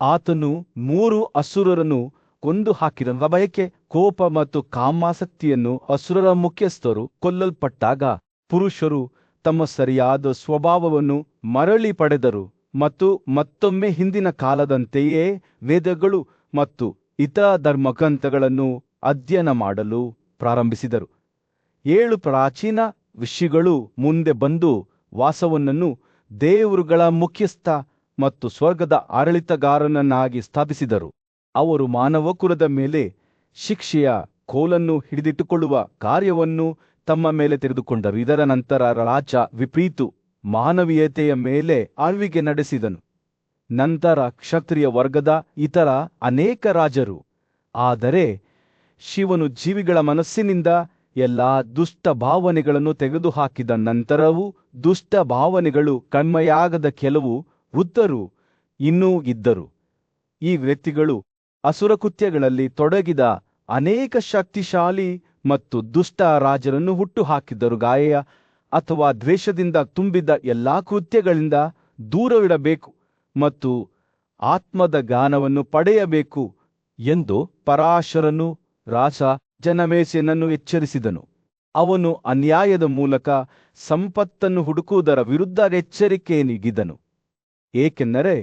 ಆತನು 3 ಅಸುರರನ್ನು ಕೊಂದು ಹಾಕಿದ ಬಯಕೆ, ಕೋಪ ಮತ್ತು ಕಾಮಾಸಕ್ತಿಯನ್ನು ಅಸುರರ ಮುಖ್ಯಸ್ಥರು ಕೊಲ್ಲಲ್ಪಟ್ಟಾಗ ಪುರುಷರು ತಮ್ಮ ಸರಿಯಾದ ಸ್ವಭಾವವನ್ನು ಮರಳಿ ಪಡೆದರು ಮತ್ತು ಮತ್ತೊಮ್ಮೆ ಹಿಂದಿನ ಕಾಲದಂತೆಯೇ ವೇದಗಳು ಮತ್ತು ಇತರ ಧರ್ಮಗ್ರಂಥಗಳನ್ನು ಅಧ್ಯಯನ ಮಾಡಲು ಪ್ರಾರಂಭಿಸಿದರು. 7 ಪ್ರಾಚೀನ ಋಷಿಗಳು ಮುಂದೆ ಬಂದು ವಾಸವನನ್ನು ದೇವರುಗಳ ಮುಖ್ಯಸ್ಥ ಮತ್ತು ಸ್ವರ್ಗದ ಆಡಳಿತಗಾರನನ್ನಾಗಿ ಸ್ಥಾಪಿಸಿದರು. ಅವರು ಮಾನವಕುಲದ ಮೇಲೆ ಶಿಕ್ಷೆಯ ಕೋಲನ್ನು ಹಿಡಿದಿಟ್ಟುಕೊಳ್ಳುವ ಕಾರ್ಯವನ್ನು ತಮ್ಮ ಮೇಲೆ ತೆಗೆದುಕೊಂಡರು. ಇದರ ನಂತರ ರಾಜ ವಿಪ್ರೀತು ಮಾನವೀಯತೆಯ ಮೇಲೆ ಆಳ್ವಿಕೆ ನಡೆಸಿದನು. ನಂತರ ಕ್ಷತ್ರಿಯ ವರ್ಗದ ಇತರ ಅನೇಕ ರಾಜರು. ಆದರೆ ಶಿವನು ಜೀವಿಗಳ ಮನಸ್ಸಿನಿಂದ ಎಲ್ಲಾ ದುಷ್ಟ ಭಾವನೆಗಳನ್ನು ತೆಗೆದುಹಾಕಿದ ನಂತರವೂ ದುಷ್ಟ ಭಾವನೆಗಳು ಕಣ್ಮರೆಯಾಗದ ಕೆಲವು ವೃದ್ಧರು ಇನ್ನೂ ಇದ್ದರು. ಈ ವ್ಯಕ್ತಿಗಳು ಅಸುರಕೃತ್ಯಗಳಲ್ಲಿ ತೊಡಗಿದ ಅನೇಕ ಶಕ್ತಿಶಾಲಿ ಮತ್ತು ದುಷ್ಟ ರಾಜರನ್ನು ಹುಟ್ಟುಹಾಕಿದ್ದರು. ಗಾಯ ಅಥವಾ ದ್ವೇಷದಿಂದ ತುಂಬಿದ ಎಲ್ಲಾ ಕೃತ್ಯಗಳಿಂದ ದೂರವಿಡಬೇಕು ಮತ್ತು ಆತ್ಮದ ಜ್ಞಾನವನ್ನು ಪಡೆಯಬೇಕು ಎಂದು ಪರಾಶರನು ರಾಜ ಜನಮೇಜಯನನ್ನು ಎಚ್ಚರಿಸಿದನು. ಅವನು ಅನ್ಯಾಯದ ಮೂಲಕ ಸಂಪತ್ತನ್ನು ಹುಡುಕುವುದರ ವಿರುದ್ಧ ಎಚ್ಚರಿಕೆ ನೀಡಿದನು, ಏಕೆಂದರೆ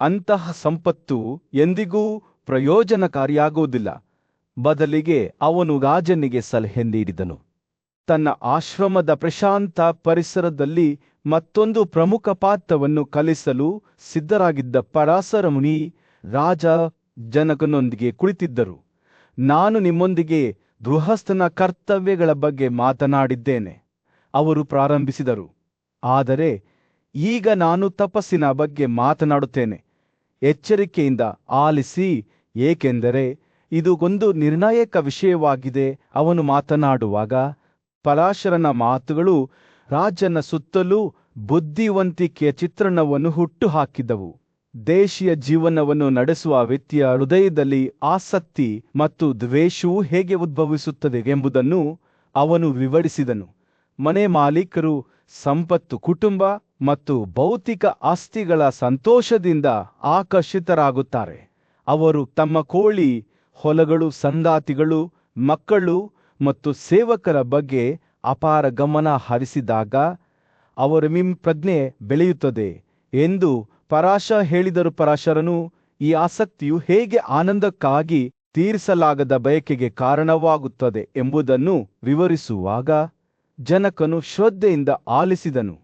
ಅಂತಹ ಸಂಪತ್ತು ಎಂದಿಗೂ ಪ್ರಯೋಜನಕಾರಿಯಾಗುವುದಿಲ್ಲ. ಬದಲಿಗೆ ಅವನು ರಾಜನಿಗೆ ಸಲಹೆ ನೀಡಿದನು. ತನ್ನ ಆಶ್ರಮದ ಪ್ರಶಾಂತ ಪರಿಸರದಲ್ಲಿ ಮತ್ತೊಂದು ಪ್ರಮುಖ ಪಾತ್ರವನ್ನು ಕಲಿಸಲು ಸಿದ್ಧರಾಗಿದ್ದ ಪರಾಶರ ಮುನಿ ರಾಜ ಜನಕನೊಂದಿಗೆ ಕುಳಿತಿದ್ದರು. ನಾನು ನಿಮ್ಮೊಂದಿಗೆ ಗೃಹಸ್ಥನ ಕರ್ತವ್ಯಗಳ ಬಗ್ಗೆ ಮಾತನಾಡಿದ್ದೇನೆ, ಅವರು ಪ್ರಾರಂಭಿಸಿದರು. ಆದರೆ ಈಗ ನಾನು ತಪಸ್ಸಿನ ಬಗ್ಗೆ ಮಾತನಾಡುತ್ತೇನೆ. ಎಚ್ಚರಿಕೆಯಿಂದ ಆಲಿಸಿ, ಏಕೆಂದರೆ ಇದು ಒಂದು ನಿರ್ಣಾಯಕ ವಿಷಯವಾಗಿದೆ. ಅವನು ಮಾತನಾಡುವಾಗ ಪರಾಶರನ ಮಾತುಗಳು ರಾಜನ ಸುತ್ತಲೂ ಬುದ್ಧಿವಂತಿಕೆಯ ಚಿತ್ರಣವನ್ನು ಹುಟ್ಟುಹಾಕಿದವು. ದೇಶೀಯ ಜೀವನವನ್ನು ನಡೆಸುವ ವ್ಯಕ್ತಿಯ ಹೃದಯದಲ್ಲಿ ಆಸಕ್ತಿ ಮತ್ತು ದ್ವೇಷವು ಹೇಗೆ ಉದ್ಭವಿಸುತ್ತದೆ ಎಂಬುದನ್ನು ಅವನು ವಿವರಿಸಿದನು. ಮನೆ ಮಾಲೀಕರು ಸಂಪತ್ತು, ಕುಟುಂಬ ಮತ್ತು ಭೌತಿಕ ಆಸ್ತಿಗಳ ಸಂತೋಷದಿಂದ ಆಕರ್ಷಿತರಾಗುತ್ತಾರೆ. ಅವರು ತಮ್ಮ ಕೋಳಿ, ಹೊಲಗಳು, ಸಂಗಾತಿಗಳು, ಮಕ್ಕಳು ಮತ್ತು ಸೇವಕರ ಬಗ್ಗೆ ಅಪಾರ ಗಮನ ಹರಿಸಿದಾಗ ಅವರ ಪ್ರಜ್ಞೆ ಬೆಳೆಯುತ್ತದೆ ಎಂದು ಹೇಳಿದರು. ಪರಾಶರನು ಈ ಆಸಕ್ತಿಯು ಹೇಗೆ ಆನಂದಕ್ಕಾಗಿ ತೀರಿಸಲಾಗದ ಬಯಕೆಗೆ ಕಾರಣವಾಗುತ್ತದೆ ಎಂಬುದನ್ನು ವಿವರಿಸುವಾಗ ಜನಕನು ಶ್ರದ್ಧೆಯಿಂದ ಆಲಿಸಿದನು.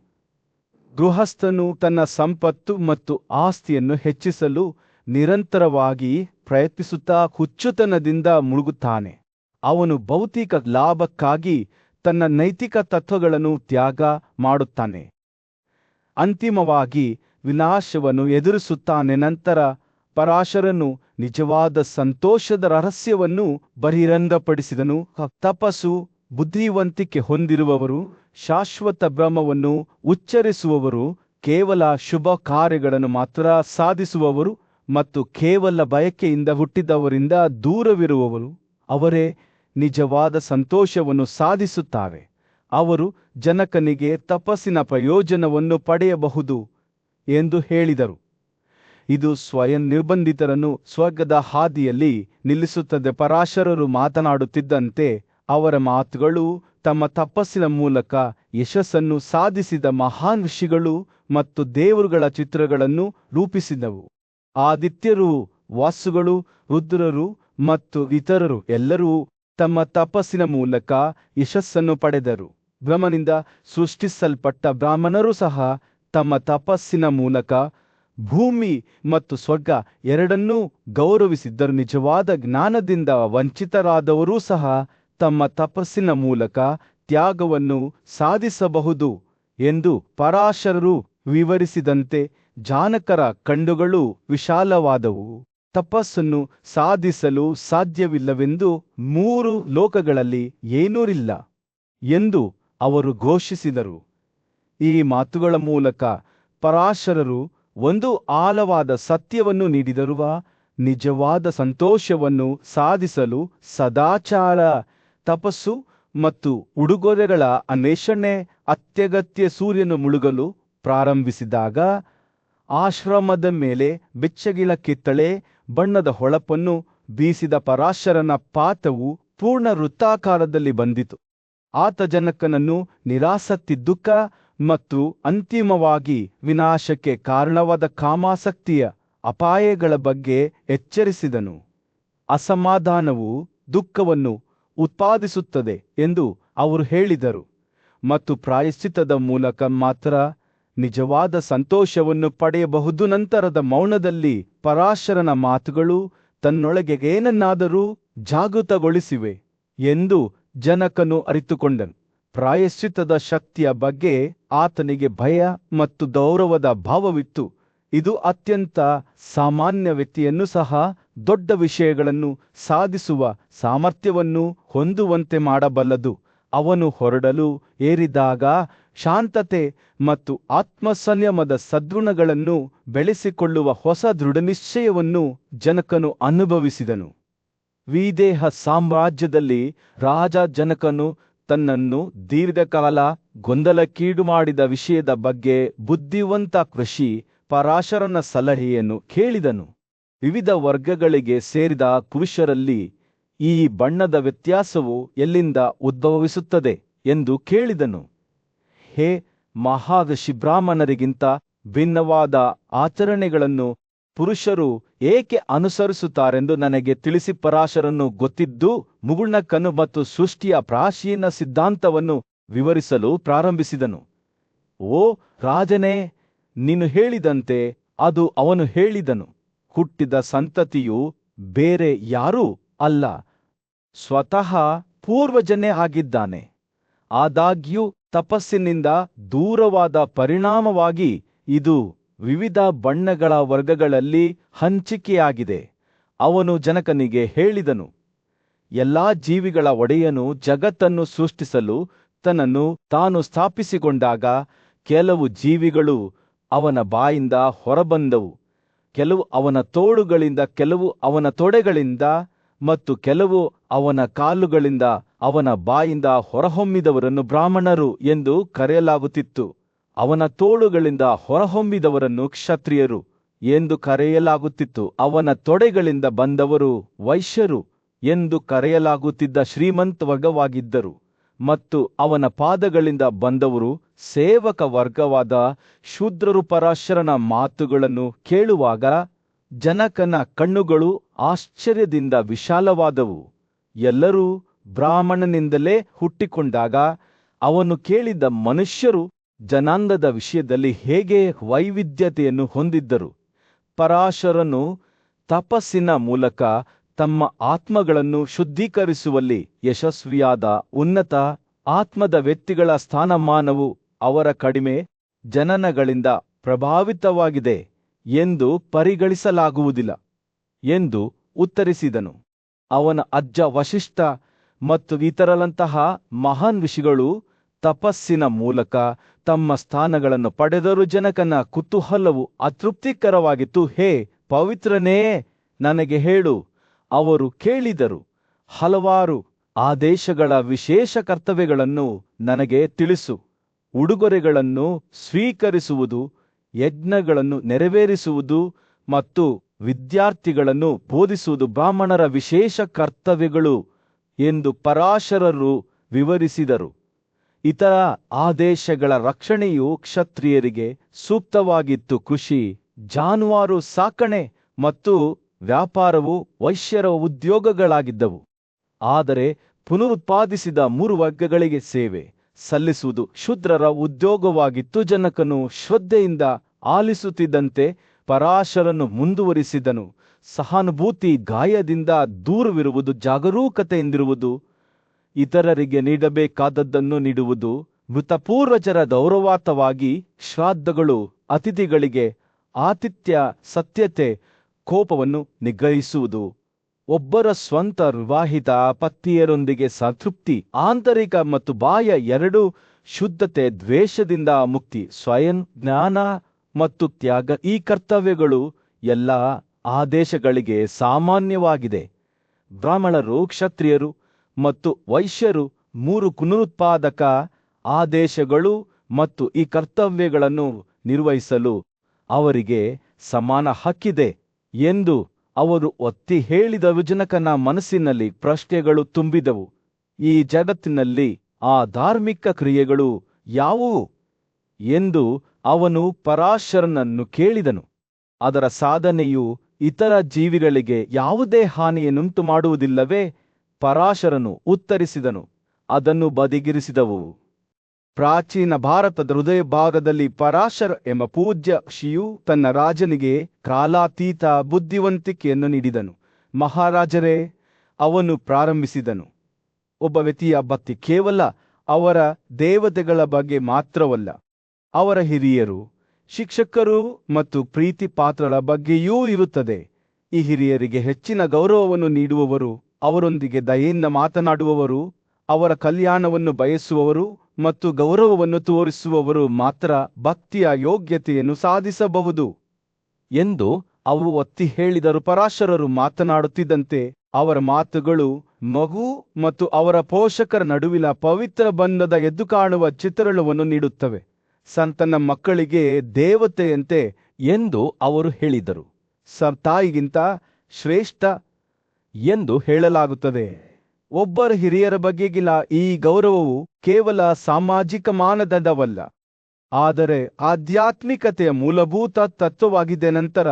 ಗೃಹಸ್ಥನು ತನ್ನ ಸಂಪತ್ತು ಮತ್ತು ಆಸ್ತಿಯನ್ನು ಹೆಚ್ಚಿಸಲು ನಿರಂತರವಾಗಿ ಪ್ರಯತ್ನಿಸುತ್ತಾ ಹುಚ್ಚುತನದಿಂದ ಮುಳುಗುತ್ತಾನೆ. ಅವನು ಭೌತಿಕ ಲಾಭಕ್ಕಾಗಿ ತನ್ನ ನೈತಿಕ ತತ್ವಗಳನ್ನು ತ್ಯಾಗ ಮಾಡುತ್ತಾನೆ. ಅಂತಿಮವಾಗಿ ವಿನಾಶವನ್ನು ಎದುರಿಸುತ್ತಾನೆ. ನಂತರ ಪರಾಶರನು ನಿಜವಾದ ಸಂತೋಷದ ರಹಸ್ಯವನ್ನು ಬಹಿರಂಗಪಡಿಸಿದನು. ತಪಸ್ಸು, ಬುದ್ಧಿವಂತಿಕೆ ಹೊಂದಿರುವವರು, ಶಾಶ್ವತ ಬ್ರಹ್ಮವನ್ನು ಉಚ್ಚರಿಸುವವರು, ಕೇವಲ ಶುಭ ಕಾರ್ಯಗಳನ್ನು ಮಾತ್ರ ಸಾಧಿಸುವವರು ಮತ್ತು ಕೇವಲ ಬಯಕೆಯಿಂದ ಹುಟ್ಟಿದವರಿಂದ ದೂರವಿರುವವರು ಅವರೇ ನಿಜವಾದ ಸಂತೋಷವನ್ನು ಸಾಧಿಸುತ್ತಾರೆ. ಅವರು ಜನಕನಿಗೆ ತಪಸ್ಸಿನ ಪ್ರಯೋಜನವನ್ನು ಪಡೆಯಬಹುದು ಎಂದು ಹೇಳಿದರು. ಇದು ಸ್ವಯಂ ನಿರ್ಬಂಧಿತರನ್ನು ಸ್ವರ್ಗದ ಹಾದಿಯಲ್ಲಿ ನಿಲ್ಲಿಸುತ್ತದೆ. ಪರಾಶರರು ಮಾತನಾಡುತ್ತಿದ್ದಂತೆ ಅವರ ಮಾತುಗಳು ತಮ್ಮ ತಪಸ್ಸಿನ ಮೂಲಕ ಯಶಸ್ಸನ್ನು ಸಾಧಿಸಿದ ಮಹಾನ್ ಋಷಿಗಳು ಮತ್ತು ದೇವರುಗಳ ಚಿತ್ರಗಳನ್ನು ರೂಪಿಸಿದವು. ಆದಿತ್ಯರು, ವಾಸುಗಳು, ರುದ್ರರು ಮತ್ತು ಇತರರು ಎಲ್ಲರೂ ತಮ್ಮ ತಪಸ್ಸಿನ ಮೂಲಕ ಯಶಸ್ಸನ್ನು ಪಡೆದರು. ಬ್ರಹ್ಮನಿಂದ ಸೃಷ್ಟಿಸಲ್ಪಟ್ಟ ಬ್ರಾಹ್ಮಣರು ಸಹ ತಮ್ಮ ತಪಸ್ಸಿನ ಮೂಲಕ ಭೂಮಿ ಮತ್ತು ಸ್ವರ್ಗ ಎರಡನ್ನೂ ಗೌರವಿಸಿದ್ದರು. ನಿಜವಾದ ಜ್ಞಾನದಿಂದ ವಂಚಿತರಾದವರೂ ಸಹ ತಮ್ಮ ತಪಸ್ಸಿನ ಮೂಲಕ ತ್ಯಾಗವನ್ನು ಸಾಧಿಸಬಹುದು ಎಂದು ಪರಾಶರರು ವಿವರಿಸಿದಂತೆ ಜಾನಕರ ಕಣ್ಣುಗಳು ವಿಶಾಲವಾದವು. ತಪಸ್ಸನ್ನು ಸಾಧಿಸಲು ಸಾಧ್ಯವಿಲ್ಲವೆಂದು 3 ಲೋಕಗಳಲ್ಲಿ ಏನೂ ಇಲ್ಲ ಎಂದು ಅವರು ಘೋಷಿಸಿದರು. ಈ ಮಾತುಗಳ ಮೂಲಕ ಪರಾಶರರು ಒಂದು ಆಳವಾದ ಸತ್ಯವನ್ನು ನೀಡಿದರು. ನಿಜವಾದ ಸಂತೋಷವನ್ನು ಸಾಧಿಸಲು ಸದಾಚಾರ, ತಪಸ್ಸು ಮತ್ತು ಉಡುಗೊರೆಗಳ ಅನ್ವೇಷಣೆ ಅತ್ಯಗತ್ಯ. ಸೂರ್ಯನು ಮುಳುಗಲು ಪ್ರಾರಂಭಿಸಿದಾಗ ಆಶ್ರಮದ ಮೇಲೆ ಬೆಚ್ಚಗಿಳ ಕಿತ್ತಳೆ ಬಣ್ಣದ ಹೊಳಪನ್ನು ಬೀಸಿದ ಪರಾಶರನ ಪಾತವು ಪೂರ್ಣ ವೃತ್ತಾಕಾರದಲ್ಲಿ ಬಂದಿತು. ಆತ ಜನಕನನ್ನು ನಿರಾಸಕ್ತಿ, ದುಃಖ ಮತ್ತು ಅಂತಿಮವಾಗಿ ವಿನಾಶಕ್ಕೆ ಕಾರಣವಾದ ಕಾಮಾಸಕ್ತಿಯ ಅಪಾಯಗಳ ಬಗ್ಗೆ ಎಚ್ಚರಿಸಿದನು. ಅಸಮಾಧಾನವು ದುಃಖವನ್ನು ಉತ್ಪಾದಿಸುತ್ತದೆ ಎಂದು ಅವರು ಹೇಳಿದರು, ಮತ್ತು ಪ್ರಾಯಶ್ಚಿತ್ತದ ಮೂಲಕ ಮಾತ್ರ ನಿಜವಾದ ಸಂತೋಷವನ್ನು ಪಡೆಯಬಹುದು. ನಂತರದ ಮೌನದಲ್ಲಿ ಪರಾಶರನ ಮಾತುಗಳು ತನ್ನೊಳಗೆ ಏನನ್ನಾದರೂ ಜಾಗೃತಗೊಳಿಸಿವೆ ಎಂದು ಜನಕನು ಅರಿತುಕೊಂಡನು. ಪ್ರಾಯಶ್ಚಿತ್ತದ ಶಕ್ತಿಯ ಬಗ್ಗೆ ಆತನಿಗೆ ಭಯ ಮತ್ತು ಗೌರವದ ಭಾವವಿತ್ತು. ಇದು ಅತ್ಯಂತ ಸಾಮಾನ್ಯ ವ್ಯಕ್ತಿಯನ್ನು ಸಹ ದೊಡ್ಡ ವಿಷಯಗಳನ್ನು ಸಾಧಿಸುವ ಸಾಮರ್ಥ್ಯವನ್ನು ಹೊಂದುವಂತೆ ಮಾಡಬಲ್ಲದು. ಅವನು ಹೊರಡಲು ಏರಿದಾಗ ಶಾಂತತೆ ಮತ್ತು ಆತ್ಮಸಂಯಮದ ಸದ್ಗುಣಗಳನ್ನು ಬೆಳೆಸಿಕೊಳ್ಳುವ ಹೊಸ ದೃಢನಿಶ್ಚಯವನ್ನು ಜನಕನು ಅನುಭವಿಸಿದನು. ವಿದೇಹ ಸಾಮ್ರಾಜ್ಯದಲ್ಲಿ ರಾಜ ಜನಕನು ತನ್ನನ್ನು ದೀರ್ಘಕಾಲ ಗೊಂದಲಕ್ಕೀಡು ಮಾಡಿದ ವಿಷಯದ ಬಗ್ಗೆ ಬುದ್ಧಿವಂತ ಋಷಿ ಪರಾಶರನ ಸಲಹೆಯನ್ನು ಕೇಳಿದನು. ವಿವಿಧ ವರ್ಗಗಳಿಗೆ ಸೇರಿದ ಪುರುಷರಲ್ಲಿ ಈ ಬಣ್ಣದ ವ್ಯತ್ಯಾಸವು ಎಲ್ಲಿಂದ ಉದ್ಭವಿಸುತ್ತದೆ ಎಂದು ಕೇಳಿದನು. ಹೇ ಮಹಾಋಷಿ, ಬ್ರಾಹ್ಮಣರಿಗಿಂತ ಭಿನ್ನವಾದ ಆಚರಣೆಗಳನ್ನು ಪುರುಷರು ಏಕೆ ಅನುಸರಿಸುತ್ತಾರೆಂದು ನನಗೆ ತಿಳಿಸಿ. ಪರಾಶರನು ಗೊತ್ತಿದ್ದು ಮುಗುಳ್ನಕ್ಕನು ಮತ್ತು ಸೃಷ್ಟಿಯ ಪ್ರಾಚೀನ ಸಿದ್ಧಾಂತವನ್ನು ವಿವರಿಸಲು ಪ್ರಾರಂಭಿಸಿದನು. ಓ ರಾಜನೇ, ನೀನು ಹೇಳಿದಂತೆ ಅದು ಅವನು ಹೇಳಿದನು. ಹುಟ್ಟಿದ ಸಂತತಿಯು ಬೇರೆ ಯಾರೂ ಅಲ್ಲ, ಸ್ವತಃ ಪೂರ್ವಜನೇ ಆಗಿದ್ದಾನೆ. ಆದಾಗ್ಯೂ ತಪಸ್ಸಿನಿಂದ ದೂರವಾದ ಪರಿಣಾಮವಾಗಿ ಇದು ವಿವಿಧ ಬಣ್ಣಗಳ ವರ್ಗಗಳಲ್ಲಿ ಹಂಚಿಕೆಯಾಗಿದೆ. ಅವನು ಜನಕನಿಗೆ ಹೇಳಿದನು, ಎಲ್ಲಾ ಜೀವಿಗಳ ಒಡೆಯನು ಜಗತ್ತನ್ನು ಸೃಷ್ಟಿಸಲು ತನ್ನನ್ನು ತಾನು ಸ್ಥಾಪಿಸಿಕೊಂಡಾಗ ಕೆಲವು ಜೀವಿಗಳು ಅವನ ಬಾಯಿಂದ ಹೊರಬಂದವು, ಕೆಲವು ಅವನ ತೋಳುಗಳಿಂದ, ಕೆಲವು ಅವನ ತೊಡೆಗಳಿಂದ ಮತ್ತು ಕೆಲವು ಅವನ ಕಾಲುಗಳಿಂದ. ಅವನ ಬಾಯಿಂದ ಹೊರಹೊಮ್ಮಿದವರನ್ನು ಬ್ರಾಹ್ಮಣರು ಎಂದು ಕರೆಯಲಾಗುತ್ತಿತ್ತು, ಅವನ ತೋಳುಗಳಿಂದ ಹೊರಹೊಮ್ಮಿದವರನ್ನು ಕ್ಷತ್ರಿಯರು ಎಂದು ಕರೆಯಲಾಗುತ್ತಿತ್ತು, ಅವನ ತೊಡೆಗಳಿಂದ ಬಂದವರು ವೈಶ್ಯರು ಎಂದು ಕರೆಯಲಾಗುತ್ತಿದ್ದ ಶ್ರೀಮಂತ ವರ್ಗವಾಗಿದ್ದರು, ಮತ್ತು ಅವನ ಪಾದಗಳಿಂದ ಬಂದವರು ಸೇವಕ ವರ್ಗವಾದ ಶೂದ್ರರು. ಪರಾಶರನ ಮಾತುಗಳನ್ನು ಕೇಳುವಾಗ ಜನಕನ ಕಣ್ಣುಗಳು ಆಶ್ಚರ್ಯದಿಂದ ವಿಶಾಲವಾದವು. ಎಲ್ಲರೂ ಬ್ರಾಹ್ಮಣನಿಂದಲೇ ಹುಟ್ಟಿಕೊಂಡಾಗ ಅವನು ಕೇಳಿದ ಮನುಷ್ಯರು ಜನಾಂಗದ ವಿಷಯದಲ್ಲಿ ಹೇಗೆ ವೈವಿಧ್ಯತೆಯನ್ನು ಹೊಂದಿದ್ದರು. ಪರಾಶರನು ತಪಸ್ಸಿನ ಮೂಲಕ ತಮ್ಮ ಆತ್ಮಗಳನ್ನು ಶುದ್ಧೀಕರಿಸುವಲ್ಲಿ ಯಶಸ್ವಿಯಾದ ಉನ್ನತ ಆತ್ಮದ ವ್ಯಕ್ತಿಗಳ ಸ್ಥಾನಮಾನವು ಅವರ ಕಡಿಮೆ ಜನನಗಳಿಂದ ಪ್ರಭಾವಿತವಾಗಿದೆ ಎಂದು ಪರಿಗಣಿಸಲಾಗುವುದಿಲ್ಲ ಎಂದು ಉತ್ತರಿಸಿದನು. ಅವನ ಅಜ್ಜ ವಶಿಷ್ಠ ಮತ್ತು ಇತರರಂತಹ ಮಹಾನ್ ಋಷಿಗಳು ತಪಸ್ಸಿನ ಮೂಲಕ ತಮ್ಮ ಸ್ಥಾನಗಳನ್ನು ಪಡೆದರು. ಜನಕನ ಕುತೂಹಲವು ಅತೃಪ್ತಿಕರವಾಗಿತ್ತು. ಹೇ ಪವಿತ್ರನೇ, ನನಗೆ ಹೇಳು. ಅವರು ಕೇಳಿದರು, ಹಲವಾರು ಆದೇಶಗಳ ವಿಶೇಷ ಕರ್ತವ್ಯಗಳನ್ನು ನನಗೆ ತಿಳಿಸು. ಉಡುಗೊರೆಗಳನ್ನು ಸ್ವೀಕರಿಸುವುದು, ಯಜ್ಞಗಳನ್ನು ನೆರವೇರಿಸುವುದು ಮತ್ತು ವಿದ್ಯಾರ್ಥಿಗಳನ್ನು ಬೋಧಿಸುವುದು ಬ್ರಾಹ್ಮಣರ ವಿಶೇಷ ಕರ್ತವ್ಯಗಳು ಎಂದು ಪರಾಶರರು ವಿವರಿಸಿದರು. ಇತರ ಆದೇಶಗಳ ರಕ್ಷಣೆಯು ಕ್ಷತ್ರಿಯರಿಗೆ ಸೂಕ್ತವಾಗಿತ್ತು. ಕೃಷಿ, ಜಾನುವಾರು ಸಾಕಣೆ ಮತ್ತು ವ್ಯಾಪಾರವು ವೈಶ್ಯರ ಉದ್ಯೋಗಗಳಾಗಿದ್ದವು. ಆದರೆ ಪುನರುತ್ಪಾದಿಸಿದ 3 ವರ್ಗಗಳಿಗೆ ಸೇವೆ ಸಲ್ಲಿಸುವುದು ಶೂದ್ರರ ಉದ್ಯೋಗವಾಗಿತ್ತು. ಜನಕನು ಶ್ರದ್ಧೆಯಿಂದ ಆಲಿಸುತ್ತಿದ್ದಂತೆ ಪರಾಶರನು ಮುಂದುವರಿಸಿದನು, ಸಹಾನುಭೂತಿ, ಗಾಯದಿಂದ ದೂರವಿರುವುದು, ಜಾಗರೂಕತೆಯಿಂದಿರುವುದು, ಇತರರಿಗೆ ನೀಡಬೇಕಾದದ್ದನ್ನು ನೀಡುವುದು, ಮೃತಪೂರ್ವಜರ ಗೌರವಾರ್ಥವಾಗಿ ಶ್ರಾದ್ದಗಳು, ಅತಿಥಿಗಳಿಗೆ ಆತಿಥ್ಯ, ಸತ್ಯತೆ, ಕೋಪವನ್ನು ನಿಗ್ರಹಿಸುವುದು, ಒಬ್ಬರ ಸ್ವಂತ ವಿವಾಹಿತ ಪತ್ನಿಯರೊಂದಿಗೆ ಸಂತೃಪ್ತಿ, ಆಂತರಿಕ ಮತ್ತು ಬಾಹ್ಯ ಎರಡೂ, ಶುದ್ಧತೆ, ದ್ವೇಷದಿಂದ ಮುಕ್ತಿ, ಸ್ವಯಂ ಜ್ಞಾನ ಮತ್ತು ತ್ಯಾಗ. ಈ ಕರ್ತವ್ಯಗಳು ಎಲ್ಲ ಆದೇಶಗಳಿಗೆ ಸಾಮಾನ್ಯವಾಗಿದೆ. ಬ್ರಾಹ್ಮಣರು, ಕ್ಷತ್ರಿಯರು ಮತ್ತು ವೈಶ್ಯರು 3 ಪುನರುತ್ಪಾದಕ ಆದೇಶಗಳು ಮತ್ತು ಈ ಕರ್ತವ್ಯಗಳನ್ನು ನಿರ್ವಹಿಸಲು ಅವರಿಗೆ ಸಮಾನ ಹಕ್ಕಿದೆ ಎಂದು ಅವರು ಒತ್ತಿ ಹೇಳಿದರು. ಜನಕನ ಮನಸ್ಸಿನಲ್ಲಿ ಪ್ರಶ್ನೆಗಳು ತುಂಬಿದವು. ಈ ಜಗತ್ತಿನಲ್ಲಿ ಆ ಧಾರ್ಮಿಕ ಕ್ರಿಯೆಗಳು ಯಾವುವು ಎಂದು ಅವನು ಪರಾಶರನನ್ನು ಕೇಳಿದನು. ಅದರ ಸಾಧನೆಯು ಇತರ ಜೀವಿಗಳಿಗೆ ಯಾವುದೇ ಹಾನಿಯನ್ನುಂಟು ಮಾಡುವುದಿಲ್ಲವೇ? ಪರಾಶರನು ಉತ್ತರಿಸಿದನು, ಅದನ್ನು ಬದಿಗಿರಿಸಿದವು. ಪ್ರಾಚೀನ ಭಾರತದ ಹೃದಯ ಭಾಗದಲ್ಲಿ ಪರಾಶರ ಎಂಬ ಪೂಜ್ಯ ಋಷಿಯು ತನ್ನ ರಾಜನಿಗೆ ಕಾಲಾತೀತ ಬುದ್ಧಿವಂತಿಕೆಯನ್ನು ನೀಡಿದನು. ಮಹಾರಾಜರೇ, ಅವನು ಪ್ರಾರಂಭಿಸಿದನು, ಒಬ್ಬ ವ್ಯಕ್ತಿಯ ಭಕ್ತಿ ಕೇವಲ ಅವರ ದೇವತೆಗಳ ಬಗ್ಗೆ ಮಾತ್ರವಲ್ಲ, ಅವರ ಹಿರಿಯರು, ಶಿಕ್ಷಕರು ಮತ್ತು ಪ್ರೀತಿ ಪಾತ್ರರ ಬಗ್ಗೆಯೂ ಇರುತ್ತದೆ. ಈ ಹಿರಿಯರಿಗೆ ಹೆಚ್ಚಿನ ಗೌರವವನ್ನು ನೀಡುವವರು, ಅವರೊಂದಿಗೆ ದಯೆಯಿಂದ ಮಾತನಾಡುವವರು, ಅವರ ಕಲ್ಯಾಣವನ್ನು ಬಯಸುವವರು ಮತ್ತು ಗೌರವವನ್ನು ತೋರಿಸುವವರು ಮಾತ್ರ ಭಕ್ತಿಯ ಯೋಗ್ಯತೆಯನ್ನು ಸಾಧಿಸಬಹುದು ಎಂದು ಅವರು ಒತ್ತಿ ಹೇಳಿದರು. ಪರಾಶರರು ಮಾತನಾಡುತ್ತಿದ್ದಂತೆ ಅವರ ಮಾತುಗಳು ಮಗು ಮತ್ತು ಅವರ ಪೋಷಕರ ನಡುವಿನ ಪವಿತ್ರ ಬಂಧದ ಎದ್ದು ಕಾಣುವ ಚಿತ್ರಣವನ್ನು ನೀಡುತ್ತವೆ. ಸಂತನ ಮಕ್ಕಳಿಗೆ ದೇವತೆಯಂತೆ ಎಂದು ಅವರು ಹೇಳಿದರು. ತಾಯಿಗಿಂತ ಶ್ರೇಷ್ಠ ಎಂದು ಹೇಳಲಾಗುತ್ತದೆ. ಒಬ್ಬರ ಹಿರಿಯರ ಬಗೆಗಿನ ಈ ಗೌರವವು ಕೇವಲ ಸಾಮಾಜಿಕ ಮಾನದಂಡವಲ್ಲ, ಆದರೆ ಆಧ್ಯಾತ್ಮಿಕತೆಯ ಮೂಲಭೂತ ತತ್ವವಾಗಿದೆ. ನಂತರ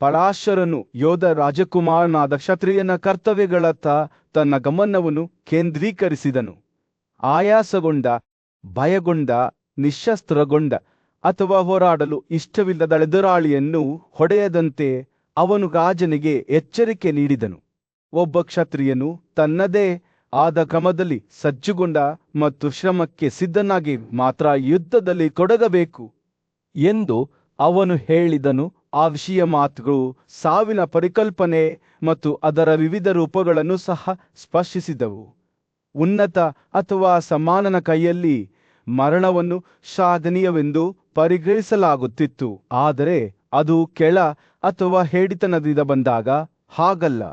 ಪರಾಶರನು ಯೋಧ ರಾಜಕುಮಾರನಾದ ಕ್ಷತ್ರಿಯನ ಕರ್ತವ್ಯಗಳತ್ತ ತನ್ನ ಗಮನವನ್ನು ಕೇಂದ್ರೀಕರಿಸಿದನು. ಆಯಾಸಗೊಂಡ, ಭಯಗೊಂಡ, ನಿಶಸ್ತ್ರಗೊಂಡ ಅಥವಾ ಹೋರಾಡಲು ಇಷ್ಟವಿಲ್ಲದ ಎದುರಾಳಿಯನ್ನು ಹೊಡೆಯದಂತೆ ಅವನು ರಾಜನಿಗೆ ಎಚ್ಚರಿಕೆ ನೀಡಿದನು. ಒಬ್ಬ ಕ್ಷತ್ರಿಯನು ತನ್ನದೇ ಆದ ಕ್ರಮದಲ್ಲಿ ಸಜ್ಜುಗೊಂಡ ಮತ್ತು ಶ್ರಮಕ್ಕೆ ಸಿದ್ಧನಾಗಿ ಮಾತ್ರ ಯುದ್ಧದಲ್ಲಿ ತೊಡಗಬೇಕು ಎಂದು ಅವನು ಹೇಳಿದನು. ಆ ವಿಷಯ ಮಾತುಗಳು ಸಾವಿನ ಪರಿಕಲ್ಪನೆ ಮತ್ತು ಅದರ ವಿವಿಧ ರೂಪಗಳನ್ನು ಸಹ ಸ್ಪರ್ಶಿಸಿದವು. ಉನ್ನತ ಅಥವಾ ಸಮಾನನ ಕೈಯಲ್ಲಿ ಮರಣವನ್ನು ಸಾಧನೀಯವೆಂದು ಪರಿಗಣಿಸಲಾಗುತ್ತಿತ್ತು, ಆದರೆ ಅದು ಕೆಳ ಅಥವಾ ಹೇಡಿತನದಿಂದ ಬಂದಾಗ ಹಾಗಲ್ಲ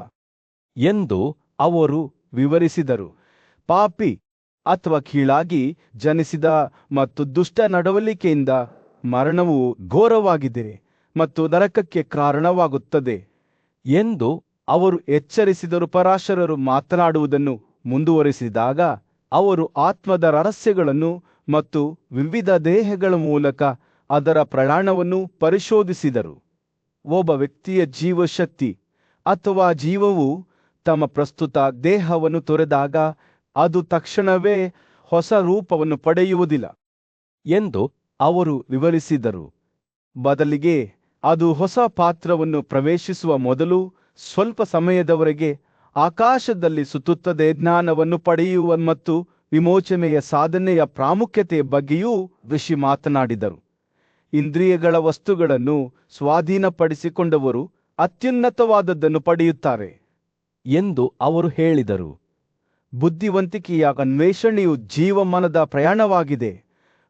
ಎಂದು ಅವರು ವಿವರಿಸಿದರು. ಪಾಪಿ ಅಥವಾ ಕೀಳಾಗಿ ಜನಿಸಿದ ಮತ್ತು ದುಷ್ಟ ನಡವಳಿಕೆಯಿಂದ ಮರಣವು ಘೋರವಾಗಿದೆ ಮತ್ತು ನರಕಕ್ಕೆ ಕಾರಣವಾಗುತ್ತದೆ ಎಂದು ಅವರು ಎಚ್ಚರಿಸಿದರು. ಪರಾಶರರು ಮಾತನಾಡುವುದನ್ನು ಮುಂದುವರಿಸಿದಾಗ ಅವರು ಆತ್ಮದ ರಹಸ್ಯಗಳನ್ನು ಮತ್ತು ವಿವಿಧ ದೇಹಗಳ ಮೂಲಕ ಅದರ ಪ್ರಯಾಣವನ್ನು ಪರಿಶೋಧಿಸಿದರು. ಒಬ್ಬ ವ್ಯಕ್ತಿಯ ಜೀವಶಕ್ತಿ ಅಥವಾ ಜೀವವು ತಮ್ಮ ಪ್ರಸ್ತುತ ದೇಹವನ್ನು ತೊರೆದಾಗ ಅದು ತಕ್ಷಣವೇ ಹೊಸ ರೂಪವನ್ನು ಪಡೆಯುವುದಿಲ್ಲ ಎಂದು ಅವರು ವಿವರಿಸಿದರು. ಬದಲಿಗೆ ಅದು ಹೊಸ ಪಾತ್ರವನ್ನು ಪ್ರವೇಶಿಸುವ ಮೊದಲು ಸ್ವಲ್ಪ ಸಮಯದವರೆಗೆ ಆಕಾಶದಲ್ಲಿ ಸುತ್ತುತ್ತದೆ. ಜ್ಞಾನವನ್ನು ಪಡೆಯುವ ಮತ್ತು ವಿಮೋಚನೆಯ ಸಾಧನೆಯ ಪ್ರಾಮುಖ್ಯತೆಯ ಬಗ್ಗೆಯೂ ಋಷಿ ಮಾತನಾಡಿದರು. ಇಂದ್ರಿಯಗಳ ವಸ್ತುಗಳನ್ನು ಸ್ವಾಧೀನಪಡಿಸಿಕೊಂಡವರು ಅತ್ಯುನ್ನತವಾದದ್ದನ್ನು ಪಡೆಯುತ್ತಾರೆ ಎಂದು ಅವರು ಹೇಳಿದರು. ಬುದ್ಧಿವಂತಿಕೆಯ ಅನ್ವೇಷಣೆಯು ಜೀವಮಾನದ ಪ್ರಯಾಣವಾಗಿದೆ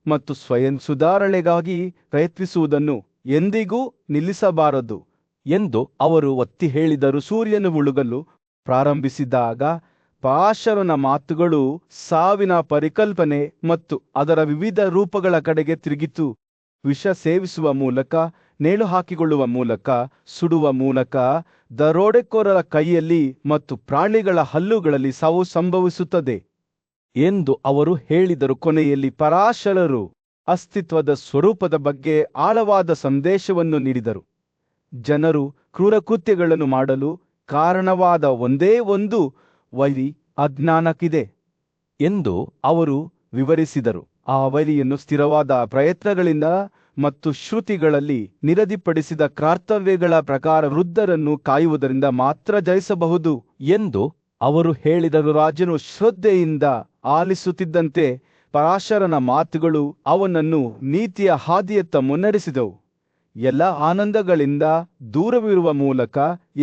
ಮತ್ತು ಸ್ವಯಂ ಸುಧಾರಣೆಗಾಗಿ ಪ್ರಯತ್ನಿಸುವುದನ್ನು ಎಂದಿಗೂ ನಿಲ್ಲಿಸಬಾರದು ಎಂದು ಅವರು ಒತ್ತಿ ಹೇಳಿದರು. ಸೂರ್ಯನು ಮುಳುಗಲು ಪ್ರಾರಂಭಿಸಿದಾಗ ಪರಾಶರನ ಮಾತುಗಳು ಸಾವಿನ ಪರಿಕಲ್ಪನೆ ಮತ್ತು ಅದರ ವಿವಿಧ ರೂಪಗಳ ಕಡೆಗೆ ತಿರುಗಿತು. ವಿಷ ಸೇವಿಸುವ ಮೂಲಕ, ನೇಣು ಹಾಕಿಕೊಳ್ಳುವ ಮೂಲಕ, ಸುಡುವ ಮೂಲಕ, ದರೋಡೆಕೋರರ ಕೈಯಲ್ಲಿ ಮತ್ತು ಪ್ರಾಣಿಗಳ ಹಲ್ಲುಗಳಲ್ಲಿ ಸಾವು ಸಂಭವಿಸುತ್ತದೆ ಎಂದು ಅವರು ಹೇಳಿದರು. ಕೊನೆಯಲ್ಲಿ ಪರಾಶರರು ಅಸ್ತಿತ್ವದ ಸ್ವರೂಪದ ಬಗ್ಗೆ ಆಳವಾದ ಸಂದೇಶವನ್ನು ನೀಡಿದರು. ಜನರು ಕ್ರೂರಕೃತ್ಯಗಳನ್ನು ಮಾಡಲು ಕಾರಣವಾದ ಒಂದೇ ಒಂದು ವೈರಿ ಅಜ್ಞಾನಕ್ಕಿದೆ ಎಂದು ಅವರು ವಿವರಿಸಿದರು. ಆ ವೈರಿಯನ್ನು ಸ್ಥಿರವಾದ ಪ್ರಯತ್ನಗಳಿಂದ ಮತ್ತು ಶ್ರುತಿಗಳಲ್ಲಿ ನಿಗದಿಪಡಿಸಿದ ಕರ್ತವ್ಯಗಳ ಪ್ರಕಾರ ವೃದ್ಧರನ್ನು ಕಾಯುವುದರಿಂದ ಮಾತ್ರ ಜಯಿಸಬಹುದು ಎಂದು ಅವರು ಹೇಳಿದರು. ರಾಜನು ಶ್ರದ್ಧೆಯಿಂದ ಆಲಿಸುತ್ತಿದ್ದಂತೆ ಪರಾಶರನ ಮಾತುಗಳು ಅವನನ್ನು ನೀತಿಯ ಹಾದಿಯತ್ತ ಮುನ್ನಡೆಸಿದವು. ಎಲ್ಲ ಆನಂದಗಳಿಂದ ದೂರವಿರುವ ಮೂಲಕ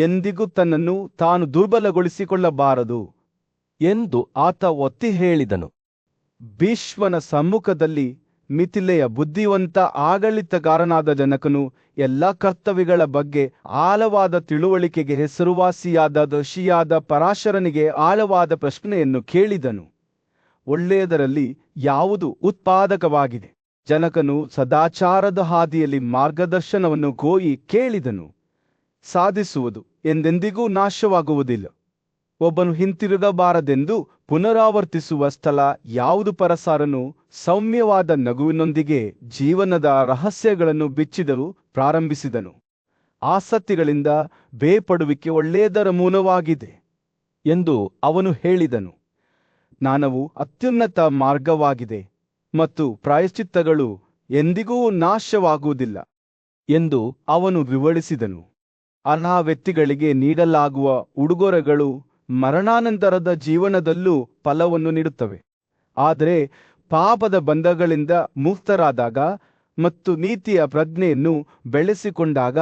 ಎಂದಿಗೂ ತನ್ನನ್ನು ತಾನು ದುರ್ಬಲಗೊಳಿಸಿಕೊಳ್ಳಬಾರದು ಎಂದು ಆತ ಒತ್ತಿ ಹೇಳಿದನು. ಭೀಷ್ಮನ ಸಮ್ಮುಖದಲ್ಲಿ ಮಿಥಿಲೆಯ ಬುದ್ಧಿವಂತ ಆಡಳಿತಗಾರನಾದ ಜನಕನು ಎಲ್ಲ ಕರ್ತವ್ಯಗಳ ಬಗ್ಗೆ ಆಳವಾದ ತಿಳುವಳಿಕೆಗೆ ಹೆಸರುವಾಸಿಯಾದ ಋಷಿಯಾದ ಪರಾಶರನಿಗೆ ಆಳವಾದ ಪ್ರಶ್ನೆಯನ್ನು ಕೇಳಿದನು. ಒಳ್ಳೆಯದರಲ್ಲಿ ಯಾವುದು ಉತ್ಪಾದಕವಾಗಿದೆ? ಜನಕನು ಸದಾಚಾರದ ಹಾದಿಯಲ್ಲಿ ಮಾರ್ಗದರ್ಶನವನ್ನು ಗೋಯಿ ಕೇಳಿದನು. ಸಾಧಿಸುವುದು ಎಂದೆಂದಿಗೂ ನಾಶವಾಗುವುದಿಲ್ಲ. ಒಬ್ಬನು ಹಿಂತಿರುಗಬಾರದೆಂದು ಪುನರಾವರ್ತಿಸುವ ಸ್ಥಳ ಯಾವುದು? ಪರಸಾರನು ಸೌಮ್ಯವಾದ ನಗುವಿನೊಂದಿಗೆ ಜೀವನದ ರಹಸ್ಯಗಳನ್ನು ಬಿಚ್ಚಿಡಲು ಪ್ರಾರಂಭಿಸಿದನು. ಆಸಕ್ತಿಗಳಿಂದ ಬೇರ್ಪಡುವಿಕೆ ಒಳ್ಳೆಯದರ ಮೂಲವಾಗಿದೆ ಎಂದು ಅವನು ಹೇಳಿದನು. ಜ್ಞಾನವು ಅತ್ಯುನ್ನತ ಮಾರ್ಗವಾಗಿದೆ ಮತ್ತು ಪ್ರಾಯಶ್ಚಿತ್ತಗಳು ಎಂದಿಗೂ ನಾಶವಾಗುವುದಿಲ್ಲ ಎಂದು ಅವನು ವಿವರಿಸಿದನು. ಅರ್ಹ ವ್ಯಕ್ತಿಗಳಿಗೆ ನೀಡಲಾಗುವ ಉಡುಗೊರೆಗಳು ಮರಣಾನಂತರದ ಜೀವನದಲ್ಲೂ ಫಲವನ್ನು ನೀಡುತ್ತವೆ. ಆದರೆ ಪಾಪದ ಬಂಧಗಳಿಂದ ಮುಕ್ತರಾದಾಗ ಮತ್ತು ನೀತಿಯ ಪ್ರಜ್ಞೆಯನ್ನು ಬೆಳೆಸಿಕೊಂಡಾಗ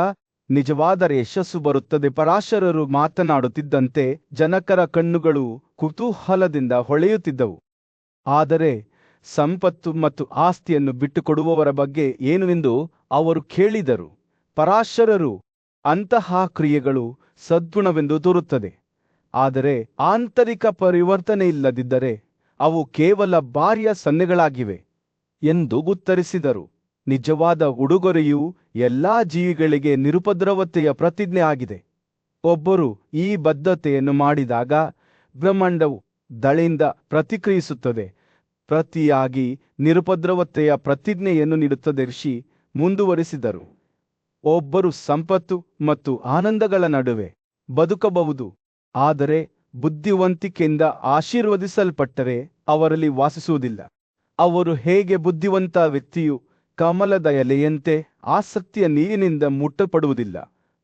ನಿಜವಾದ ಯಶಸ್ಸು ಬರುತ್ತದೆ. ಪರಾಶರರು ಮಾತನಾಡುತ್ತಿದ್ದಂತೆ ಜನಕರ ಕಣ್ಣುಗಳು ಕುತೂಹಲದಿಂದ ಹೊಳೆಯುತ್ತಿದ್ದವು. ಆದರೆ ಸಂಪತ್ತು ಮತ್ತು ಆಸ್ತಿಯನ್ನು ಬಿಟ್ಟುಕೊಡುವವರ ಬಗ್ಗೆ ಏನು ಎಂದು ಅವರು ಕೇಳಿದರು. ಪರಾಶರರು, ಅಂತಹ ಕ್ರಿಯೆಗಳು ಸದ್ಗುಣವೆಂದು ತೋರುತ್ತದೆ, ಆದರೆ ಆಂತರಿಕ ಪರಿವರ್ತನೆ ಇಲ್ಲದಿದ್ದರೆ ಅವು ಕೇವಲ ಬಾಹ್ಯ ಸನ್ನೆಗಳಾಗಿವೆ ಎಂದು ಉತ್ತರಿಸಿದರು. ನಿಜವಾದ ಉಡುಗೊರೆಯು ಎಲ್ಲಾ ಜೀವಿಗಳಿಗೆ ನಿರುಪದ್ರವತೆಯ ಪ್ರತಿಜ್ಞೆ ಆಗಿದೆ. ಒಬ್ಬರು ಈ ಬದ್ಧತೆಯನ್ನು ಮಾಡಿದಾಗ ಬ್ರಹ್ಮಾಂಡವು ದಳೆಯಿಂದ ಪ್ರತಿಕ್ರಿಯಿಸುತ್ತದೆ, ಪ್ರತಿಯಾಗಿ ನಿರುಪದ್ರವತೆಯ ಪ್ರತಿಜ್ಞೆಯನ್ನು ನೀಡುತ್ತದೆ. ಋಷಿ ಮುಂದುವರಿಸಿದರು, ಒಬ್ಬರು ಸಂಪತ್ತು ಮತ್ತು ಆನಂದಗಳ ನಡುವೆ ಬದುಕಬಹುದು, ಆದರೆ ಬುದ್ಧಿವಂತಿಕೆಯಿಂದ ಆಶೀರ್ವದಿಸಲ್ಪಟ್ಟರೆ ಅವರಲ್ಲಿ ವಾಸಿಸುವುದಿಲ್ಲ. ಅವರು ಹೇಗೆ ಬುದ್ಧಿವಂತ ವ್ಯಕ್ತಿಯು ಕಮಲದ ಎಲೆಯಂತೆ ಆಸಕ್ತಿಯ ನೀರಿನಿಂದ ಮುಟ್ಟಲ್ಪಡುವುದಿಲ್ಲ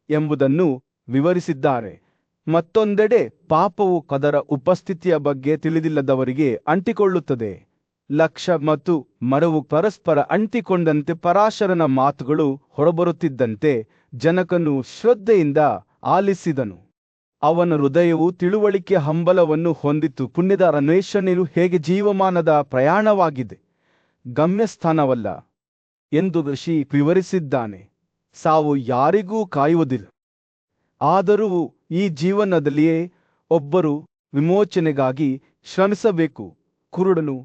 ಎಂಬುದನ್ನು ವಿವರಿಸಿದ್ದಾರೆ. ಮತ್ತೊಂದೆಡೆ ಪಾಪವು ಅದರ ಉಪಸ್ಥಿತಿಯ ಬಗ್ಗೆ ತಿಳಿದಿಲ್ಲದವರಿಗೆ ಅಂಟಿಕೊಳ್ಳುತ್ತದೆ. ಲಕ್ಷ್ಯ ಮತ್ತು ಮರವು ಪರಸ್ಪರ ಅಂಟಿಕೊಂಡಂತೆ ಪರಾಶರನ ಮಾತುಗಳು ಹೊರಬರುತ್ತಿದ್ದಂತೆ ಜನಕನು ಶ್ರದ್ಧೆಯಿಂದ ಆಲಿಸಿದನು. ಅವನ ಹೃದಯವು ತಿಳುವಳಿಕೆ ಹಂಬಲವನ್ನು ಹೊಂದಿತು. ಪುಣ್ಯದ ಅನ್ವೇಷಣೆಯು ಹೇಗೆ ಜೀವಮಾನದ ಪ್ರಯಾಣವಾಗಿದೆ, ಗಮ್ಯಸ್ಥಾನವಲ್ಲ ಎಂದು ಋಷಿ ವಿವರಿಸಿದ್ದಾನೆ. ಸಾವು ಯಾರಿಗೂ ಕಾಯುವುದಿಲ್ಲ, ಆದರೂ ಈ ಜೀವನದಲ್ಲಿಯೇ ಒಬ್ಬರು ವಿಮೋಚನೆಗಾಗಿ ಶ್ರಮಿಸಬೇಕು. ಕುರುಡನು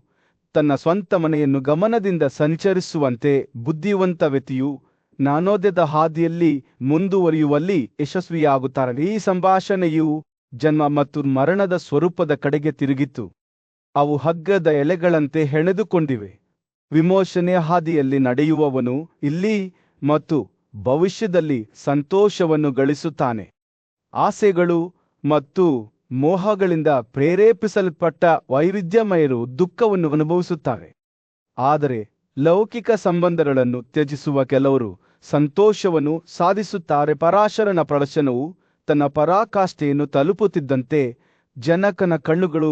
ತನ್ನ ಸ್ವಂತ ಮನೆಯನ್ನು ಗಮನದಿಂದ ಸಂಚರಿಸುವಂತೆ ಬುದ್ಧಿವಂತ ವ್ಯಕ್ತಿಯು ಜ್ಞಾನೋದಯದ ಹಾದಿಯಲ್ಲಿ ಮುಂದುವರಿಯುವಲ್ಲಿ ಯಶಸ್ವಿಯಾಗುತ್ತಾರೆ. ಈ ಸಂಭಾಷಣೆಯು ಜನ್ಮ ಮತ್ತು ಮರಣದ ಸ್ವರೂಪದ ಕಡೆಗೆ ತಿರುಗಿತು. ಅವು ಹಗ್ಗದ ಎಲೆಗಳಂತೆ ಹೆಣೆದುಕೊಂಡಿವೆ. ವಿಮೋಚನೆಯ ಹಾದಿಯಲ್ಲಿ ನಡೆಯುವವನು ಇಲ್ಲಿ ಮತ್ತು ಭವಿಷ್ಯದಲ್ಲಿ ಸಂತೋಷವನ್ನು ಗಳಿಸುತ್ತಾನೆ. ಆಸೆಗಳು ಮತ್ತು ಮೋಹಗಳಿಂದ ಪ್ರೇರೇಪಿಸಲ್ಪಟ್ಟ ವೈವಿಧ್ಯಮಯರು ದುಃಖವನ್ನು ಅನುಭವಿಸುತ್ತಾರೆ. ಆದರೆ ಲೌಕಿಕ ಸಂಬಂಧಗಳನ್ನು ತ್ಯಜಿಸುವ ಕೆಲವರು ಸಂತೋಷವನ್ನು ಸಾಧಿಸುತ್ತಾರೆ. ಪರಾಶರನ ಪ್ರದರ್ಶನವು ತನ್ನ ಪರಾಕಾಷ್ಠೆಯನ್ನು ತಲುಪುತ್ತಿದ್ದಂತೆ ಜನಕನ ಕಣ್ಣುಗಳು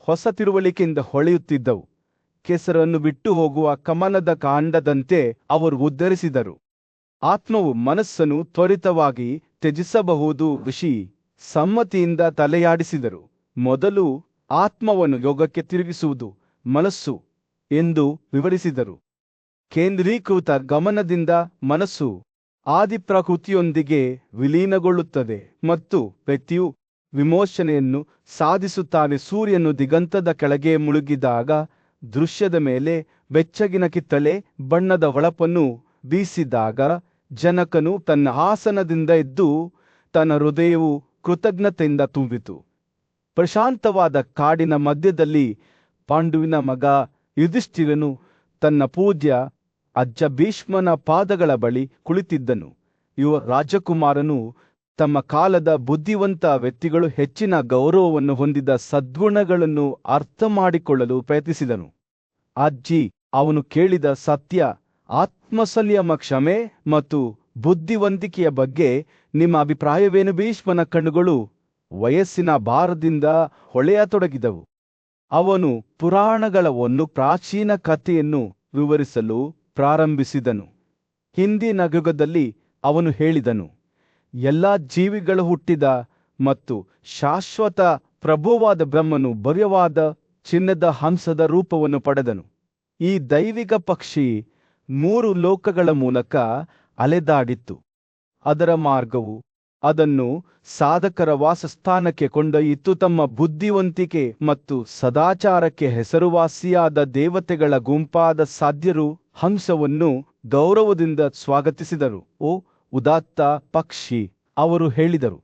ಹೊಸ ತಿಳುವಳಿಕೆಯಿಂದ ಹೊಳೆಯುತ್ತಿದ್ದವು. ಕೆಸರನ್ನು ಬಿಟ್ಟು ಹೋಗುವ ಕಮಲದ ಕಾಂಡದಂತೆ ಅವರು ಉದ್ಧರಿಸಿದರು. ಆತ್ಮವು ಮನಸ್ಸನ್ನು ತ್ವರಿತವಾಗಿ ತ್ಯಜಿಸಬಹುದು. ಋಷಿ ಸಮ್ಮತಿಯಿಂದ ತಲೆಯಾಡಿಸಿದರು. ಮೊದಲು ಆತ್ಮವನ್ನು ಯೋಗಕ್ಕೆ ತಿರುಗಿಸುವುದು ಮನಸ್ಸು ಎಂದು ವಿವರಿಸಿದರು. ಕೇಂದ್ರೀಕೃತ ಗಮನದಿಂದ ಮನಸ್ಸು ಆದಿಪ್ರಕೃತಿಯೊಂದಿಗೆ ವಿಲೀನಗೊಳ್ಳುತ್ತದೆ ಮತ್ತು ವ್ಯಕ್ತಿಯು ವಿಮೋಚನೆಯನ್ನು ಸಾಧಿಸುತ್ತಾನೆ. ಸೂರ್ಯನು ದಿಗಂತದ ಕೆಳಗೆ ಮುಳುಗಿದಾಗ ದೃಶ್ಯದ ಮೇಲೆ ಬೆಚ್ಚಗಿನ ಕಿತ್ತಳೆ ಬಣ್ಣದ ಹೊಳಪನ್ನು ಬೀಸಿದಾಗ ಜನಕನು ತನ್ನ ಆಸನದಿಂದ ಎದ್ದು ತನ್ನ ಹೃದಯವು ಕೃತಜ್ಞತೆಯಿಂದ ತುಂಬಿತು. ಪ್ರಶಾಂತವಾದ ಕಾಡಿನ ಮಧ್ಯದಲ್ಲಿ ಪಾಂಡುವಿನ ಮಗ ಯುಧಿಷ್ಠಿರನು ತನ್ನ ಪೂಜ್ಯ ಅಜ್ಜ ಭೀಷ್ಮನ ಪಾದಗಳ ಬಳಿ ಕುಳಿತಿದ್ದನು. ಯುವ ರಾಜಕುಮಾರನು ತಮ್ಮ ಕಾಲದ ಬುದ್ಧಿವಂತ ವ್ಯಕ್ತಿಗಳು ಹೆಚ್ಚಿನ ಗೌರವವನ್ನು ಹೊಂದಿದ ಸದ್ಗುಣಗಳನ್ನು ಅರ್ಥ ಮಾಡಿಕೊಳ್ಳಲು ಪ್ರಯತ್ನಿಸಿದನು. ಅಜ್ಜಿ, ಅವನು ಕೇಳಿದ ಸತ್ಯ, ಆತ್ಮಸಂಯಮ, ಕ್ಷಮೆ ಮತ್ತು ಬುದ್ಧಿವಂತಿಕೆಯ ಬಗ್ಗೆ ನಿಮ್ಮ ಅಭಿಪ್ರಾಯವೇನು? ಭೀಷ್ಮನ ಕಣ್ಣುಗಳು ವಯಸ್ಸಿನ ಭಾರದಿಂದ ಹೊಳೆಯತೊಡಗಿದವು. ಅವನು ಪುರಾಣಗಳ ಒಂದು ಪ್ರಾಚೀನ ಕಥೆಯನ್ನು ವಿವರಿಸಲು ಪ್ರಾರಂಭಿಸಿದನು. ಹಿಂದಿನ ಯುಗದಲ್ಲಿ ಅವನು ಹೇಳಿದನು, ಎಲ್ಲ ಜೀವಿಗಳು ಹುಟ್ಟಿದ ಮತ್ತು ಶಾಶ್ವತ ಪ್ರಭುವಾದ ಬ್ರಹ್ಮನು ಭವ್ಯವಾದ ಚಿನ್ನದ ಹಂಸದ ರೂಪವನ್ನು ಪಡೆದನು. ಈ ದೈವಿಕ ಪಕ್ಷಿ 3 ಲೋಕಗಳ ಮೂಲಕ ಅಲೆದಾಡಿತ್ತು. ಅದರ ಮಾರ್ಗವು ಅದನ್ನು ಸಾಧಕರ ವಾಸಸ್ಥಾನಕ್ಕೆ ಕೊಂಡೊಯ್ಯಿತು. ತಮ್ಮ ಬುದ್ಧಿವಂತಿಕೆ ಮತ್ತು ಸದಾಚಾರಕ್ಕೆ ಹೆಸರುವಾಸಿಯಾದ ದೇವತೆಗಳ ಗುಂಪಾದ ಸಾಧ್ಯರು ಹಂಸವನ್ನು ಗೌರವದಿಂದ ಸ್ವಾಗತಿಸಿದರು. ಓ ಉದಾತ್ತ ಪಕ್ಷಿ, ಅವರು ಹೇಳಿದರು,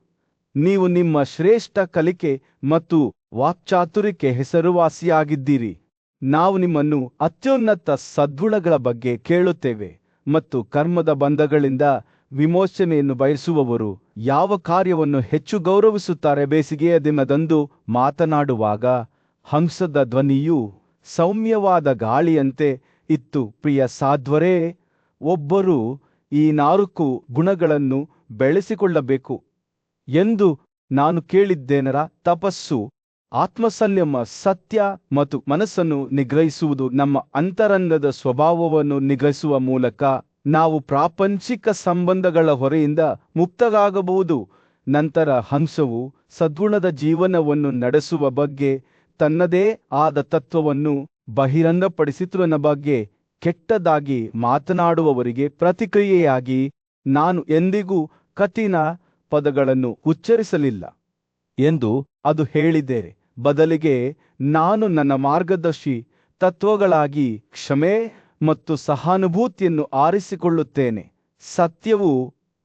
ನೀವು ನಿಮ್ಮ ಶ್ರೇಷ್ಠ ಕಲಿಕೆ ಮತ್ತು ವಾಕ್ಚಾತುರ್ಯಕ್ಕೆ ಹೆಸರುವಾಸಿಯಾಗಿದ್ದೀರಿ. ನಾವು ನಿಮ್ಮನ್ನು ಅತ್ಯುನ್ನತ ಸದ್ಗುಣಗಳ ಬಗ್ಗೆ ಕೇಳುತ್ತೇವೆ ಮತ್ತು ಕರ್ಮದ ಬಂಧಗಳಿಂದ ವಿಮೋಚನೆಯನ್ನು ಬಯಸುವವರು ಯಾವ ಕಾರ್ಯವನ್ನು ಹೆಚ್ಚು ಗೌರವಿಸುತ್ತಾರೆ. ಬೇಸಿಗೆಯ ದಿನದಂದು ಮಾತನಾಡುವಾಗ ಹಂಸದ ಧ್ವನಿಯು ಸೌಮ್ಯವಾದ ಗಾಳಿಯಂತೆ ಇತ್ತು. ಪ್ರಿಯ ಸಾಧ್ವರೇ, ಒಬ್ಬರು ಈ 4 ಗುಣಗಳನ್ನು ಬೆಳೆಸಿಕೊಳ್ಳಬೇಕು ಎಂದು ನಾನು ಕೇಳಿದ್ದೇನರ. ತಪಸ್ಸು, ಆತ್ಮಸಂಯಮ, ಸತ್ಯ ಮತ್ತು ಮನಸ್ಸನ್ನು ನಿಗ್ರಹಿಸುವುದು. ನಮ್ಮ ಅಂತರಂಗದ ಸ್ವಭಾವವನ್ನು ನಿಗ್ರಹಿಸುವ ಮೂಲಕ ನಾವು ಪ್ರಾಪಂಚಿಕ ಸಂಬಂಧಗಳ ಹೊರೆಯಿಂದ ಮುಕ್ತರಾಗಬಹುದು. ನಂತರ ಹಂಸವು ಸದ್ಗುಣದ ಜೀವನವನ್ನು ನಡೆಸುವ ಬಗ್ಗೆ ತನ್ನದೇ ಆದ ತತ್ವವನ್ನು ಬಹಿರಂಗಪಡಿಸಿತು. ನನ್ನ ಬಗ್ಗೆ ಕೆಟ್ಟದಾಗಿ ಮಾತನಾಡುವವರಿಗೆ ಪ್ರತಿಕ್ರಿಯೆಯಾಗಿ ನಾನು ಎಂದಿಗೂ ಕಠಿಣ ಪದಗಳನ್ನು ಉಚ್ಚರಿಸಲಿಲ್ಲ ಎಂದು ಅದು ಹೇಳಿದೆ. ಬದಲಿಗೆ ನಾನು ನನ್ನ ಮಾರ್ಗದರ್ಶಿ ತತ್ವಗಳಾಗಿ ಕ್ಷಮೆ ಮತ್ತು ಸಹಾನುಭೂತಿಯನ್ನು ಆರಿಸಿಕೊಳ್ಳುತ್ತೇನೆ. ಸತ್ಯವು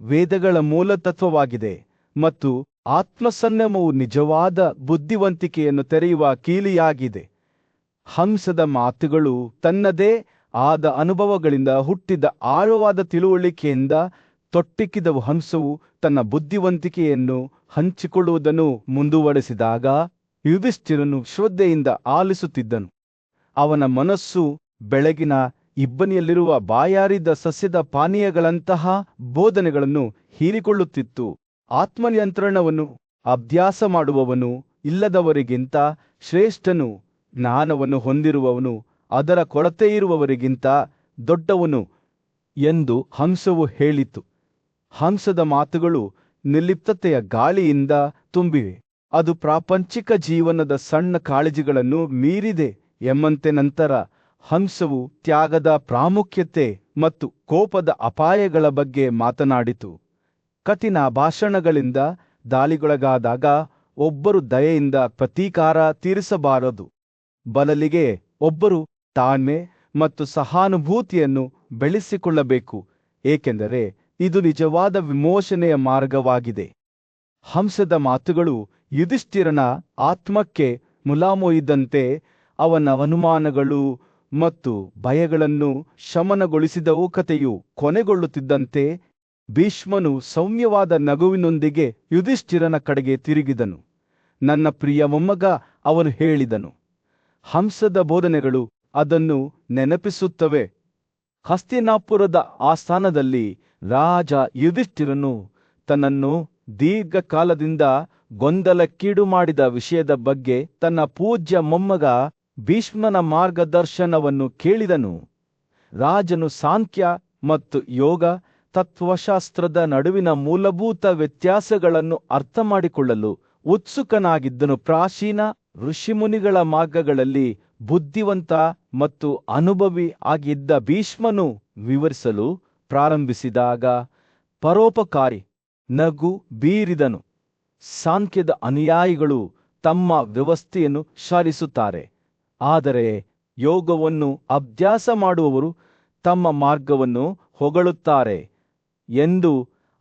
ವೇದಗಳ ಮೂಲ ತತ್ವವಾಗಿದೆ ಮತ್ತು ಆತ್ಮಸಂಯಮವು ನಿಜವಾದ ಬುದ್ಧಿವಂತಿಕೆಯನ್ನು ತೆರೆಯುವ ಕೀಲಿಯಾಗಿದೆ. ಹಂಸದ ಮಾತುಗಳು ತನ್ನದೇ ಆದ ಅನುಭವಗಳಿಂದ ಹುಟ್ಟಿದ ಆಳವಾದ ತಿಳುವಳಿಕೆಯಿಂದ ತೊಟ್ಟಿಕ್ಕಿದವು. ಹಂಸವು ತನ್ನ ಬುದ್ಧಿವಂತಿಕೆಯನ್ನು ಹಂಚಿಕೊಳ್ಳುವುದನ್ನು ಮುಂದುವರೆಸಿದಾಗ ಯುಧಿಷ್ಠಿರನು ಶ್ರದ್ಧೆಯಿಂದ ಆಲಿಸುತ್ತಿದ್ದನು. ಅವನ ಮನಸ್ಸು ಬೆಳಗಿನ ಇಬ್ಬನಿಯಲ್ಲಿರುವ ಬಾಯಾರಿದ ಸಸ್ಯದ ಪಾನೀಯಗಳಂತಹ ಬೋಧನೆಗಳನ್ನು ಹೀರಿಕೊಳ್ಳುತ್ತಿತ್ತು. ಆತ್ಮನಿಯಂತ್ರಣವನ್ನು ಅಭ್ಯಾಸ ಮಾಡುವವನು ಇಲ್ಲದವರಿಗಿಂತ ಶ್ರೇಷ್ಠನು, ಜ್ಞಾನವನ್ನು ಹೊಂದಿರುವವನು ಅದರ ಕೊರತೆಯಿರುವವರಿಗಿಂತ ದೊಡ್ಡವನು ಎಂದು ಹಂಸವು ಹೇಳಿತು. ಹಂಸದ ಮಾತುಗಳು ನಿರ್ಲಿಪ್ತತೆಯ ಗಾಳಿಯಿಂದ ತುಂಬಿವೆ. ಅದು ಪ್ರಾಪಂಚಿಕ ಜೀವನದ ಸಣ್ಣ ಕಾಳಜಿಗಳನ್ನು ಮೀರಿದೆ ಎಂಬಂತೆ. ನಂತರ ಹಂಸವು ತ್ಯಾಗದ ಪ್ರಾಮುಖ್ಯತೆ ಮತ್ತು ಕೋಪದ ಅಪಾಯಗಳ ಬಗ್ಗೆ ಮಾತನಾಡಿತು. ಕಠಿಣ ಭಾಷಣಗಳಿಂದ ದಾಳಿಗೊಳಗಾದಾಗ ಒಬ್ಬರು ದಯೆಯಿಂದ ಪ್ರತೀಕಾರ ತೀರಿಸಬಾರದು. ಬದಲಿಗೆ ಒಬ್ಬರು ತಾಳ್ಮೆ ಮತ್ತು ಸಹಾನುಭೂತಿಯನ್ನು ಬೆಳೆಸಿಕೊಳ್ಳಬೇಕು, ಏಕೆಂದರೆ ಇದು ನಿಜವಾದ ವಿಮೋಚನೆಯ ಮಾರ್ಗವಾಗಿದೆ. ಹಂಸದ ಮಾತುಗಳು ಯುಧಿಷ್ಠಿರನ ಆತ್ಮಕ್ಕೆ ಮುಲಾಮೊಯ್ದಂತೆ ಅವನ ಅನುಮಾನಗಳು ಮತ್ತು ಭಯಗಳನ್ನು ಶಮನಗೊಳಿಸಿದವು. ಕಥೆಯು ಕೊನೆಗೊಳ್ಳುತ್ತಿದ್ದಂತೆ ಭೀಷ್ಮನು ಸೌಮ್ಯವಾದ ನಗುವಿನೊಂದಿಗೆ ಯುಧಿಷ್ಠಿರನ ಕಡೆಗೆ ತಿರುಗಿದನು. ನನ್ನ ಪ್ರಿಯ ಮೊಮ್ಮಗ, ಅವನು ಹೇಳಿದನು. ಹಂಸದ ಬೋಧನೆಗಳು ಅದನ್ನು ನೆನಪಿಸುತ್ತವೆ. ಹಸ್ತಿನಾಪುರದ ಆಸ್ಥಾನದಲ್ಲಿ ರಾಜ ಯುಧಿಷ್ಠಿರನು ತನ್ನನ್ನು ದೀರ್ಘಕಾಲದಿಂದ ಗೊಂದಲಕ್ಕೀಡು ಮಾಡಿದ ವಿಷಯದ ಬಗ್ಗೆ ತನ್ನ ಪೂಜ್ಯ ಮೊಮ್ಮಗ ಭೀಷ್ಮನ ಮಾರ್ಗದರ್ಶನವನ್ನು ಕೇಳಿದನು. ರಾಜನು ಸಾಂಖ್ಯ ಮತ್ತು ಯೋಗ ತತ್ವಶಾಸ್ತ್ರದ ನಡುವಿನ ಮೂಲಭೂತ ವ್ಯತ್ಯಾಸಗಳನ್ನು ಅರ್ಥಮಾಡಿಕೊಳ್ಳಲು ಉತ್ಸುಕನಾಗಿದ್ದನು. ಪ್ರಾಚೀನ ಋಷಿಮುನಿಗಳ ಮಾರ್ಗಗಳಲ್ಲಿ ಬುದ್ಧಿವಂತ ಮತ್ತು ಅನುಭವಿ ಆಗಿದ್ದ ಭೀಷ್ಮನು ವಿವರಿಸಲು ಪ್ರಾರಂಭಿಸಿದಾಗ ಪರೋಪಕಾರಿ ನಗು ಬೀರಿದನು. ಸಾಂಖ್ಯದ ಅನುಯಾಯಿಗಳು ತಮ್ಮ ವ್ಯವಸ್ಥೆಯನ್ನು ಶ್ಲಾಘಿಸುತ್ತಾರೆ, ಆದರೆ ಯೋಗವನ್ನು ಅಭ್ಯಾಸ ಮಾಡುವವರು ತಮ್ಮ ಮಾರ್ಗವನ್ನು ಹೊಗಳುತ್ತಾರೆ ಎಂದು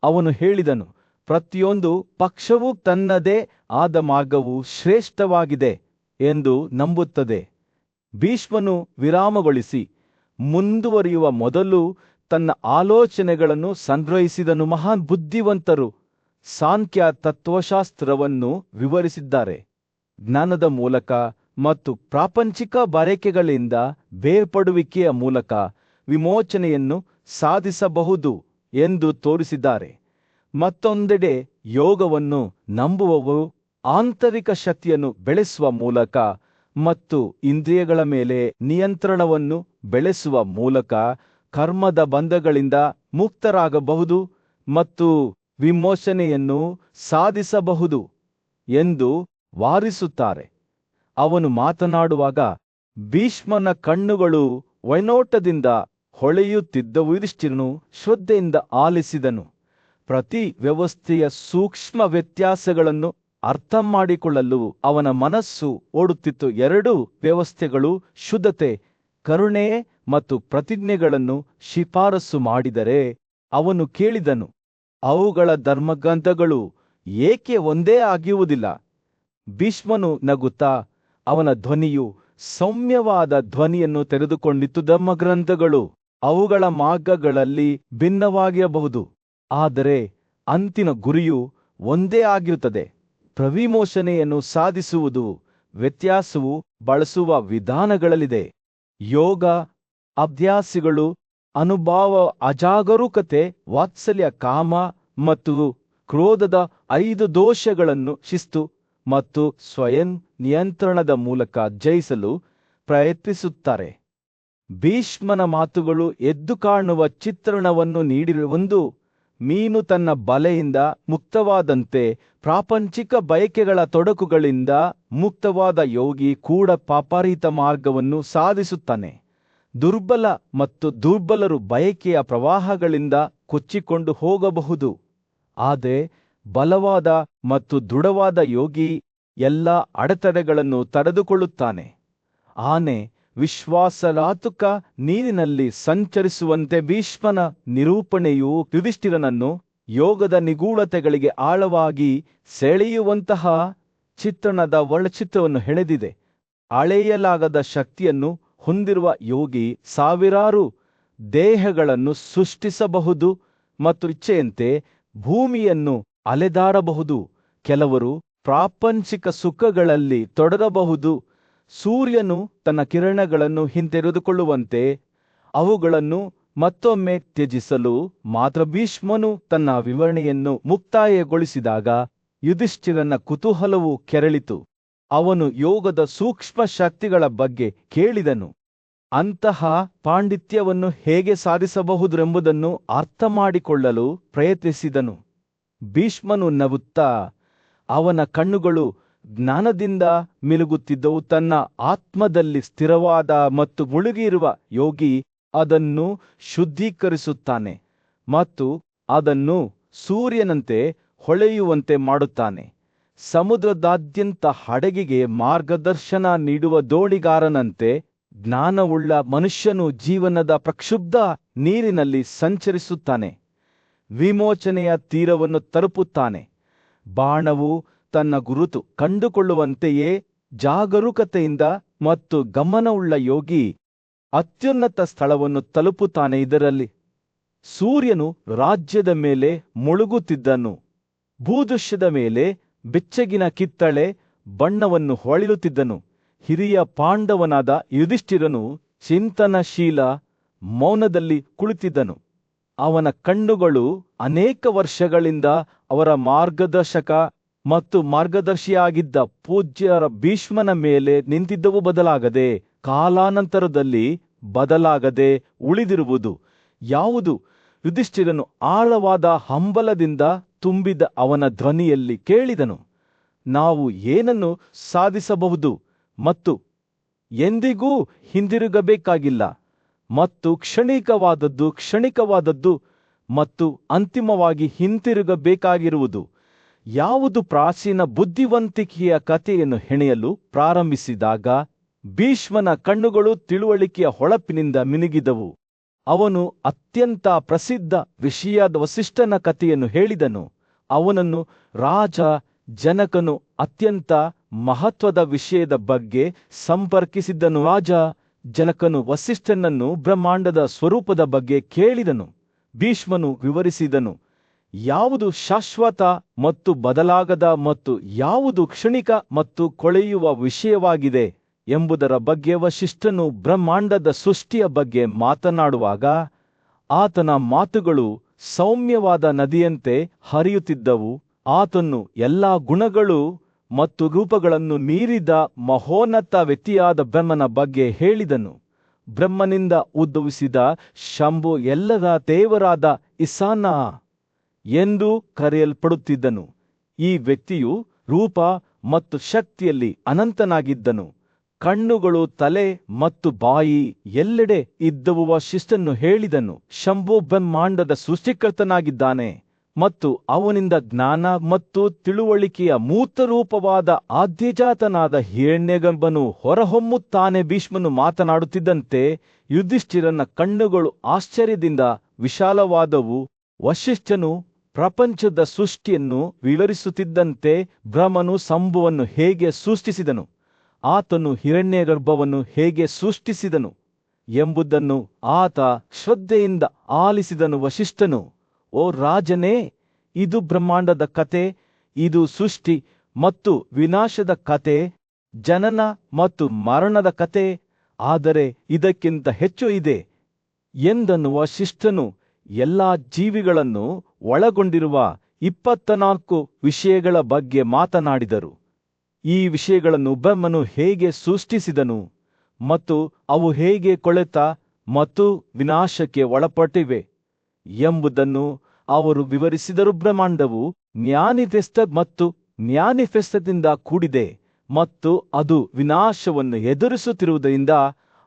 ಅವನು ಹೇಳಿದನು. ಪ್ರತಿಯೊಂದು ಪಕ್ಷವೂ ತನ್ನದೇ ಆದ ಮಾರ್ಗವು ಶ್ರೇಷ್ಠವಾಗಿದೆ ಎಂದು ನಂಬುತ್ತದೆ. ಭೀಷ್ಮನು ವಿರಾಮಗೊಳಿಸಿ ಮುಂದುವರಿಯುವ ಮೊದಲು ತನ್ನ ಆಲೋಚನೆಗಳನ್ನು ಸಂಗ್ರಹಿಸಿದನು. ಮಹಾನ್ ಬುದ್ಧಿವಂತರು ಸಾಂಖ್ಯ ತತ್ವಶಾಸ್ತ್ರವನ್ನು ವಿವರಿಸಿದ್ದಾರೆ. ಜ್ಞಾನದ ಮೂಲಕ ಮತ್ತು ಪ್ರಾಪಂಚಿಕ ಬಯಕೆಗಳಿಂದ ಬೇರ್ಪಡುವಿಕೆಯ ಮೂಲಕ ವಿಮೋಚನೆಯನ್ನು ಸಾಧಿಸಬಹುದು ಎಂದು ತೋರಿಸಿದ್ದಾರೆ. ಮತ್ತೊಂದೆಡೆ ಯೋಗವನ್ನು ನಂಬುವವರು ಆಂತರಿಕ ಶಕ್ತಿಯನ್ನು ಬೆಳೆಸುವ ಮೂಲಕ ಮತ್ತು ಇಂದ್ರಿಯಗಳ ಮೇಲೆ ನಿಯಂತ್ರಣವನ್ನು ಬೆಳೆಸುವ ಮೂಲಕ ಕರ್ಮದ ಬಂಧಗಳಿಂದ ಮುಕ್ತರಾಗಬಹುದು ಮತ್ತು ವಿಮೋಚನೆಯನ್ನು ಸಾಧಿಸಬಹುದು ಎಂದು ವಾದಿಸುತ್ತಾರೆ. ಅವನು ಮಾತನಾಡುವಾಗ ಭೀಷ್ಮನ ಕಣ್ಣುಗಳು ವೈನೋಟದಿಂದ ಹೊಳೆಯುತ್ತಿದ್ದವು. ಯುಧಿಷ್ಠಿರನು ಶ್ರದ್ಧೆಯಿಂದ ಆಲಿಸಿದನು. ಪ್ರತಿ ವ್ಯವಸ್ಥೆಯ ಸೂಕ್ಷ್ಮ ವ್ಯತ್ಯಾಸಗಳನ್ನು ಅರ್ಥ ಮಾಡಿಕೊಳ್ಳಲು ಅವನ ಮನಸ್ಸು ಓಡುತ್ತಿತ್ತು. 2 ವ್ಯವಸ್ಥೆಗಳು, ಶುದ್ಧತೆ, ಕರುಣೆ ಮತ್ತು ಪ್ರತಿಜ್ಞೆಗಳನ್ನು ಶಿಫಾರಸು ಮಾಡಿದರೆ ಅವನು ಕೇಳಿದನು, ಅವುಗಳ ಧರ್ಮಗ್ರಂಥಗಳು ಏಕೆ ಒಂದೇ ಆಗಿರುವುದಿಲ್ಲ? ಭೀಷ್ಮನು ನಗುತ್ತಾ, ಅವನ ಧ್ವನಿಯು ಸೌಮ್ಯವಾದ ಧ್ವನಿಯನ್ನು ತೆರೆದುಕೊಂಡಿತ್ತು. ಧರ್ಮಗ್ರಂಥಗಳು ಅವುಗಳ ಮಾರ್ಗಗಳಲ್ಲಿ ಭಿನ್ನವಾಗಿರಬಹುದು, ಆದರೆ ಅಂತಿಮ ಗುರಿಯು ಒಂದೇ ಆಗಿರುತ್ತದೆ. ಪ್ರವಿಮೋಚನೆಯನ್ನು ಸಾಧಿಸುವುದು ವ್ಯತ್ಯಾಸವು ಬಳಸುವ ವಿಧಾನಗಳಲ್ಲಿದೆ. ಯೋಗ ಅಭ್ಯಾಸಗಳು, ಅನುಭವ, ಅಜಾಗರೂಕತೆ, ವಾತ್ಸಲ್ಯ, ಕಾಮ ಮತ್ತು ಕ್ರೋಧದ 5 ದೋಷಗಳನ್ನು ಶಿಸ್ತು ಮತ್ತು ಸ್ವಯಂ ನಿಯಂತ್ರಣದ ಮೂಲಕ ಜಯಿಸಲು ಪ್ರಯತ್ನಿಸುತ್ತಾರೆ. ಭೀಷ್ಮನ ಮಾತುಗಳು ಎದ್ದು ಕಾಣುವ ಚಿತ್ರಣವನ್ನು ನೀಡಿರುವ ಒಂದು ಮೀನು ತನ್ನ ಬಲೆಯಿಂದ ಮುಕ್ತವಾದಂತೆ ಪ್ರಾಪಂಚಿಕ ಬಯಕೆಗಳ ತೊಡಕುಗಳಿಂದ ಮುಕ್ತವಾದ ಯೋಗಿ ಕೂಡ ಪಾಪರಹಿತ ಮಾರ್ಗವನ್ನು ಸಾಧಿಸುತ್ತಾನೆ. ದುರ್ಬಲ ಮತ್ತು ದುರ್ಬಲರು ಬಯಕೆಯ ಪ್ರವಾಹಗಳಿಂದ ಕೊಚ್ಚಿಕೊಂಡು ಹೋಗಬಹುದು, ಆದರೆ ಬಲವಾದ ಮತ್ತು ದೃಢವಾದ ಯೋಗಿ ಎಲ್ಲ ಅಡೆತಡೆಗಳನ್ನು ತಡೆದುಕೊಳ್ಳುತ್ತಾನೆ. ಆನೆ ವಿಶ್ವಾಸಾರ್ಹಕ ನೀರಿನಲ್ಲಿ ಸಂಚರಿಸುವಂತೆ ಭೀಷ್ಮನ ನಿರೂಪಣೆಯು ಯುಧಿಷ್ಠಿರನನ್ನು ಯೋಗದ ನಿಗೂಢತೆಗಳಿಗೆ ಆಳವಾಗಿ ಸೆಳೆಯುವಂತಹ ಚಿತ್ರಣದ ಒಳಚಿತ್ರವನ್ನು ಹೆಣೆದಿದೆ. ಅಳೆಯಲಾಗದ ಶಕ್ತಿಯನ್ನು ಹೊಂದಿರುವ ಯೋಗಿ ಸಾವಿರಾರು ದೇಹಗಳನ್ನು ಸೃಷ್ಟಿಸಬಹುದು ಮತ್ತು ಇಚ್ಛೆಯಂತೆ ಭೂಮಿಯನ್ನು ಅಲೆದಾಡಬಹುದು. ಕೆಲವರು ಪ್ರಾಪಂಚಿಕ ಸುಖಗಳಲ್ಲಿ ತೊಡಗಬಹುದು. ಸೂರ್ಯನು ತನ್ನ ಕಿರಣಗಳನ್ನು ಹಿಂತೆಗೆದುಕೊಳ್ಳುವಂತೆ ಅವುಗಳನ್ನು ಮತ್ತೊಮ್ಮೆ ತ್ಯಜಿಸಲು ಮಾತ್ರ. ಭೀಷ್ಮನು ತನ್ನ ವಿವರಣೆಯನ್ನು ಮುಕ್ತಾಯಗೊಳಿಸಿದಾಗ ಯುಧಿಷ್ಠಿರನ ಕುತೂಹಲವು ಕೆರಳಿತು. ಅವನು ಯೋಗದ ಸೂಕ್ಷ್ಮ ಶಕ್ತಿಗಳ ಬಗ್ಗೆ ಕೇಳಿದನು. ಅಂತಹ ಪಾಂಡಿತ್ಯವನ್ನು ಹೇಗೆ ಸಾಧಿಸಬಹುದೆಂಬುದನ್ನು ಅರ್ಥಮಾಡಿಕೊಳ್ಳಲು ಪ್ರಯತ್ನಿಸಿದನು. ಭೀಷ್ಮನು ನಗುತ್ತಾ, ಅವನ ಕಣ್ಣುಗಳು ಜ್ಞಾನದಿಂದ ಮಿಲುಗುತ್ತಿದ್ದವು. ತನ್ನ ಆತ್ಮದಲ್ಲಿ ಸ್ಥಿರವಾದ ಮತ್ತು ಮುಳುಗಿರುವ ಯೋಗಿ ಅದನ್ನು ಶುದ್ಧೀಕರಿಸುತ್ತಾನೆ ಮತ್ತು ಅದನ್ನು ಸೂರ್ಯನಂತೆ ಹೊಳೆಯುವಂತೆ ಮಾಡುತ್ತಾನೆ. ಸಮುದ್ರದಾದ್ಯಂತ ಹಡಗಿಗೆ ಮಾರ್ಗದರ್ಶನ ನೀಡುವ ದೋಣಿಗಾರನಂತೆ ಜ್ಞಾನವುಳ್ಳ ಮನುಷ್ಯನು ಜೀವನದ ಪ್ರಕ್ಷುಬ್ಧ ನೀರಿನಲ್ಲಿ ಸಂಚರಿಸುತ್ತಾನೆ, ವಿಮೋಚನೆಯ ತೀರವನ್ನು ತಲುಪುತ್ತಾನೆ. ಬಾಣವು ತನ್ನ ಗುರುತು ಕಂಡುಕೊಳ್ಳುವಂತೆಯೇ ಜಾಗರೂಕತೆಯಿಂದ ಮತ್ತು ಗಮನವುಳ್ಳ ಯೋಗಿ ಅತ್ಯುನ್ನತ ಸ್ಥಳವನ್ನು ತಲುಪುತ್ತಾನೆ. ಇದರಲ್ಲಿ ಸೂರ್ಯನು ರಾಜ್ಯದ ಮೇಲೆ ಮುಳುಗುತ್ತಿದ್ದನು. ಭೂದೃಶ್ಯದ ಮೇಲೆ ಬೆಚ್ಚಗಿನ ಕಿತ್ತಳೆ ಬಣ್ಣವನ್ನು ಹೊಳೆಯುತ್ತಿದ್ದನು. ಹಿರಿಯ ಪಾಂಡವನಾದ ಯುಧಿಷ್ಠಿರನು ಚಿಂತನಶೀಲ ಮೌನದಲ್ಲಿ ಕುಳಿತಿದ್ದನು. ಅವನ ಕಣ್ಣುಗಳು ಅನೇಕ ವರ್ಷಗಳಿಂದ ಅವರ ಮಾರ್ಗದರ್ಶಕ ಮತ್ತು ಮಾರ್ಗದರ್ಶಿಯಾಗಿದ್ದ ಪೂಜ್ಯರ ಭೀಷ್ಮನ ಮೇಲೆ ನಿಂತಿದ್ದವು. ಬದಲಾಗದೆ, ಕಾಲಾನಂತರದಲ್ಲಿ ಬದಲಾಗದೆ ಉಳಿದಿರುವುದು ಯಾವುದು? ಯುಧಿಷ್ಠಿರನು ಆಳವಾದ ಹಂಬಲದಿಂದ ತುಂಬಿದ ಅವನ ಧ್ವನಿಯಲ್ಲಿ ಕೇಳಿದನು, ನಾವು ಏನನ್ನು ಸಾಧಿಸಬಹುದು ಮತ್ತು ಎಂದಿಗೂ ಹಿಂದಿರುಗಬೇಕಾಗಿಲ್ಲ, ಮತ್ತು ಕ್ಷಣಿಕವಾದದ್ದು ಕ್ಷಣಿಕವಾದದ್ದು ಮತ್ತು ಅಂತಿಮವಾಗಿ ಹಿಂತಿರುಗಬೇಕಾಗಿರುವುದು ಯಾವುದು? ಪ್ರಾಚೀನ ಬುದ್ಧಿವಂತಿಕೆಯ ಕಥೆಯನ್ನು ಹೆಣೆಯಲು ಪ್ರಾರಂಭಿಸಿದಾಗ ಭೀಷ್ಮನ ಕಣ್ಣುಗಳು ತಿಳುವಳಿಕೆಯ ಹೊಳಪಿನಿಂದ ಮಿನುಗಿದವು. ಅವನು ಅತ್ಯಂತ ಪ್ರಸಿದ್ಧ ವಿಷಯದ ವಸಿಷ್ಠನ ಕಥೆಯನ್ನು ಹೇಳಿದನು. ಅವನನ್ನು ರಾಜ ಜನಕನು ಅತ್ಯಂತ ಮಹತ್ವದ ವಿಷಯದ ಬಗ್ಗೆ ಸಂಪರ್ಕಿಸಿದ್ದನು. ರಾಜ ಜನಕನು ವಸಿಷ್ಠನನ್ನು ಬ್ರಹ್ಮಾಂಡದ ಸ್ವರೂಪದ ಬಗ್ಗೆ ಕೇಳಿದನು. ಭೀಷ್ಮನು ವಿವರಿಸಿದನು, ಯಾವುದು ಶಾಶ್ವತ ಮತ್ತು ಬದಲಾಗದ ಮತ್ತು ಯಾವುದು ಕ್ಷಣಿಕ ಮತ್ತು ಕೊಳೆಯುವ ವಿಷಯವಾಗಿದೆ ಎಂಬುದರ ಬಗ್ಗೆ. ವಸಿಷ್ಠನು ಬ್ರಹ್ಮಾಂಡದ ಸೃಷ್ಟಿಯ ಬಗ್ಗೆ ಮಾತನಾಡುವಾಗ ಆತನ ಮಾತುಗಳು ಸೌಮ್ಯವಾದ ನದಿಯಂತೆ ಹರಿಯುತ್ತಿದ್ದವು. ಆತನು ಎಲ್ಲಾ ಗುಣಗಳು ಮತ್ತು ರೂಪಗಳನ್ನು ಮೀರಿದ ಮಹೋನ್ನತ ವ್ಯಕ್ತಿಯಾದ ಬ್ರಹ್ಮನ ಬಗ್ಗೆ ಹೇಳಿದನು. ಬ್ರಹ್ಮನಿಂದ ಉದ್ಭವಿಸಿದ ಶಂಭು ಎಲ್ಲರ ದೇವರಾದ ಈಶಾನ ಎಂದು ಕರೆಯಲ್ಪಡುತ್ತಿದ್ದನು. ಈ ವ್ಯಕ್ತಿಯು ರೂಪ ಮತ್ತು ಶಕ್ತಿಯಲ್ಲಿ ಅನಂತನಾಗಿದ್ದನು. ಕಣ್ಣುಗಳು, ತಲೆ ಮತ್ತು ಬಾಯಿ ಎಲ್ಲೆಡೆ ಇದ್ದವು. ವಸಿಷ್ಠನು ಹೇಳಿದನು, ಶಂಭು ಬ್ರಹ್ಮಾಂಡದ ಸೃಷ್ಟಿಕರ್ತನಾಗಿದ್ದಾನೆ ಮತ್ತು ಅವನಿಂದ ಜ್ಞಾನ ಮತ್ತು ತಿಳುವಳಿಕೆಯ ಮೂರ್ತರೂಪವಾದ ಆದ್ಯಜಾತನಾದ ಹಿರಣ್ಯಗರ್ಭನು ಹೊರಹೊಮ್ಮುತ್ತಾನೆ. ಭೀಷ್ಮನು ಮಾತನಾಡುತ್ತಿದ್ದಂತೆ ಯುಧಿಷ್ಠಿರನ ಕಣ್ಣುಗಳು ಆಶ್ಚರ್ಯದಿಂದ ವಿಶಾಲವಾದವು. ವಸಿಷ್ಠನು ಪ್ರಪಂಚದ ಸೃಷ್ಟಿಯನ್ನು ವಿವರಿಸುತ್ತಿದ್ದಂತೆ ಬ್ರಹ್ಮನು ಸಂಭುವನ್ನು ಹೇಗೆ ಸೃಷ್ಟಿಸಿದನು, ಆತನು ಹಿರಣ್ಯಗರ್ಭವನ್ನು ಹೇಗೆ ಸೃಷ್ಟಿಸಿದನು ಎಂಬುದನ್ನು ಆತ ಶ್ರದ್ಧೆಯಿಂದ ಆಲಿಸಿದನು. ವಸಿಷ್ಠನು, ಓ ರಾಜನೇ, ಇದು ಬ್ರಹ್ಮಾಂಡದ ಕತೆ, ಇದು ಸೃಷ್ಟಿ ಮತ್ತು ವಿನಾಶದ ಕತೆ, ಜನನ ಮತ್ತು ಮರಣದ ಕತೆ, ಆದರೆ ಇದಕ್ಕಿಂತ ಹೆಚ್ಚು ಇದೆ ಎಂದನು. ವಸಿಷ್ಠನು ಎಲ್ಲಾ ಜೀವಿಗಳನ್ನು ಒಳಗೊಂಡಿರುವ 24 ವಿಷಯಗಳ ಬಗ್ಗೆ ಮಾತನಾಡಿದರು. ಈ ವಿಷಯಗಳನ್ನು ಬ್ರಹ್ಮನು ಹೇಗೆ ಸೃಷ್ಟಿಸಿದನು ಮತ್ತು ಅವು ಹೇಗೆ ಕೊಳೆತ ಮತ್ತು ವಿನಾಶಕ್ಕೆ ಒಳಪಟ್ಟಿವೆ ಎಂಬುದನ್ನು ಅವರು ವಿವರಿಸಿದರು. ಬ್ರಹ್ಮಾಂಡವು ಮ್ಯಾನಿಫೆಸ್ಟ ಮತ್ತು ಮ್ಯಾನಿಫೆಸ್ಟದಿಂದ ಕೂಡಿದೆ ಮತ್ತು ಅದು ವಿನಾಶವನ್ನು ಎದುರಿಸುತ್ತಿರುವುದರಿಂದ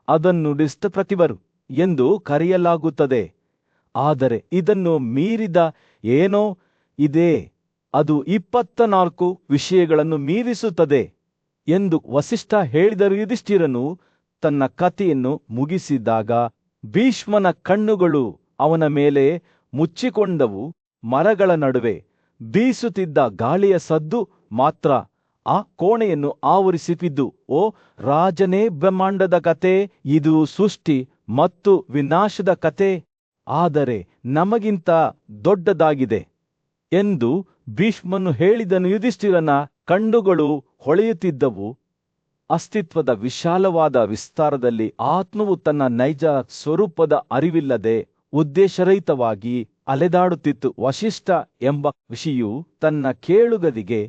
ಅದನ್ನು ಡಿಸ್ಟಪ್ರತಿವರು ಎಂದು ಕರೆಯಲಾಗುತ್ತದೆ. ಆದರೆ ಇದನ್ನು ಮೀರಿದ ಏನೋ ಇದೆ, ಅದು 24 ವಿಷಯಗಳನ್ನು ಮೀರಿಸುತ್ತದೆ ಎಂದು ವಸಿಷ್ಠ ಹೇಳಿದರು. ಯುಧಿಷ್ಠಿರನು ತನ್ನ ಕಥೆಯನ್ನು ಮುಗಿಸಿದಾಗ ಭೀಷ್ಮನ ಕಣ್ಣುಗಳು ಅವನ ಮೇಲೆ ಮುಚ್ಚಿಕೊಂಡವು. ಮರಗಳ ನಡುವೆ ಬೀಸುತ್ತಿದ್ದ ಗಾಳಿಯ ಸದ್ದು ಮಾತ್ರ ಆ ಕೋಣೆಯನ್ನು ಆವರಿಸಿದ್ದು. ಓ ರಾಜನೇ, ಬ್ರಹ್ಮಾಂಡದ ಕತೆ, ಇದು ಸೃಷ್ಟಿ ಮತ್ತು ವಿನಾಶದ ಕತೆ, ಆದರೆ ನಮಗಿಂತ ದೊಡ್ಡದಾಗಿದೆ ಎಂದು ಭೀಷ್ಮನು ಹೇಳಿದನು. ಯುಧಿಷ್ಠಿರನ ಕಣ್ಣುಗಳು ಹೊಳೆಯುತ್ತಿದ್ದವು. ಅಸ್ತಿತ್ವದ ವಿಶಾಲವಾದ ವಿಸ್ತಾರದಲ್ಲಿ ಆತ್ಮವು ತನ್ನ ನೈಜ ಸ್ವರೂಪದ ಅರಿವಿಲ್ಲದೆ ಉದ್ದೇಶರಹಿತವಾಗಿ ಅಲೆದಾಡುತ್ತಿತ್ತು. ವಸಿಷ್ಠ ಎಂಬ ಋಷಿಯು ತನ್ನ ಕೇಳುಗರಿಗೆ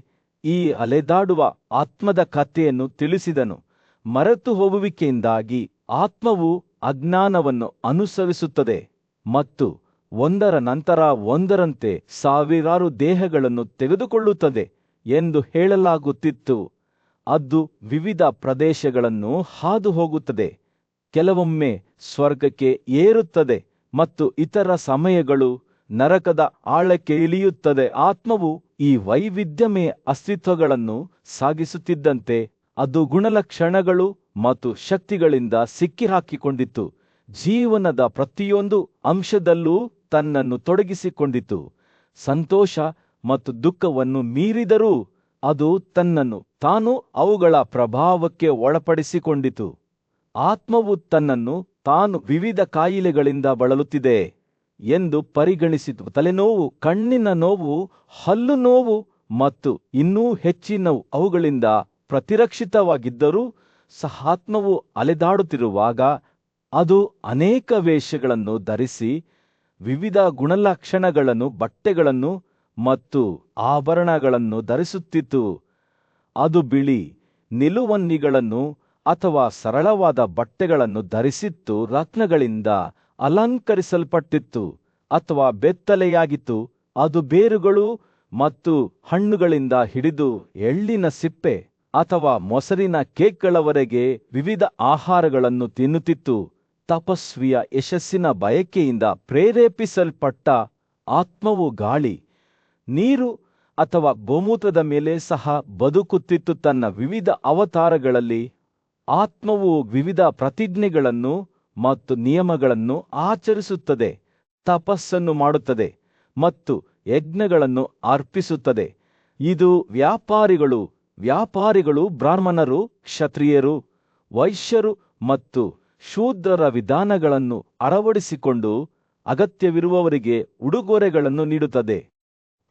ಈ ಅಲೆದಾಡುವ ಆತ್ಮದ ಕಥೆಯನ್ನು ತಿಳಿಸಿದನು. ಮರೆತು ಹೋಗುವಿಕೆಯಿಂದಾಗಿ ಆತ್ಮವು ಅಜ್ಞಾನವನ್ನು ಅನುಸರಿಸುತ್ತದೆ ಮತ್ತು ಒಂದರ ನಂತರ ಒಂದರಂತೆ ಸಾವಿರಾರು ದೇಹಗಳನ್ನು ತೆಗೆದುಕೊಳ್ಳುತ್ತದೆ ಎಂದು ಹೇಳಲಾಗುತ್ತಿತ್ತು. ಅದು ವಿವಿಧ ಪ್ರದೇಶಗಳನ್ನು ಹಾದು ಹೋಗುತ್ತದೆ, ಕೆಲವೊಮ್ಮೆ ಸ್ವರ್ಗಕ್ಕೆ ಏರುತ್ತದೆ ಮತ್ತು ಇತರ ಸಮಯಗಳು ನರಕದ ಆಳಕ್ಕೆ ಇಳಿಯುತ್ತದೆ. ಆತ್ಮವು ಈ ವೈವಿಧ್ಯಮಯ ಅಸ್ತಿತ್ವಗಳನ್ನು ಸಾಗಿಸುತ್ತಿದ್ದಂತೆ ಅದು ಗುಣಲಕ್ಷಣಗಳು ಮತ್ತು ಶಕ್ತಿಗಳಿಂದ ಸಿಕ್ಕಿಹಾಕಿಕೊಂಡಿತು. ಜೀವನದ ಪ್ರತಿಯೊಂದು ಅಂಶದಲ್ಲೂ ತನ್ನನ್ನು ತೊಡಗಿಸಿಕೊಂಡಿತು. ಸಂತೋಷ ಮತ್ತು ದುಃಖವನ್ನು ಮೀರಿದರೂ ಅದು ತನ್ನನ್ನು ತಾನು ಅವುಗಳ ಪ್ರಭಾವಕ್ಕೆ ಒಳಪಡಿಸಿಕೊಂಡಿತು. ಆತ್ಮವು ತನ್ನನ್ನು ತಾನು ವಿವಿಧ ಕಾಯಿಲೆಗಳಿಂದ ಬಳಲುತ್ತಿದೆ ಎಂದು ಪರಿಗಣಿಸಿತು. ತಲೆನೋವು, ಕಣ್ಣಿನ ನೋವು, ಹಲ್ಲು ನೋವು ಮತ್ತು ಇನ್ನೂ ಹೆಚ್ಚಿನವು ಅವುಗಳಿಂದ ಪ್ರತಿರಕ್ಷಿತವಾಗಿದ್ದರೂ ಸಹ ಆತ್ಮವು ಅಲೆದಾಡುತ್ತಿರುವಾಗ ಅದು ಅನೇಕ ವೇಷಗಳನ್ನು ಧರಿಸಿ ವಿವಿಧ ಗುಣಲಕ್ಷಣಗಳನ್ನು, ಬಟ್ಟೆಗಳನ್ನು ಮತ್ತು ಆಭರಣಗಳನ್ನು ಧರಿಸುತ್ತಿತ್ತು. ಅದು ಬಿಳಿ ನಿಲುವಂಗಿಗಳನ್ನು ಅಥವಾ ಸರಳವಾದ ಬಟ್ಟೆಗಳನ್ನು ಧರಿಸಿತ್ತು, ರತ್ನಗಳಿಂದ ಅಲಂಕರಿಸಲ್ಪಟ್ಟಿತ್ತು ಅಥವಾ ಬೆತ್ತಲೆಯಾಗಿತ್ತು. ಅದು ಬೇರುಗಳು ಮತ್ತು ಹಣ್ಣುಗಳಿಂದ ಹಿಡಿದು ಎಳ್ಳಿನ ಸಿಪ್ಪೆ ಅಥವಾ ಮೊಸರಿನ ಕೇಕ್ಗಳವರೆಗೆ ವಿವಿಧ ಆಹಾರಗಳನ್ನು ತಿನ್ನುತ್ತಿತ್ತು. ತಪಸ್ವಿಯ ಯಶಸ್ಸಿನ ಬಯಕೆಯಿಂದ ಪ್ರೇರೇಪಿಸಲ್ಪಟ್ಟ ಆತ್ಮವು ಗಾಳಿ, ನೀರು ಅಥವಾ ಗೋಮೂತ್ರದ ಮೇಲೆ ಸಹ ಬದುಕುತ್ತಿತ್ತು. ತನ್ನ ವಿವಿಧ ಅವತಾರಗಳಲ್ಲಿ ಆತ್ಮವು ವಿವಿಧ ಪ್ರತಿಜ್ಞೆಗಳನ್ನು ಮತ್ತು ನಿಯಮಗಳನ್ನು ಆಚರಿಸುತ್ತದೆ, ತಪಸ್ಸನ್ನು ಮಾಡುತ್ತದೆ ಮತ್ತು ಯಜ್ಞಗಳನ್ನು ಅರ್ಪಿಸುತ್ತದೆ. ಇದು ವ್ಯಾಪಾರಿಗಳು ಬ್ರಾಹ್ಮಣರು, ಕ್ಷತ್ರಿಯರು, ವೈಶ್ಯರು ಮತ್ತು ಶೂದ್ರರ ವಿಧಾನಗಳನ್ನು ಅಳವಡಿಸಿಕೊಂಡು ಅಗತ್ಯವಿರುವವರಿಗೆ ಉಡುಗೊರೆಗಳನ್ನು ನೀಡುತ್ತದೆ.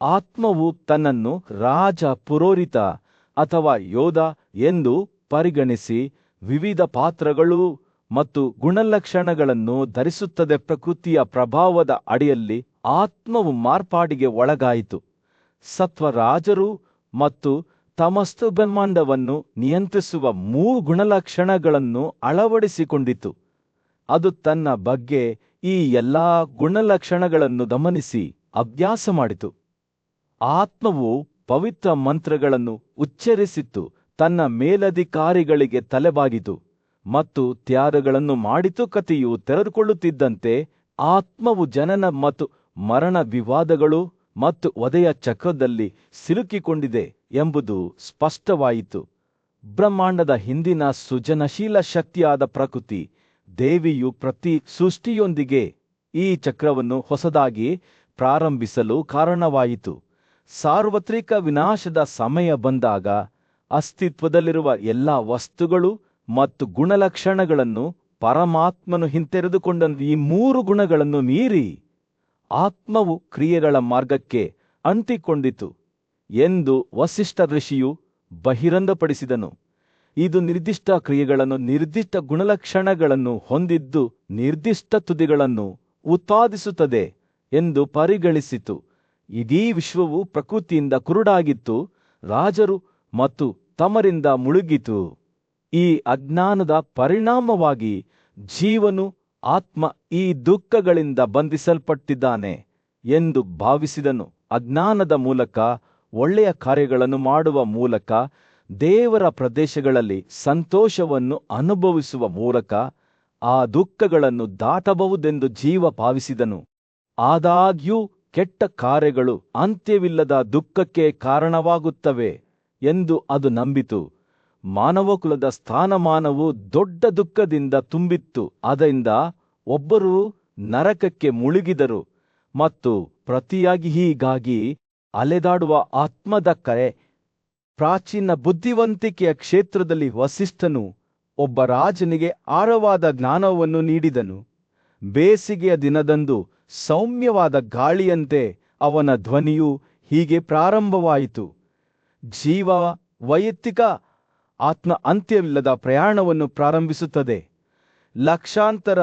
ಆತ್ಮವು ತನ್ನನ್ನು ರಾಜ, ಪುರೋಹಿತ ಅಥವಾ ಯೋಧ ಎಂದು ಪರಿಗಣಿಸಿ ವಿವಿಧ ಪಾತ್ರಗಳು ಮತ್ತು ಗುಣಲಕ್ಷಣಗಳನ್ನು ಧರಿಸುತ್ತದೆ. ಪ್ರಕೃತಿಯ ಪ್ರಭಾವದ ಅಡಿಯಲ್ಲಿ ಆತ್ಮವು ಮಾರ್ಪಾಡಿಗೆ ಒಳಗಾಯಿತು. ಸತ್ವರಾಜರು ಮತ್ತು ತಮಸ್ತು ಬ್ರಹ್ಮಾಂಡವನ್ನು ನಿಯಂತ್ರಿಸುವ 3 ಗುಣಲಕ್ಷಣಗಳನ್ನು ಅಳವಡಿಸಿಕೊಂಡಿತು. ಅದು ತನ್ನ ಬಗ್ಗೆ ಈ ಎಲ್ಲಾ ಗುಣಲಕ್ಷಣಗಳನ್ನು ಗಮನಿಸಿ ಅಭ್ಯಾಸ ಮಾಡಿತು. ಆತ್ಮವು ಪವಿತ್ರ ಮಂತ್ರಗಳನ್ನು ಉಚ್ಚರಿಸಿತು, ತನ್ನ ಮೇಲಧಿಕಾರಿಗಳಿಗೆ ತಲೆಬಾಗಿತು ಮತ್ತು ತ್ಯಾಗಗಳನ್ನು ಮಾಡಿತು. ಕಥೆಯು ತೆರೆದುಕೊಳ್ಳುತ್ತಿದ್ದಂತೆ ಆತ್ಮವು ಜನನ ಮತ್ತು ಮರಣ ವಿವಾದಗಳು ಮತ್ತು ವಧೆಯ ಚಕ್ರದಲ್ಲಿ ಸಿಲುಕಿಕೊಂಡಿದೆ ಎಂಬುದು ಸ್ಪಷ್ಟವಾಯಿತು. ಬ್ರಹ್ಮಾಂಡದ ಹಿಂದಿನ ಸೃಜನಶೀಲ ಶಕ್ತಿಯಾದ ಪ್ರಕೃತಿ ದೇವಿಯು ಪ್ರತಿ ಸೃಷ್ಟಿಯೊಂದಿಗೆ ಈ ಚಕ್ರವನ್ನು ಹೊಸದಾಗಿ ಪ್ರಾರಂಭಿಸಲು ಕಾರಣವಾಯಿತು. ಸಾರ್ವತ್ರಿಕ ವಿನಾಶದ ಸಮಯ ಬಂದಾಗ ಅಸ್ತಿತ್ವದಲ್ಲಿರುವ ಎಲ್ಲ ವಸ್ತುಗಳು ಮತ್ತು ಗುಣಲಕ್ಷಣಗಳನ್ನು ಪರಮಾತ್ಮನು ಹಿಂತೆರೆದುಕೊಂಡನು. ಈ 3 ಗುಣಗಳನ್ನು ಮೀರಿ ಆತ್ಮವು ಕ್ರಿಯೆಗಳ ಮಾರ್ಗಕ್ಕೆ ಅಂಟಿಕೊಂಡಿತು ಎಂದು ವಸಿಷ್ಠ ಋಷಿಯು ಬಹಿರಂಗಪಡಿಸಿದನು. ಇದು ನಿರ್ದಿಷ್ಟ ಕ್ರಿಯೆಗಳನ್ನು, ನಿರ್ದಿಷ್ಟ ಗುಣಲಕ್ಷಣಗಳನ್ನು ಹೊಂದಿದ್ದು ನಿರ್ದಿಷ್ಟ ತುದಿಗಳನ್ನು ಉತ್ಪಾದಿಸುತ್ತದೆ ಎಂದು ಪರಿಗಣಿಸಿತು. ಇಡೀ ವಿಶ್ವವು ಪ್ರಕೃತಿಯಿಂದ ಕುರುಡಾಗಿತ್ತು, ರಾಜರು ಮತ್ತು ತಮರಿಂದ ಮುಳುಗಿತು. ಈ ಅಜ್ಞಾನದ ಪರಿಣಾಮವಾಗಿ ಜೀವನು ಆತ್ಮ ಈ ದುಃಖಗಳಿಂದ ಬಂಧಿಸಲ್ಪಟ್ಟಿದ್ದಾನೆ ಎಂದು ಭಾವಿಸಿದನು. ಅಜ್ಞಾನದ ಮೂಲಕ ಒಳ್ಳೆಯ ಕಾರ್ಯಗಳನ್ನು ಮಾಡುವ ಮೂಲಕ, ದೇವರ ಪ್ರದೇಶಗಳಲ್ಲಿ ಸಂತೋಷವನ್ನು ಅನುಭವಿಸುವ ಮೂಲಕ ಆ ದುಃಖಗಳನ್ನು ದಾಟಬಹುದೆಂದು ಜೀವ ಭಾವಿಸಿದನು. ಆದಾಗ್ಯೂ ಕೆಟ್ಟ ಕಾರ್ಯಗಳು ಅಂತ್ಯವಿಲ್ಲದ ದುಃಖಕ್ಕೆ ಕಾರಣವಾಗುತ್ತವೆ ಎಂದು ಅದು ನಂಬಿತು. ಮಾನವಕುಲದ ಸ್ಥಾನಮಾನವು ದೊಡ್ಡ ದುಃಖದಿಂದ ತುಂಬಿತ್ತು. ಅದರಿಂದ ಒಬ್ಬರು ನರಕಕ್ಕೆ ಮುಳುಗಿದರು ಮತ್ತು ಪ್ರತಿಯಾಗಿ ಹೀಗಾಗಿ ಅಲೆದಾಡುವ ಆತ್ಮದ ಕರೆ. ಪ್ರಾಚೀನ ಬುದ್ಧಿವಂತಿಕೆಯ ಕ್ಷೇತ್ರದಲ್ಲಿ ವಸಿಷ್ಠನು ಒಬ್ಬ ರಾಜನಿಗೆ ಆಳವಾದ ಜ್ಞಾನವನ್ನು ನೀಡಿದನು. ಬೇಸಿಗೆಯ ದಿನದಂದು ಸೌಮ್ಯವಾದ ಗಾಳಿಯಂತೆ ಅವನ ಧ್ವನಿಯು ಹೀಗೆ ಪ್ರಾರಂಭವಾಯಿತು: ಜೀವ ವೈಯಕ್ತಿಕ ಆತ್ಮ ಅಂತ್ಯವಿಲ್ಲದ ಪ್ರಯಾಣವನ್ನು ಪ್ರಾರಂಭಿಸುತ್ತದೆ. ಲಕ್ಷಾಂತರ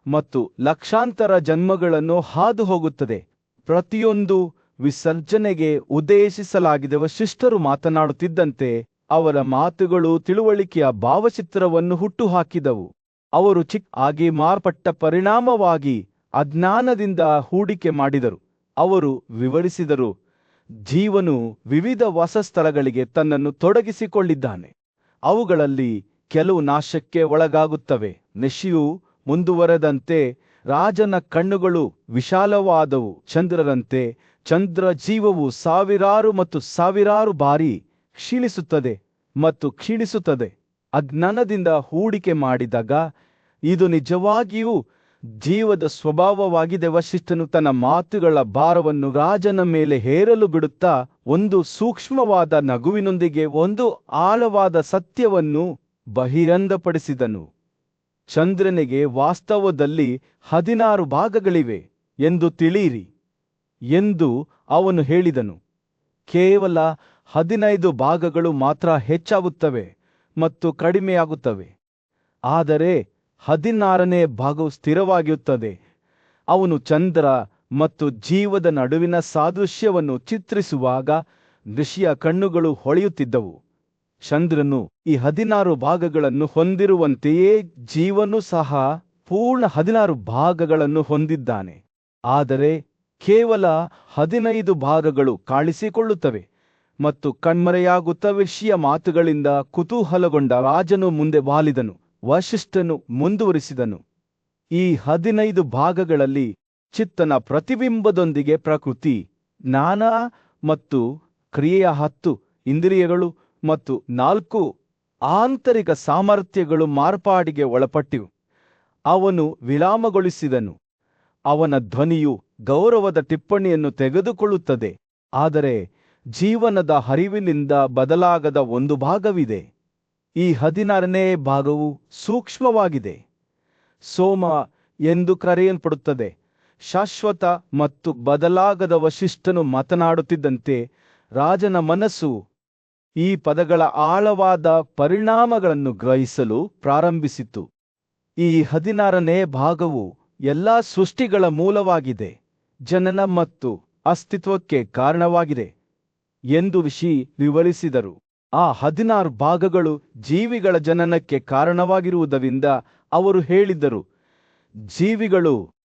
ಮತ್ತು ಲಕ್ಷಾಂತರ ಜನ್ಮಗಳನ್ನು ಹಾದು ಹೋಗುತ್ತದೆ. ಪ್ರತಿಯೊಂದು ವಿಸರ್ಜನೆಗೆ ಉದ್ದೇಶಿಸಲಾಗಿದೆ. ವಸಿಷ್ಠರು ಮಾತನಾಡುತ್ತಿದ್ದಂತೆ ಅವರ ಮಾತುಗಳು ತಿಳುವಳಿಕೆಯ ಭಾವಚಿತ್ರವನ್ನು ಹುಟ್ಟುಹಾಕಿದವು. ಅವರು ಆಗಿ ಮಾರ್ಪಟ್ಟ ಪರಿಣಾಮವಾಗಿ ಅಜ್ಞಾನದಿಂದ ಹೂಡಿಕೆ ಮಾಡಿದರು. ಅವರು ವಿವರಿಸಿದರು: ಜೀವನು ವಿವಿಧ ವಾಸಸ್ಥಳಗಳಿಗೆ ತನ್ನನ್ನು ತೊಡಗಿಸಿಕೊಂಡಿದ್ದಾನೆ. ಅವುಗಳಲ್ಲಿ ಕೆಲವು ನಾಶಕ್ಕೆ ಒಳಗಾಗುತ್ತವೆ. ಋಷಿಯು ಮುಂದುವರೆದಂತೆ ರಾಜನ ಕಣ್ಣುಗಳು ವಿಶಾಲವಾದವು, ಚಂದ್ರರಂತೆ. ಚಂದ್ರ ಜೀವವು ಸಾವಿರಾರು ಮತ್ತು ಸಾವಿರಾರು ಬಾರಿ ಕ್ಷೀಣಿಸುತ್ತದೆ ಮತ್ತು ಕ್ಷೀಣಿಸುತ್ತದೆ. ಅಜ್ಞಾನದಿಂದ ಹೂಡಿಕೆ ಮಾಡಿದಾಗ ಇದು ನಿಜವಾಗಿಯೂ ಜೀವದ ಸ್ವಭಾವವಾಗಿದೆ. ವಸಿಷ್ಠನು ತನ್ನ ಮಾತುಗಳ ಭಾರವನ್ನು ರಾಜನ ಮೇಲೆ ಹೇರಲು ಬಿಡುತ್ತಾ ಒಂದು ಸೂಕ್ಷ್ಮವಾದ ನಗುವಿನೊಂದಿಗೆ ಒಂದು ಆಳವಾದ ಸತ್ಯವನ್ನು ಬಹಿರಂಗಪಡಿಸಿದನು. ಚಂದ್ರನಿಗೆ ವಾಸ್ತವದಲ್ಲಿ 16 ಭಾಗಗಳಿವೆ ಎಂದು ತಿಳಿಯಿರಿ ಎಂದು ಅವನು ಹೇಳಿದನು. ಕೇವಲ 15 ಭಾಗಗಳು ಮಾತ್ರ ಹೆಚ್ಚಾಗುತ್ತವೆ ಮತ್ತು ಕಡಿಮೆಯಾಗುತ್ತವೆ, ಆದರೆ 16ನೇ ಭಾಗವು ಸ್ಥಿರವಾಗಿರುತ್ತದೆ. ಅವನು ಚಂದ್ರ ಮತ್ತು ಜೀವದ ನಡುವಿನ ಸಾದೃಶ್ಯವನ್ನು ಚಿತ್ರಿಸುವಾಗ ಋಷಿಯ ಕಣ್ಣುಗಳು ಹೊಳೆಯುತ್ತಿದ್ದವು. ಚಂದ್ರನು ಈ 16 ಭಾಗಗಳನ್ನು ಹೊಂದಿರುವಂತೆಯೇ ಜೀವನು ಸಹ ಪೂರ್ಣ 16 ಭಾಗಗಳನ್ನು ಹೊಂದಿದ್ದಾನೆ. ಆದರೆ ಕೇವಲ 15 ಭಾಗಗಳು ಕಾಣಿಸಿಕೊಳ್ಳುತ್ತವೆ ಮತ್ತು ಕಣ್ಮರೆಯಾಗುತ್ತವೆ. ಋಷಿಯ ಮಾತುಗಳಿಂದ ಕುತೂಹಲಗೊಂಡ ರಾಜನು ಮುಂದೆ ವಾಲಿದನು. ವಸಿಷ್ಠನು ಮುಂದುವರಿಸಿದನು: ಈ 15 ಭಾಗಗಳಲ್ಲಿ ಚಿತ್ತನ ಪ್ರತಿಬಿಂಬದೊಂದಿಗೆ ಪ್ರಕೃತಿ, ಜ್ಞಾನ ಮತ್ತು ಕ್ರಿಯೆಯ 10 ಇಂದ್ರಿಯಗಳು ಮತ್ತು 4 ಆಂತರಿಕ ಸಾಮರ್ಥ್ಯಗಳು ಮಾರ್ಪಾಡಿಗೆ ಒಳಪಟ್ಟಿವೆ. ಅವನು ವಿರಾಮಗೊಳಿಸಿದನು. ಅವನ ಧ್ವನಿಯು ಗೌರವದ ಟಿಪ್ಪಣಿಯನ್ನು ತೆಗೆದುಕೊಳ್ಳುತ್ತದೆ. ಆದರೆ ಜೀವನದ ಹರಿವಿನಿಂದ ಬದಲಾಗದ ಒಂದು ಭಾಗವಿದೆ. ಈ 16ನೇ ಭಾಗವು ಸೂಕ್ಷ್ಮವಾಗಿದೆ, ಸೋಮ ಎಂದು ಕರೆಯಲ್ಪಡುತ್ತದೆ, ಶಾಶ್ವತ ಮತ್ತು ಬದಲಾಗದ. ವಸಿಷ್ಠನು ಮಾತನಾಡುತ್ತಿದ್ದಂತೆ ರಾಜನ ಮನಸ್ಸು ಈ ಪದಗಳ ಆಳವಾದ ಪರಿಣಾಮಗಳನ್ನು ಗ್ರಹಿಸಲು ಪ್ರಾರಂಭಿಸಿತು. ಈ 16ನೇ ಭಾಗವು ಎಲ್ಲಾ ಸೃಷ್ಟಿಗಳ ಮೂಲವಾಗಿದೆ, ಜನನ ಮತ್ತು ಅಸ್ತಿತ್ವಕ್ಕೆ ಕಾರಣವಾಗಿದೆ ಎಂದು ಋಷಿ ವಿವರಿಸಿದರು. ಆ 16 ಭಾಗಗಳು ಜೀವಿಗಳ ಜನನಕ್ಕೆ ಕಾರಣವಾಗಿರುವುದರಿಂದ ಅವರು ಹೇಳಿದರು, ಜೀವಿಗಳು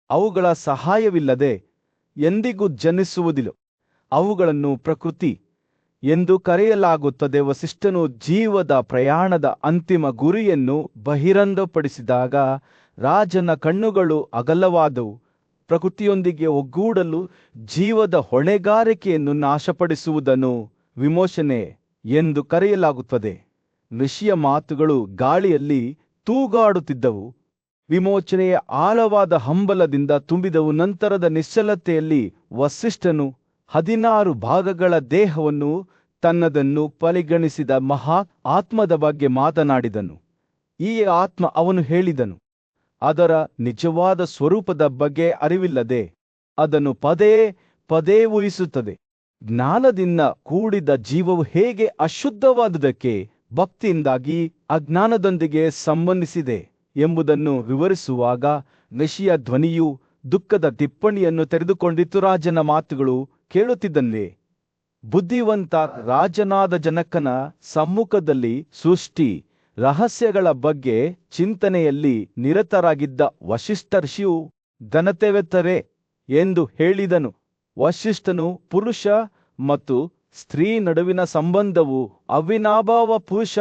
ಅವುಗಳ ಸಹಾಯವಿಲ್ಲದೆ ಎಂದಿಗೂ ಜನಿಸುವುದಿಲ್ಲ, ಅವುಗಳನ್ನು ಪ್ರಕೃತಿ ಎಂದು ಕರೆಯಲಾಗುತ್ತದೆ. ವಸಿಷ್ಠನು ಜೀವದ ಪ್ರಯಾಣದ ಅಂತಿಮ ಗುರಿಯನ್ನು ಬಹಿರಂಗಪಡಿಸಿದಾಗ ರಾಜನ ಕಣ್ಣುಗಳು ಅಗಲವಾದವು. ಪ್ರಕೃತಿಯೊಂದಿಗೆ ಒಗ್ಗೂಡಲು ಜೀವದ ಹೊಣೆಗಾರಿಕೆಯನ್ನು ನಾಶಪಡಿಸುವುದನ್ನು ವಿಮೋಚನೆ ಎಂದು ಕರೆಯಲಾಗುತ್ತದೆ. ಋಷಿಯ ಮಾತುಗಳು ಗಾಳಿಯಲ್ಲಿ ತೂಗಾಡುತ್ತಿದ್ದವು. ವಿಮೋಚನೆಯ ಆಳವಾದ ಹಂಬಲದಿಂದ ತುಂಬಿದವು. ನಂತರದ ನಿಶ್ಚಲತೆಯಲ್ಲಿ ವಸಿಷ್ಠನು 16 ಭಾಗಗಳ ದೇಹವನ್ನು ತನ್ನದನ್ನು ಪರಿಗಣಿಸಿದ ಮಹಾ ಆತ್ಮದ ಬಗ್ಗೆ ಮಾತನಾಡಿದನು. ಈ ಆತ್ಮ, ಅವನು ಹೇಳಿದನು, ಅದರ ನಿಜವಾದ ಸ್ವರೂಪದ ಬಗ್ಗೆ ಅರಿವಿಲ್ಲದೆ ಅದನ್ನು ಪದೇ ಪದೇ ಊಹಿಸುತ್ತದೆ. ಜ್ಞಾನದಿಂದ ಕೂಡಿದ ಜೀವವು ಹೇಗೆ ಅಶುದ್ಧವಾದುದಕ್ಕೆ ಭಕ್ತಿಯಿಂದಾಗಿ ಅಜ್ಞಾನದೊಂದಿಗೆ ಸಂಬಂಧಿಸಿದೆ ಎಂಬುದನ್ನು ವಿವರಿಸುವಾಗ ಋಷಿಯ ಧ್ವನಿಯು ದುಃಖದ ಟಿಪ್ಪಣಿಯನ್ನು ತೆರೆದುಕೊಂಡಿತು. ರಾಜನ ಮಾತುಗಳು ಕೇಳುತ್ತಿದ್ದಂತೆ ಬುದ್ಧಿವಂತ ರಾಜನಾದ ಜನಕನ ಸಮ್ಮುಖದಲ್ಲಿ ಸೃಷ್ಟಿ ರಹಸ್ಯಗಳ ಬಗ್ಗೆ ಚಿಂತನೆಯಲ್ಲಿ ನಿರತರಾಗಿದ್ದ ವಸಿಷ್ಠ ಋಷಿಯು ಘನತೆವೆತ್ತರೆ ಎಂದು ಹೇಳಿದನು. ವಸಿಷ್ಠನು ಪುರುಷ ಮತ್ತು ಸ್ತ್ರೀ ನಡುವಿನ ಸಂಬಂಧವು ಅವಿನಾಭಾವ ಪುರುಷ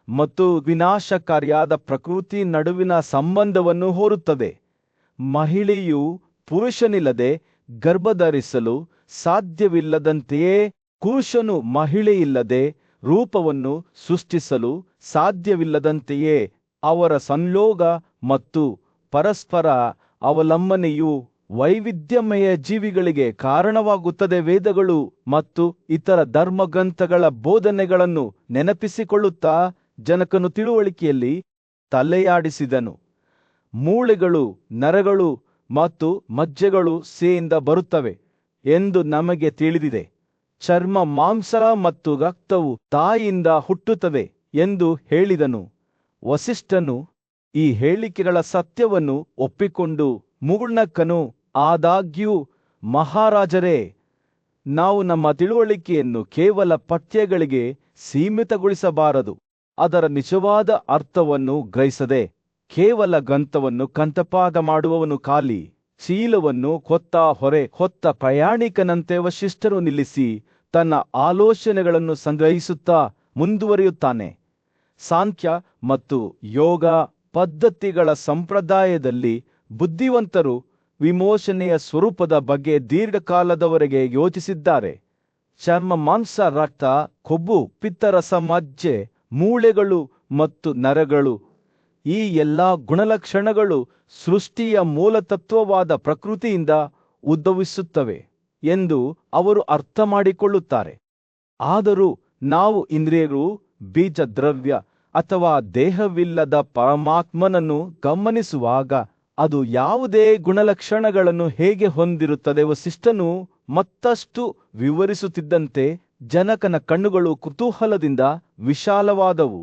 ಮತ್ತು ವಿನಾಶಕಾರಿಯಾದ ಪ್ರಕೃತಿ ನಡುವಿನ ಸಂಬಂಧವನ್ನು ಹೋರುತ್ತದೆ. ಮಹಿಳೆಯು ಪುರುಷನಿಲ್ಲದೆ ಗರ್ಭಧರಿಸಲು ಸಾಧ್ಯವಿಲ್ಲದಂತೆಯೇ ಪುರುಷನು ಮಹಿಳೆಯಿಲ್ಲದೆ ರೂಪವನ್ನು ಸೃಷ್ಟಿಸಲು ಸಾಧ್ಯವಿಲ್ಲದಂತೆಯೇ ಅವರ ಸಂಯೋಗ ಮತ್ತು ಪರಸ್ಪರ ಅವಲಂಬನೆಯು ವೈವಿಧ್ಯಮಯ ಜೀವಿಗಳಿಗೆ ಕಾರಣವಾಗುತ್ತದೆ. ವೇದಗಳು ಮತ್ತು ಇತರ ಧರ್ಮಗ್ರಂಥಗಳ ಬೋಧನೆಗಳನ್ನು ನೆನಪಿಸಿಕೊಳ್ಳುತ್ತಾ ಜನಕನು ತಿಳುವಳಿಕೆಯಲ್ಲಿ ತಲೆಯಾಡಿಸಿದನು. ಮೂಳೆಗಳು, ನರಗಳು ಮತ್ತು ಮಜ್ಜೆಗಳು ಸೇಯಿಂದ ಬರುತ್ತವೆ ಎಂದು ನಮಗೆ ತಿಳಿದಿದೆ. ಚರ್ಮ, ಮಾಂಸ ಮತ್ತು ರಕ್ತವು ತಾಯಿಯಿಂದ ಹುಟ್ಟುತ್ತದೆ ಎಂದು ಹೇಳಿದನು. ವಸಿಷ್ಠನು ಈ ಹೇಳಿಕೆಗಳ ಸತ್ಯವನ್ನು ಒಪ್ಪಿಕೊಂಡು ಮುಗುಳ್ನಕ್ಕನು. ಆದಾಗ್ಯೂ ಮಹಾರಾಜರೇ, ನಾವು ನಮ್ಮ ತಿಳುವಳಿಕೆಯನ್ನು ಕೇವಲ ಪಠ್ಯಗಳಿಗೆ ಸೀಮಿತಗೊಳಿಸಬಾರದು. ಅದರ ನಿಜವಾದ ಅರ್ಥವನ್ನು ಗ್ರಹಿಸದೆ ಕೇವಲ ಗ್ರಂಥವನ್ನು ಕಂಠಪಾಠ ಮಾಡುವವನು ಖಾಲಿ ಚೀಲವನ್ನು ಹೊತ್ತ ಪ್ರಯಾಣಿಕನಂತೆ ವಸಿಷ್ಠನು ನಿಲ್ಲಿಸಿ ತನ್ನ ಆಲೋಚನೆಗಳನ್ನು ಸಂಗ್ರಹಿಸುತ್ತಾ ಮುಂದುವರಿಯುತ್ತಾನೆ. ಸಾಂಖ್ಯ ಮತ್ತು ಯೋಗ ಪದ್ಧತಿಗಳ ಸಂಪ್ರದಾಯದಲ್ಲಿ ಬುದ್ಧಿವಂತರು ವಿಮೋಚನೆಯ ಸ್ವರೂಪದ ಬಗ್ಗೆ ದೀರ್ಘಕಾಲದವರೆಗೆ ಯೋಚಿಸಿದ್ದಾರೆ. ಚರ್ಮ, ಮಾಂಸ, ರಕ್ತ, ಕೊಬ್ಬು, ಪಿತ್ತರಸ, ಮಜ್ಜೆ, ಮೂಳೆಗಳು ಮತ್ತು ನರಗಳು, ಈ ಎಲ್ಲಾ ಗುಣಲಕ್ಷಣಗಳು ಸೃಷ್ಟಿಯ ಮೂಲತತ್ವವಾದ ಪ್ರಕೃತಿಯಿಂದ ಉದ್ಭವಿಸುತ್ತವೆ ಎಂದು ಅವರು ಅರ್ಥ ಮಾಡಿಕೊಳ್ಳುತ್ತಾರೆ. ಆದರೂ ನಾವು ಇಂದ್ರಿಯರು, ಬೀಜದ್ರವ್ಯ ಅಥವಾ ದೇಹವಿಲ್ಲದ ಪರಮಾತ್ಮನನ್ನು ಗಮನಿಸುವಾಗ ಅದು ಯಾವುದೇ ಗುಣಲಕ್ಷಣಗಳನ್ನು ಹೇಗೆ ಹೊಂದಿರುತ್ತದೆ? ವಸಿಷ್ಠನು ಮತ್ತಷ್ಟು ವಿವರಿಸುತ್ತಿದ್ದಂತೆ ಜನಕನ ಕಣ್ಣುಗಳು ಕುತೂಹಲದಿಂದ ವಿಶಾಲವಾದವು.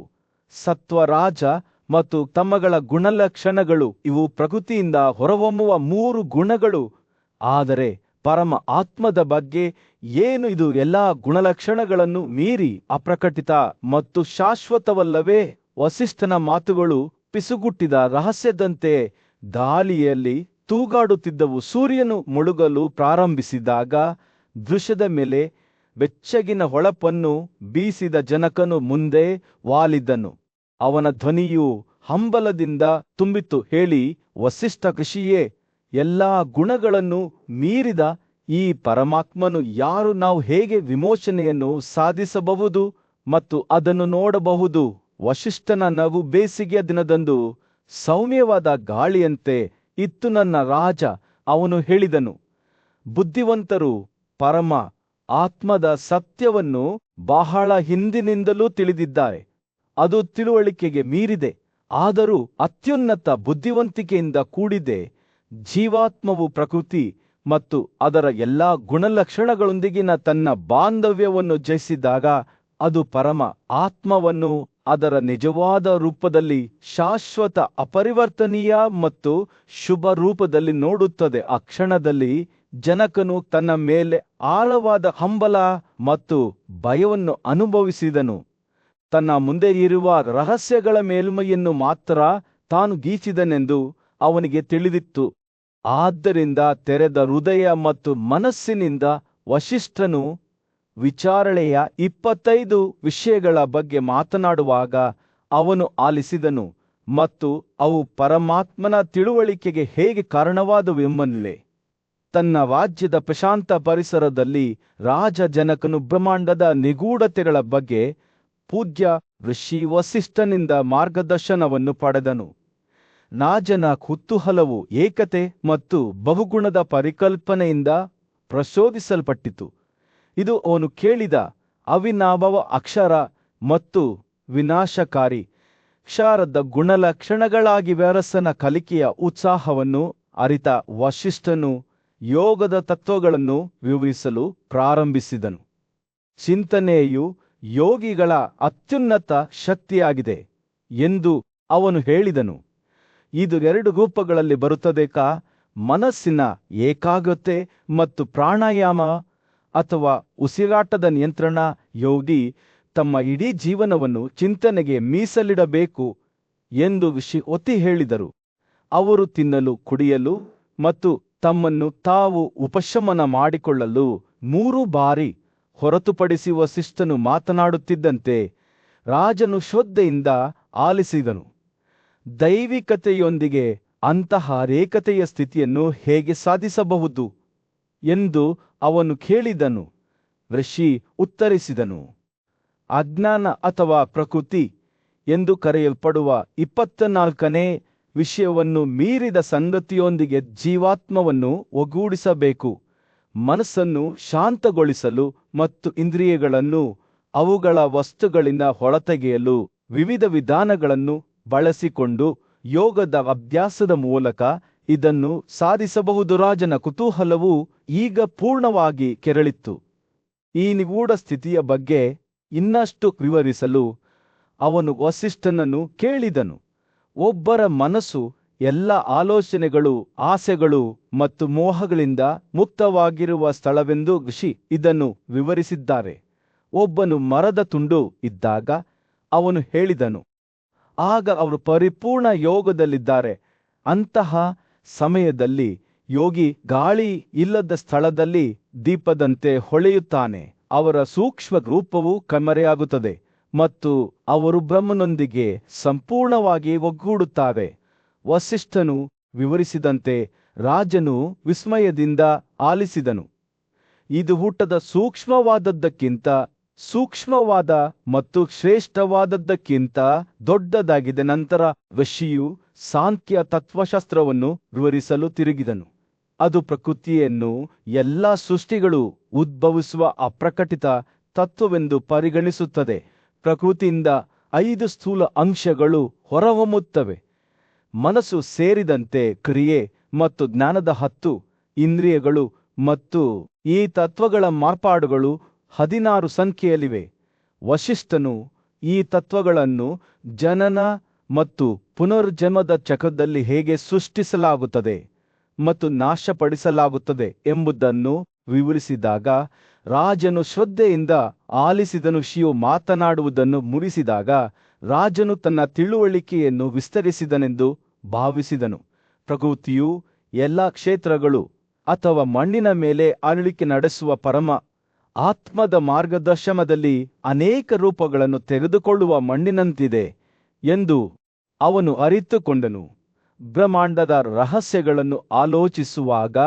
ಸತ್ವರಾಜ ಮತ್ತು ತಮಗಳ ಗುಣಲಕ್ಷಣಗಳು ಇವು ಪ್ರಕೃತಿಯಿಂದ ಹೊರಹೊಮ್ಮುವ 3 ಗುಣಗಳು. ಆದರೆ ಪರಮ ಆತ್ಮದ ಬಗ್ಗೆ ಏನು? ಇದು ಎಲ್ಲಾ ಗುಣಲಕ್ಷಣಗಳನ್ನು ಮೀರಿ ಅಪ್ರಕಟಿತ ಮತ್ತು ಶಾಶ್ವತವಲ್ಲವೇ? ವಸಿಷ್ಠನ ಮಾತುಗಳು ಪಿಸುಗುಟ್ಟಿದ ರಹಸ್ಯದಂತೆ ಗಾಳಿಯಲ್ಲಿ ತೂಗಾಡುತ್ತಿದ್ದವು. ಸೂರ್ಯನು ಮುಳುಗಲು ಪ್ರಾರಂಭಿಸಿದಾಗ ದೃಶ್ಯದ ಮೇಲೆ ಬೆಚ್ಚಗಿನ ಹೊಳಪನ್ನು ಬೀಸಿದ ಜನಕನು ಮುಂದೆ ವಾಲಿದ್ದನು. ಅವನ ಧ್ವನಿಯು ಹಂಬಲದಿಂದ ತುಂಬಿತು. ಹೇಳಿ, ವಸಿಷ್ಠ ಋಷಿಯೇ, ಎಲ್ಲಾ ಗುಣಗಳನ್ನು ಮೀರಿದ ಈ ಪರಮಾತ್ಮನು ಯಾರು? ನಾವು ಹೇಗೆ ವಿಮೋಚನೆಯನ್ನು ಸಾಧಿಸಬಹುದು ಮತ್ತು ಅದನ್ನು ನೋಡಬಹುದು? ವಸಿಷ್ಠನ ನಗು ಬೇಸಿಗೆಯ ದಿನದಂದು ಸೌಮ್ಯವಾದ ಗಾಳಿಯಂತೆ ಇತ್ತು. ನನ್ನ ರಾಜ, ಅವನು ಹೇಳಿದನು, ಬುದ್ಧಿವಂತರು ಪರಮ ಆತ್ಮದ ಸತ್ಯವನ್ನು ಬಹಳ ಹಿಂದಿನಿಂದಲೂ ತಿಳಿದಿದ್ದಾರೆ. ಅದು ತಿಳುವಳಿಕೆಗೆ ಮೀರಿದೆ, ಆದರೂ ಅತ್ಯುನ್ನತ ಬುದ್ಧಿವಂತಿಕೆಯಿಂದ ಕೂಡಿದೆ. ಜೀವಾತ್ಮವು ಪ್ರಕೃತಿ ಮತ್ತು ಅದರ ಎಲ್ಲಾ ಗುಣಲಕ್ಷಣಗಳೊಂದಿಗಿನ ತನ್ನ ಬಾಂಧವ್ಯವನ್ನು ಜಯಿಸಿದಾಗ ಅದು ಪರಮ ಆತ್ಮವನ್ನು ಅದರ ನಿಜವಾದ ರೂಪದಲ್ಲಿ, ಶಾಶ್ವತ, ಅಪರಿವರ್ತನೀಯ ಮತ್ತು ಶುಭ ರೂಪದಲ್ಲಿ ನೋಡುತ್ತದೆ. ಆ ಕ್ಷಣದಲ್ಲಿ ಜನಕನು ತನ್ನ ಮೇಲೆ ಆಳವಾದ ಹಂಬಲ ಮತ್ತು ಭಯವನ್ನು ಅನುಭವಿಸಿದನು. ತನ್ನ ಮುಂದೆ ಇರುವ ರಹಸ್ಯಗಳ ಮೇಲ್ಮೈಯನ್ನು ಮಾತ್ರ ತಾನು ಗೀಚಿದನೆಂದು ಅವನಿಗೆ ತಿಳಿದಿತ್ತು. ಆದ್ದರಿಂದ ತೆರೆದ ಹೃದಯ ಮತ್ತು ಮನಸ್ಸಿನಿಂದ ವಸಿಷ್ಠನು ವಿಚಾರಣೆಯ 25 ವಿಷಯಗಳ ಬಗ್ಗೆ ಮಾತನಾಡುವಾಗ ಅವನು ಆಲಿಸಿದನು ಮತ್ತು ಅವು ಪರಮಾತ್ಮನ ತಿಳುವಳಿಕೆಗೆ ಹೇಗೆ ಕಾರಣವಾದವೆಂಬುದನ್ನೇ. ತನ್ನ ರಾಜ್ಯದ ಪ್ರಶಾಂತ ಪರಿಸರದಲ್ಲಿ ರಾಜ ಜನಕನು ಬ್ರಹ್ಮಾಂಡದ ನಿಗೂಢತೆಗಳ ಬಗ್ಗೆ ಪೂಜ್ಯ ಋಷಿ ವಸಿಷ್ಠನಿಂದ ಮಾರ್ಗದರ್ಶನವನ್ನು ಪಡೆದನು. ರಾಜನ ಕುತೂಹಲವು ಏಕತೆ ಮತ್ತು ಬಹುಗುಣದ ಪರಿಕಲ್ಪನೆಯಿಂದ ಪ್ರಚೋದಿಸಲ್ಪಟ್ಟಿತು. ಇದು ಅವನು ಕೇಳಿದ ಅವಿನಾಭವ ಅಕ್ಷರ ಮತ್ತು ವಿನಾಶಕಾರಿ ಕ್ಷಾರದ ಗುಣಲಕ್ಷಣಗಳಾಗಿವೆ. ಅರಸನ ಕಲಿಕೆಯ ಉತ್ಸಾಹವನ್ನು ಅರಿತ ವಸಿಷ್ಠನು ಯೋಗದ ತತ್ವಗಳನ್ನು ವಿವರಿಸಲು ಪ್ರಾರಂಭಿಸಿದನು. ಚಿಂತನೆಯು ಯೋಗಿಗಳ ಅತ್ಯುನ್ನತ ಶಕ್ತಿಯಾಗಿದೆ ಎಂದು ಅವನು ಹೇಳಿದನು. ಇದು 2 ರೂಪಗಳಲ್ಲಿ ಬರುತ್ತದೆ: ಮನಸ್ಸಿನ ಏಕಾಗ್ರತೆ ಮತ್ತು ಪ್ರಾಣಾಯಾಮ ಅಥವಾ ಉಸಿರಾಟದ ನಿಯಂತ್ರಣ. ಯೋಗಿ ತಮ್ಮ ಇಡೀ ಜೀವನವನ್ನು ಚಿಂತನೆಗೆ ಮೀಸಲಿಡಬೇಕು ಎಂದು ಒತ್ತಿ ಹೇಳಿದರು. ಅವರು ತಿನ್ನಲು, ಕುಡಿಯಲು ಮತ್ತು ತಮ್ಮನ್ನು ತಾವು ಉಪಶಮನ ಮಾಡಿಕೊಳ್ಳಲು 3 ಬಾರಿ ಹೊರತುಪಡಿಸಿ ವಸಿಷ್ಠನು ಮಾತನಾಡುತ್ತಿದ್ದಂತೆ ರಾಜನು ಶ್ರದ್ಧೆಯಿಂದ ಆಲಿಸಿದನು. ದೈವಿಕತೆಯೊಂದಿಗೆ ಅಂತಹ ಏಕತೆಯ ಸ್ಥಿತಿಯನ್ನು ಹೇಗೆ ಸಾಧಿಸಬಹುದು ಎಂದು ಅವನು ಕೇಳಿದನು. ಋಷಿ ಉತ್ತರಿಸಿದನು, ಅಜ್ಞಾನ ಅಥವಾ ಪ್ರಕೃತಿ ಎಂದು ಕರೆಯಲ್ಪಡುವ 24ನೇ ವಿಷಯವನ್ನು ಮೀರಿದ ಸಂಗತಿಯೊಂದಿಗೆ ಜೀವಾತ್ಮವನ್ನು ಒಗ್ಗೂಡಿಸಬೇಕು. ಮನಸ್ಸನ್ನು ಶಾಂತಗೊಳಿಸಲು ಮತ್ತು ಇಂದ್ರಿಯಗಳನ್ನು ಅವುಗಳ ವಸ್ತುಗಳಿಂದ ಹೊರತೆಗೆಯಲು ವಿವಿಧ ವಿಧಾನಗಳನ್ನು ಬಳಸಿಕೊಂಡು ಯೋಗದ ಅಭ್ಯಾಸದ ಮೂಲಕ ಇದನ್ನು ಸಾಧಿಸಬಹುದು. ರಾಜನ ಕುತೂಹಲವು ಈಗ ಪೂರ್ಣವಾಗಿ ಕೆರಳಿತ್ತು. ಈ ನಿಗೂಢ ಸ್ಥಿತಿಯ ಬಗ್ಗೆ ಇನ್ನಷ್ಟು ವಿವರಿಸಲು ಅವನು ವಸಿಷ್ಠನನ್ನು ಕೇಳಿದನು. ಒಬ್ಬರ ಮನಸ್ಸು ಎಲ್ಲ ಆಲೋಚನೆಗಳು, ಆಸೆಗಳು ಮತ್ತು ಮೋಹಗಳಿಂದ ಮುಕ್ತವಾಗಿರುವ ಸ್ಥಳವೆಂದು ಋಷಿ ಇದನ್ನು ವಿವರಿಸಿದ್ದಾರೆ. ಒಬ್ಬನು ಮರದ ತುಂಡು ಇದ್ದಾಗ ಅವನು ಹೇಳಿದನು, ಆಗ ಅವರು ಪರಿಪೂರ್ಣ ಯೋಗದಲ್ಲಿದ್ದಾರೆ. ಅಂತಹ ಸಮಯದಲ್ಲಿ ಯೋಗಿ ಗಾಳಿ ಇಲ್ಲದ ಸ್ಥಳದಲ್ಲಿ ದೀಪದಂತೆ ಹೊಳೆಯುತ್ತಾನೆ. ಅವರ ಸೂಕ್ಷ್ಮ ರೂಪವು ಕಣ್ಮರೆಯಾಗುತ್ತದೆ ಮತ್ತು ಅವರು ಬ್ರಹ್ಮನೊಂದಿಗೆ ಸಂಪೂರ್ಣವಾಗಿ ಒಗ್ಗೂಡುತ್ತಾರೆ. ವಸಿಷ್ಠನು ವಿವರಿಸಿದಂತೆ ರಾಜನು ವಿಸ್ಮಯದಿಂದ ಆಲಿಸಿದನು. ಇದು ಊಟದ ಸೂಕ್ಷ್ಮವಾದದ್ದಕ್ಕಿಂತ ಸೂಕ್ಷ್ಮವಾದ ಮತ್ತು ಶ್ರೇಷ್ಠವಾದದ್ದಕ್ಕಿಂತ ದೊಡ್ಡದಾಗಿದೆ. ನಂತರ ಋಷಿಯು ಸಾಂಖ್ಯ ತತ್ವಶಾಸ್ತ್ರವನ್ನು ವಿವರಿಸಲು ತಿರುಗಿದನು. ಅದು ಪ್ರಕೃತಿಯನ್ನು ಎಲ್ಲ ಸೃಷ್ಟಿಗಳು ಉದ್ಭವಿಸುವ ಅಪ್ರಕಟಿತ ತತ್ವವೆಂದು ಪರಿಗಣಿಸುತ್ತದೆ. ಪ್ರಕೃತಿಯಿಂದ 5 ಸ್ಥೂಲ ಅಂಶಗಳು ಹೊರಹೊಮ್ಮುತ್ತವೆ: ಮನಸ್ಸು ಸೇರಿದಂತೆ ಕ್ರಿಯೆ ಮತ್ತು ಜ್ಞಾನದ 10 ಇಂದ್ರಿಯಗಳು, ಮತ್ತು ಈ ತತ್ವಗಳ ಮಾರ್ಪಾಡುಗಳು 16 ಸಂಖ್ಯೆಯಲ್ಲಿವೆ. ವಸಿಷ್ಠನು ಈ ತತ್ವಗಳನ್ನು ಜನನ ಮತ್ತು ಪುನರ್ಜನ್ಮದ ಚಕ್ರದಲ್ಲಿ ಹೇಗೆ ಸೃಷ್ಟಿಸಲಾಗುತ್ತದೆ ಮತ್ತು ನಾಶಪಡಿಸಲಾಗುತ್ತದೆ ಎಂಬುದನ್ನು ವಿವರಿಸಿದಾಗ ರಾಜನು ಶ್ರದ್ಧೆಯಿಂದ ಆಲಿಸಿದನು. ಋಷಿಯು ಮಾತನಾಡುವುದನ್ನು ಮುಗಿಸಿದಾಗ ರಾಜನು ತನ್ನ ತಿಳುವಳಿಕೆಯನ್ನು ವಿಸ್ತರಿಸಿದನೆಂದು ಭಾವಿಸಿದನು. ಪ್ರಕೃತಿಯು ಎಲ್ಲ ಕ್ಷೇತ್ರಗಳು ಅಥವಾ ಮಣ್ಣಿನ ಮೇಲೆ ಆಳ್ವಿಕೆ ನಡೆಸುವ ಪರಮ ಆತ್ಮದ ಮಾರ್ಗದರ್ಶನದಲ್ಲಿ ಅನೇಕ ರೂಪಗಳನ್ನು ತೆಗೆದುಕೊಳ್ಳುವ ಮಣ್ಣಿನಂತಿದೆ ಎಂದು ಅವನು ಅರಿತುಕೊಂಡನು. ಬ್ರಹ್ಮಾಂಡದ ರಹಸ್ಯಗಳನ್ನು ಆಲೋಚಿಸುವಾಗ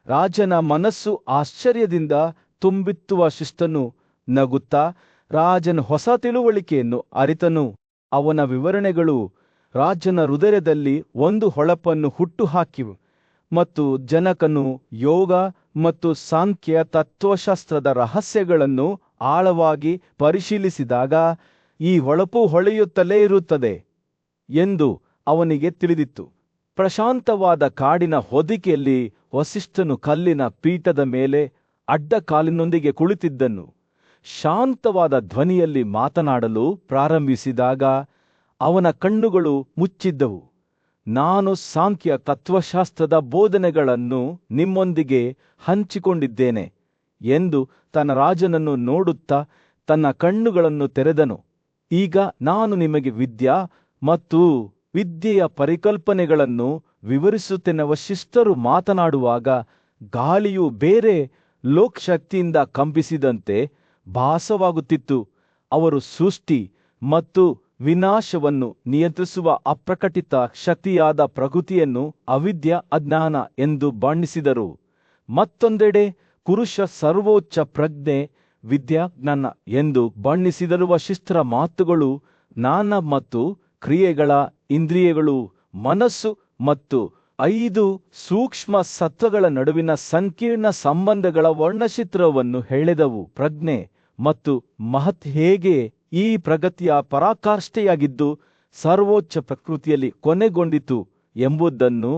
ರಾಜನ ಮನಸ್ಸು ಆಶ್ಚರ್ಯದಿಂದ ತುಂಬಿತ್ತು. ವಸಿಷ್ಠನು ನಗುತ್ತಾ ರಾಜನ ಹೊಸ ತಿಳುವಳಿಕೆಯನ್ನು ಅರಿತನು. ಅವನ ವಿವರಣೆಗಳು ರಾಜನ ಹೃದಯದಲ್ಲಿ ಒಂದು ಹೊಳಪನ್ನು ಹುಟ್ಟುಹಾಕಿವು ಮತ್ತು ಜನಕನು ಯೋಗ ಮತ್ತು ಸಾಂಖ್ಯ ತತ್ವಶಾಸ್ತ್ರದ ರಹಸ್ಯಗಳನ್ನು ಆಳವಾಗಿ ಪರಿಶೀಲಿಸಿದಾಗ ಈ ಹೊಳಪು ಹೊಳೆಯುತ್ತಲೇ ಇರುತ್ತದೆ ಎಂದು ಅವನಿಗೆ ತಿಳಿದಿತ್ತು. ಪ್ರಶಾಂತವಾದ ಕಾಡಿನ ಹೊದಿಕೆಯಲ್ಲಿ ವಸಿಷ್ಠನು ಕಲ್ಲಿನ ಪೀಠದ ಮೇಲೆ ಅಡ್ಡ ಕಾಲಿನೊಂದಿಗೆ ಕುಳಿತಿದ್ದನು. ಶಾಂತವಾದ ಧ್ವನಿಯಲ್ಲಿ ಮಾತನಾಡಲು ಪ್ರಾರಂಭಿಸಿದಾಗ ಅವನ ಕಣ್ಣುಗಳು ಮುಚ್ಚಿದ್ದವು. ನಾನು ಸಾಂಖ್ಯ ತತ್ವಶಾಸ್ತ್ರದ ಬೋಧನೆಗಳನ್ನು ನಿಮ್ಮೊಂದಿಗೆ ಹಂಚಿಕೊಂಡಿದ್ದೇನೆ ಎಂದು ತನ್ನ ರಾಜನನ್ನು ನೋಡುತ್ತಾ ತನ್ನ ಕಣ್ಣುಗಳನ್ನು ತೆರೆದನು. ಈಗ ನಾನು ನಿಮಗೆ ವಿದ್ಯಾ ಮತ್ತು ವಿದ್ಯೆಯ ಪರಿಕಲ್ಪನೆಗಳನ್ನು ವಿವರಿಸುತ್ತೇನೆ. ವಸಿಷ್ಠರು ಮಾತನಾಡುವಾಗ ಗಾಳಿಯು ಬೇರೆ ಲೋಕಶಕ್ತಿಯಿಂದ ಕಂಪಿಸಿದಂತೆ ಭಾಸವಾಗುತ್ತಿತ್ತು. ಅವರು ಸೃಷ್ಟಿ ಮತ್ತು ವಿನಾಶವನ್ನು ನಿಯಂತ್ರಿಸುವ ಅಪ್ರಕಟಿತ ಶಕ್ತಿಯಾದ ಪ್ರಕೃತಿಯನ್ನು ಅವಿದ್ಯ, ಅಜ್ಞಾನ ಎಂದು ಬಣ್ಣಿಸಿದರು. ಮತ್ತೊಂದೆಡೆ ಪುರುಷ ಸರ್ವೋಚ್ಚ ಪ್ರಜ್ಞೆ, ವಿದ್ಯಾಜ್ಞಾನ ಎಂದು ಬಣ್ಣಿಸಿದರು. ವಸಿಷ್ಠರ ಮಾತುಗಳು ಜ್ಞಾನ ಮತ್ತು ಕ್ರಿಯೆಗಳ, ಇಂದ್ರಿಯಗಳು ಮನಸ್ಸು ಮತ್ತು 5 ಸೂಕ್ಷ್ಮ ಸತ್ವಗಳ ನಡುವಿನ ಸಂಕೀರ್ಣ ಸಂಬಂಧಗಳ ವರ್ಣಚಿತ್ರವನ್ನು ಹೇಳಿದವು. ಪ್ರಜ್ಞೆ ಮತ್ತು ಮಹತ್ ಹೇಗೆ ಈ ಪ್ರಗತಿಯ ಪರಾಕಾಷ್ಠೆಯಾಗಿದ್ದು ಸರ್ವೋಚ್ಚ ಪ್ರಕೃತಿಯಲ್ಲಿ ಕೊನೆಗೊಂಡಿತು ಎಂಬುದನ್ನು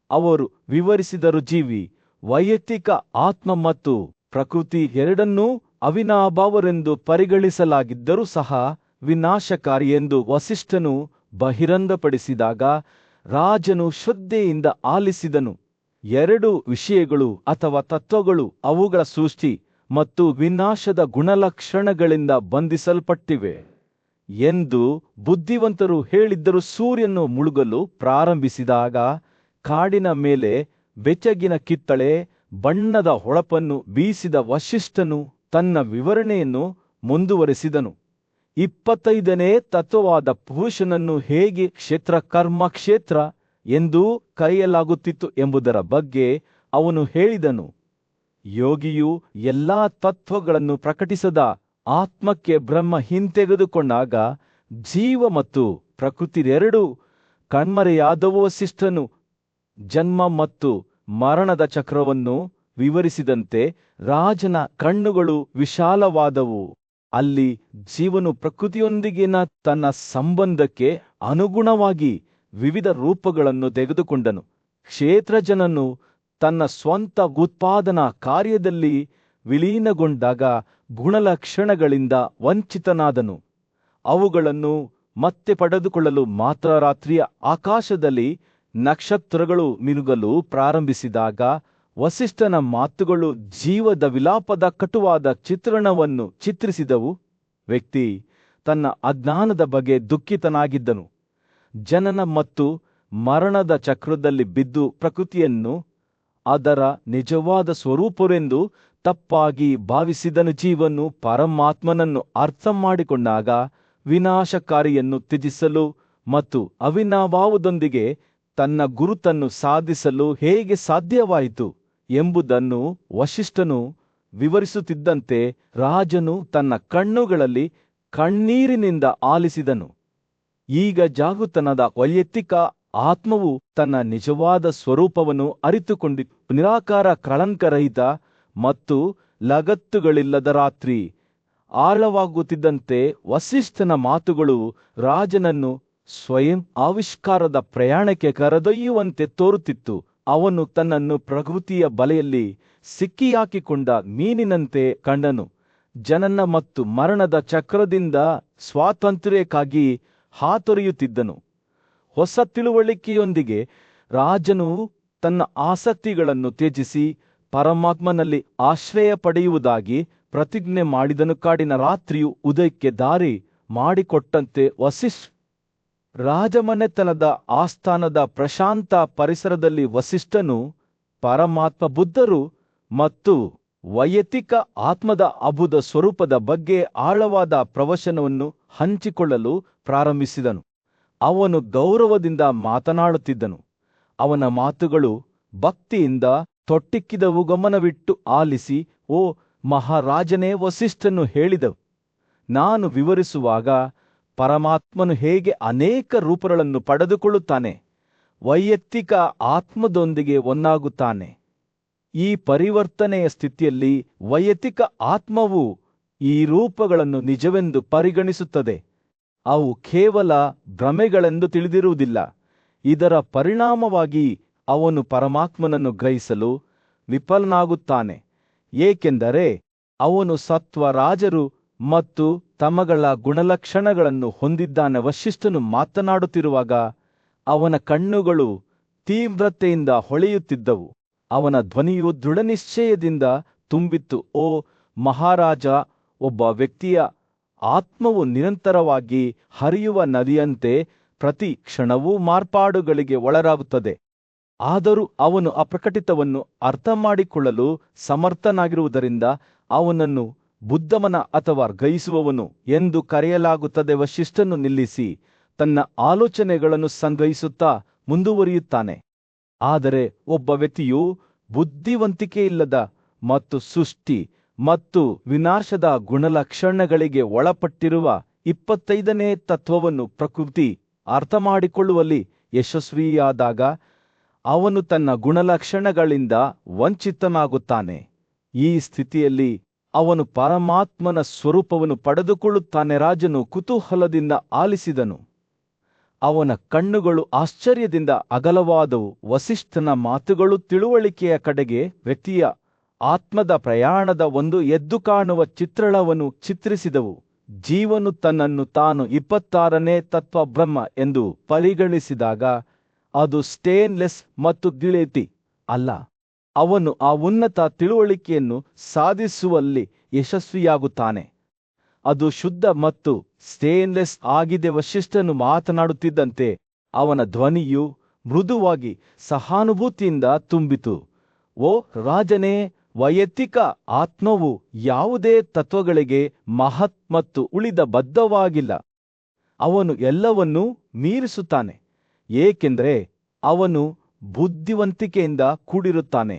ಅವರು ವಿವರಿಸಿದರು. ಜೀವಿ, ವೈಯಕ್ತಿಕ ಆತ್ಮ ಮತ್ತು ಪ್ರಕೃತಿ ಎರಡನ್ನೂ ಅವಿನಾಭಾವರೆಂದು ಪರಿಗಣಿಸಲಾಗಿದ್ದರೂ ಸಹ ವಿನಾಶಕಾರಿ ಎಂದು ವಸಿಷ್ಠನು ಬಹಿರಂಗಪಡಿಸಿದಾಗ ರಾಜನು ಶ್ರದ್ಧೆಯಿಂದ ಆಲಿಸಿದನು. 2 ವಿಷಯಗಳು ಅಥವಾ ತತ್ವಗಳು ಅವುಗಳ ಸೃಷ್ಟಿ ಮತ್ತು ವಿನಾಶದ ಗುಣಲಕ್ಷಣಗಳಿಂದ ಬಂಧಿಸಲ್ಪಟ್ಟಿವೆ ಎಂದು ಬುದ್ಧಿವಂತರು ಹೇಳಿದ್ದರು. ಸೂರ್ಯನು ಮುಳುಗಲು ಪ್ರಾರಂಭಿಸಿದಾಗ ಕಾಡಿನ ಮೇಲೆ ಬೆಚ್ಚಗಿನ ಕಿತ್ತಳೆ ಬಣ್ಣದ ಹೊಳಪನ್ನು ಬೀಸಿದ ವಸಿಷ್ಠನು ತನ್ನ ವಿವರಣೆಯನ್ನು ಮುಂದುವರೆಸಿದನು. 25ನೇ ತತ್ವವಾದ ಪುರುಷನನ್ನು ಹೇಗೆ ಕ್ಷೇತ್ರ ಕರ್ಮಕ್ಷೇತ್ರ ಎಂದು ಕರೆಯಲಾಗುತ್ತಿತ್ತು ಎಂಬುದರ ಬಗ್ಗೆ ಅವನು ಹೇಳಿದನು. ಯೋಗಿಯು ಎಲ್ಲಾ ತತ್ವಗಳನ್ನು ಪ್ರಕಟಿಸದ ಆತ್ಮಕ್ಕೆ ಬ್ರಹ್ಮ ಹಿಂತೆಗೆದುಕೊಂಡಾಗ ಜೀವ ಮತ್ತು ಪ್ರಕೃತಿ ಎರಡೂ ಕಣ್ಮರೆಯಾದವು. ವಸಿಷ್ಠನು ಜನ್ಮ ಮತ್ತು ಮರಣದ ಚಕ್ರವನ್ನು ವಿವರಿಸಿದಂತೆ ರಾಜನ ಕಣ್ಣುಗಳು ವಿಶಾಲವಾದವು. ಅಲ್ಲಿ ಜೀವನು ಪ್ರಕೃತಿಯೊಂದಿಗಿನ ತನ್ನ ಸಂಬಂಧಕ್ಕೆ ಅನುಗುಣವಾಗಿ ವಿವಿಧ ರೂಪಗಳನ್ನು ತೆಗೆದುಕೊಂಡನು. ಕ್ಷೇತ್ರಜನನು ತನ್ನ ಸ್ವಂತ ಉತ್ಪಾದನಾ ಕಾರ್ಯದಲ್ಲಿ ವಿಲೀನಗೊಂಡಾಗ ಗುಣಲಕ್ಷಣಗಳಿಂದ ವಂಚಿತನಾದನು. ಅವುಗಳನ್ನು ಮತ್ತೆ ಪಡೆದುಕೊಳ್ಳಲು ಮಾತ್ರ ರಾತ್ರಿಯ ಆಕಾಶದಲ್ಲಿ ನಕ್ಷತ್ರಗಳು ಮಿನುಗಲು ಪ್ರಾರಂಭಿಸಿದಾಗ ವಸಿಷ್ಠನ ಮಾತುಗಳು ಜೀವದ ವಿಲಾಪದ ಕಟುವಾದ ಚಿತ್ರಣವನ್ನು ಚಿತ್ರಿಸಿದವು. ವ್ಯಕ್ತಿ ತನ್ನ ಅಜ್ಞಾನದ ಬಗ್ಗೆ ದುಃಖಿತನಾಗಿದ್ದನು. ಜನನ ಮತ್ತು ಮರಣದ ಚಕ್ರದಲ್ಲಿ ಬಿದ್ದು ಪ್ರಕೃತಿಯನ್ನು ಅದರ ನಿಜವಾದ ಸ್ವರೂಪವೆಂದು ತಪ್ಪಾಗಿ ಭಾವಿಸಿದನು. ಜೀವನು ಪರಮಾತ್ಮನನ್ನು ಅರ್ಥ ಮಾಡಿಕೊಂಡಾಗ ವಿನಾಶಕಾರಿಯನ್ನು ತ್ಯಜಿಸಲು ಮತ್ತು ಅವಿನಾಭಾವದೊಂದಿಗೆ ತನ್ನ ಗುರುತನ್ನು ಸಾಧಿಸಲು ಹೇಗೆ ಸಾಧ್ಯವಾಯಿತು ಎಂಬುದನ್ನು ವಸಿಷ್ಠನು ವಿವರಿಸುತ್ತಿದ್ದಂತೆ ರಾಜನು ತನ್ನ ಕಣ್ಣುಗಳಲ್ಲಿ ಕಣ್ಣೀರಿನಿಂದ ಆಲಿಸಿದನು. ಈಗ ಜಾಗೃತನಾದ ವೈಯಕ್ತಿಕ ಆತ್ಮವು ತನ್ನ ನಿಜವಾದ ಸ್ವರೂಪವನ್ನು ಅರಿತುಕೊಂಡಿತು. ನಿರಾಕಾರ, ಕಳಂಕರಹಿತ ಮತ್ತು ಲಗತ್ತುಗಳಿಲ್ಲದ ರಾತ್ರಿ ಆಳವಾಗುತ್ತಿದ್ದಂತೆ ವಸಿಷ್ಠನ ಮಾತುಗಳು ರಾಜನನ್ನು ಸ್ವಯಂ ಆವಿಷ್ಕಾರದ ಪ್ರಯಾಣಕ್ಕೆ ಕರೆದೊಯ್ಯುವಂತೆ ತೋರುತ್ತಿತ್ತು. ಅವನು ತನ್ನನ್ನು ಪ್ರಕೃತಿಯ ಬಲೆಯಲ್ಲಿ ಸಿಕ್ಕಿಹಾಕಿಕೊಂಡ ಮೀನಿನಂತೆ ಕಂಡನು. ಜನನ ಮತ್ತು ಮರಣದ ಚಕ್ರದಿಂದ ಸ್ವಾತಂತ್ರ್ಯಕ್ಕಾಗಿ ಹಾತೊರೆಯುತ್ತಿದ್ದನು. ಹೊಸ ತಿಳುವಳಿಕೆಯೊಂದಿಗೆ ರಾಜನು ತನ್ನ ಆಸಕ್ತಿಗಳನ್ನು ತ್ಯಜಿಸಿ ಪರಮಾತ್ಮನಲ್ಲಿ ಆಶ್ರಯ ಪಡೆಯುವುದಾಗಿ ಪ್ರತಿಜ್ಞೆ ಮಾಡಿದನು. ಕಾಡಿನ ರಾತ್ರಿಯು ಉದಯಕ್ಕೆ ದಾರಿ ಮಾಡಿಕೊಟ್ಟಂತೆ ರಾಜಮನೆತನದ ಆಸ್ಥಾನದ ಪ್ರಶಾಂತ ಪರಿಸರದಲ್ಲಿ ವಸಿಷ್ಠನು ಪರಮಾತ್ಮ, ಬುದ್ಧರು ಮತ್ತು ವೈಯಕ್ತಿಕ ಆತ್ಮದ ಅಬುಧ ಸ್ವರೂಪದ ಬಗ್ಗೆ ಆಳವಾದ ಪ್ರವಚನವನ್ನು ಹಂಚಿಕೊಳ್ಳಲು ಪ್ರಾರಂಭಿಸಿದನು. ಅವನು ಗೌರವದಿಂದ ಮಾತನಾಡುತ್ತಿದ್ದನು. ಅವನ ಮಾತುಗಳು ಭಕ್ತಿಯಿಂದ ತೊಟ್ಟಿಕ್ಕಿದವು. ಗಮನವಿಟ್ಟು ಆಲಿಸಿ, ಓ ಮಹಾರಾಜನೇ, ವಸಿಷ್ಠನು ಹೇಳಿದವು, ನಾನು ವಿವರಿಸುವಾಗ ಪರಮಾತ್ಮನು ಹೇಗೆ ಅನೇಕ ರೂಪಗಳನ್ನು ಪಡೆದುಕೊಳ್ಳುತ್ತಾನೆ, ವೈಯಕ್ತಿಕ ಆತ್ಮದೊಂದಿಗೆ ಒಂದಾಗುತ್ತಾನೆ. ಈ ಪರಿವರ್ತನೆಯ ಸ್ಥಿತಿಯಲ್ಲಿ ವೈಯಕ್ತಿಕ ಆತ್ಮವು ಈ ರೂಪಗಳನ್ನು ನಿಜವೆಂದು ಪರಿಗಣಿಸುತ್ತದೆ. ಅವು ಕೇವಲ ಭ್ರಮೆಗಳೆಂದು ತಿಳಿದಿರುವುದಿಲ್ಲ. ಇದರ ಪರಿಣಾಮವಾಗಿ ಅವನು ಪರಮಾತ್ಮನನ್ನು ಗ್ರಹಿಸಲು ವಿಫಲನಾಗುತ್ತಾನೆ, ಏಕೆಂದರೆ ಅವನು ಸತ್ವರಾಜರು ಮತ್ತು ತಮಗಳ ಗುಣಲಕ್ಷಣಗಳನ್ನು ಹೊಂದಿದ್ದಾನೆ. ವಸಿಷ್ಠನು ಮಾತನಾಡುತ್ತಿರುವಾಗ ಅವನ ಕಣ್ಣುಗಳು ತೀವ್ರತೆಯಿಂದ ಹೊಳೆಯುತ್ತಿದ್ದವು. ಅವನ ಧ್ವನಿಯು ದೃಢನಿಶ್ಚಯದಿಂದ ತುಂಬಿತ್ತು. ಓ ಮಹಾರಾಜ, ಒಬ್ಬ ವ್ಯಕ್ತಿಯ ಆತ್ಮವು ನಿರಂತರವಾಗಿ ಹರಿಯುವ ನದಿಯಂತೆ ಪ್ರತಿ ಕ್ಷಣವೂ ಮಾರ್ಪಾಡುಗಳಿಗೆ ಒಳಗಾಗುತ್ತದೆ. ಆದರೂ ಅವನು ಅಪ್ರಕಟಿತವನ್ನು ಅರ್ಥ ಮಾಡಿಕೊಳ್ಳಲು ಸಮರ್ಥನಾಗಿರುವುದರಿಂದ ಅವನನ್ನು ಬುದ್ಧಮನ ಅಥವಾ ಗ್ರಹಿಸುವವನು ಎಂದು ಕರೆಯಲಾಗುತ್ತದೆ. ವಸಿಷ್ಠನು ನಿಲ್ಲಿಸಿ ತನ್ನ ಆಲೋಚನೆಗಳನ್ನು ಸಂಗ್ರಹಿಸುತ್ತಾ ಮುಂದುವರಿಯುತ್ತಾನೆ. ಆದರೆ ಒಬ್ಬ ವ್ಯಕ್ತಿಯು ಬುದ್ಧಿವಂತಿಕೆಯಿಲ್ಲದ ಮತ್ತು ಸೃಷ್ಟಿ ಮತ್ತು ವಿನಾಶದ ಗುಣಲಕ್ಷಣಗಳಿಗೆ ಒಳಪಟ್ಟಿರುವ 25ನೇ ತತ್ವವನ್ನು ಪ್ರಕೃತಿ ಅರ್ಥಮಾಡಿಕೊಳ್ಳುವಲ್ಲಿ ಯಶಸ್ವಿಯಾದಾಗ ಅವನು ತನ್ನ ಗುಣಲಕ್ಷಣಗಳಿಂದ ವಂಚಿತನಾಗುತ್ತಾನೆ. ಈ ಸ್ಥಿತಿಯಲ್ಲಿ ಅವನು ಪರಮಾತ್ಮನ ಸ್ವರೂಪವನ್ನು ಪಡೆದುಕೊಳ್ಳುತ್ತಾನೆ. ರಾಜನು ಕುತೂಹಲದಿಂದ ಆಲಿಸಿದನು. ಅವನ ಕಣ್ಣುಗಳು ಆಶ್ಚರ್ಯದಿಂದ ಅಗಲವಾದವು. ವಸಿಷ್ಠನ ಮಾತುಗಳು ತಿಳುವಳಿಕೆಯ ಕಡೆಗೆ ವ್ಯಕ್ತಿಯ ಆತ್ಮದ ಪ್ರಯಾಣದ ಒಂದು ಎದ್ದು ಕಾಣುವ ಚಿತ್ರಣವನ್ನು ಚಿತ್ರಿಸಿದವು. ಜೀವನು ತನ್ನನ್ನು ತಾನು 26ನೇ ತತ್ವ ಬ್ರಹ್ಮ ಎಂದು ಪರಿಗಣಿಸಿದಾಗ ಅದು ಸ್ಟೇನ್ಲೆಸ್ ಮತ್ತು ಗಿಳೇತಿ ಅಲ್ಲ. ಅವನು ಆ ಉನ್ನತ ತಿಳುವಳಿಕೆಯನ್ನು ಸಾಧಿಸುವಲ್ಲಿ ಯಶಸ್ವಿಯಾಗುತ್ತಾನೆ. ಅದು ಶುದ್ಧ ಮತ್ತು ಸ್ಟೇನ್ಲೆಸ್ ಆಗಿದೆ. ವಸಿಷ್ಠನು ಮಾತನಾಡುತ್ತಿದ್ದಂತೆ ಅವನ ಧ್ವನಿಯು ಮೃದುವಾಗಿ ಸಹಾನುಭೂತಿಯಿಂದ ತುಂಬಿತು. ಓ ರಾಜನೇ, ವೈಯಕ್ತಿಕ ಆತ್ಮವು ಯಾವುದೇ ತತ್ವಗಳಿಗೆ ಮಹತ್ ಮತ್ತು ಉಳಿದ ಬದ್ಧವಾಗಿಲ್ಲ. ಅವನು ಎಲ್ಲವನ್ನೂ ಮೀರಿಸುತ್ತಾನೆ, ಏಕೆಂದರೆ ಅವನು ಬುದ್ಧಿವಂತಿಕೆಯಿಂದ ಕೂಡಿರುತ್ತಾನೆ.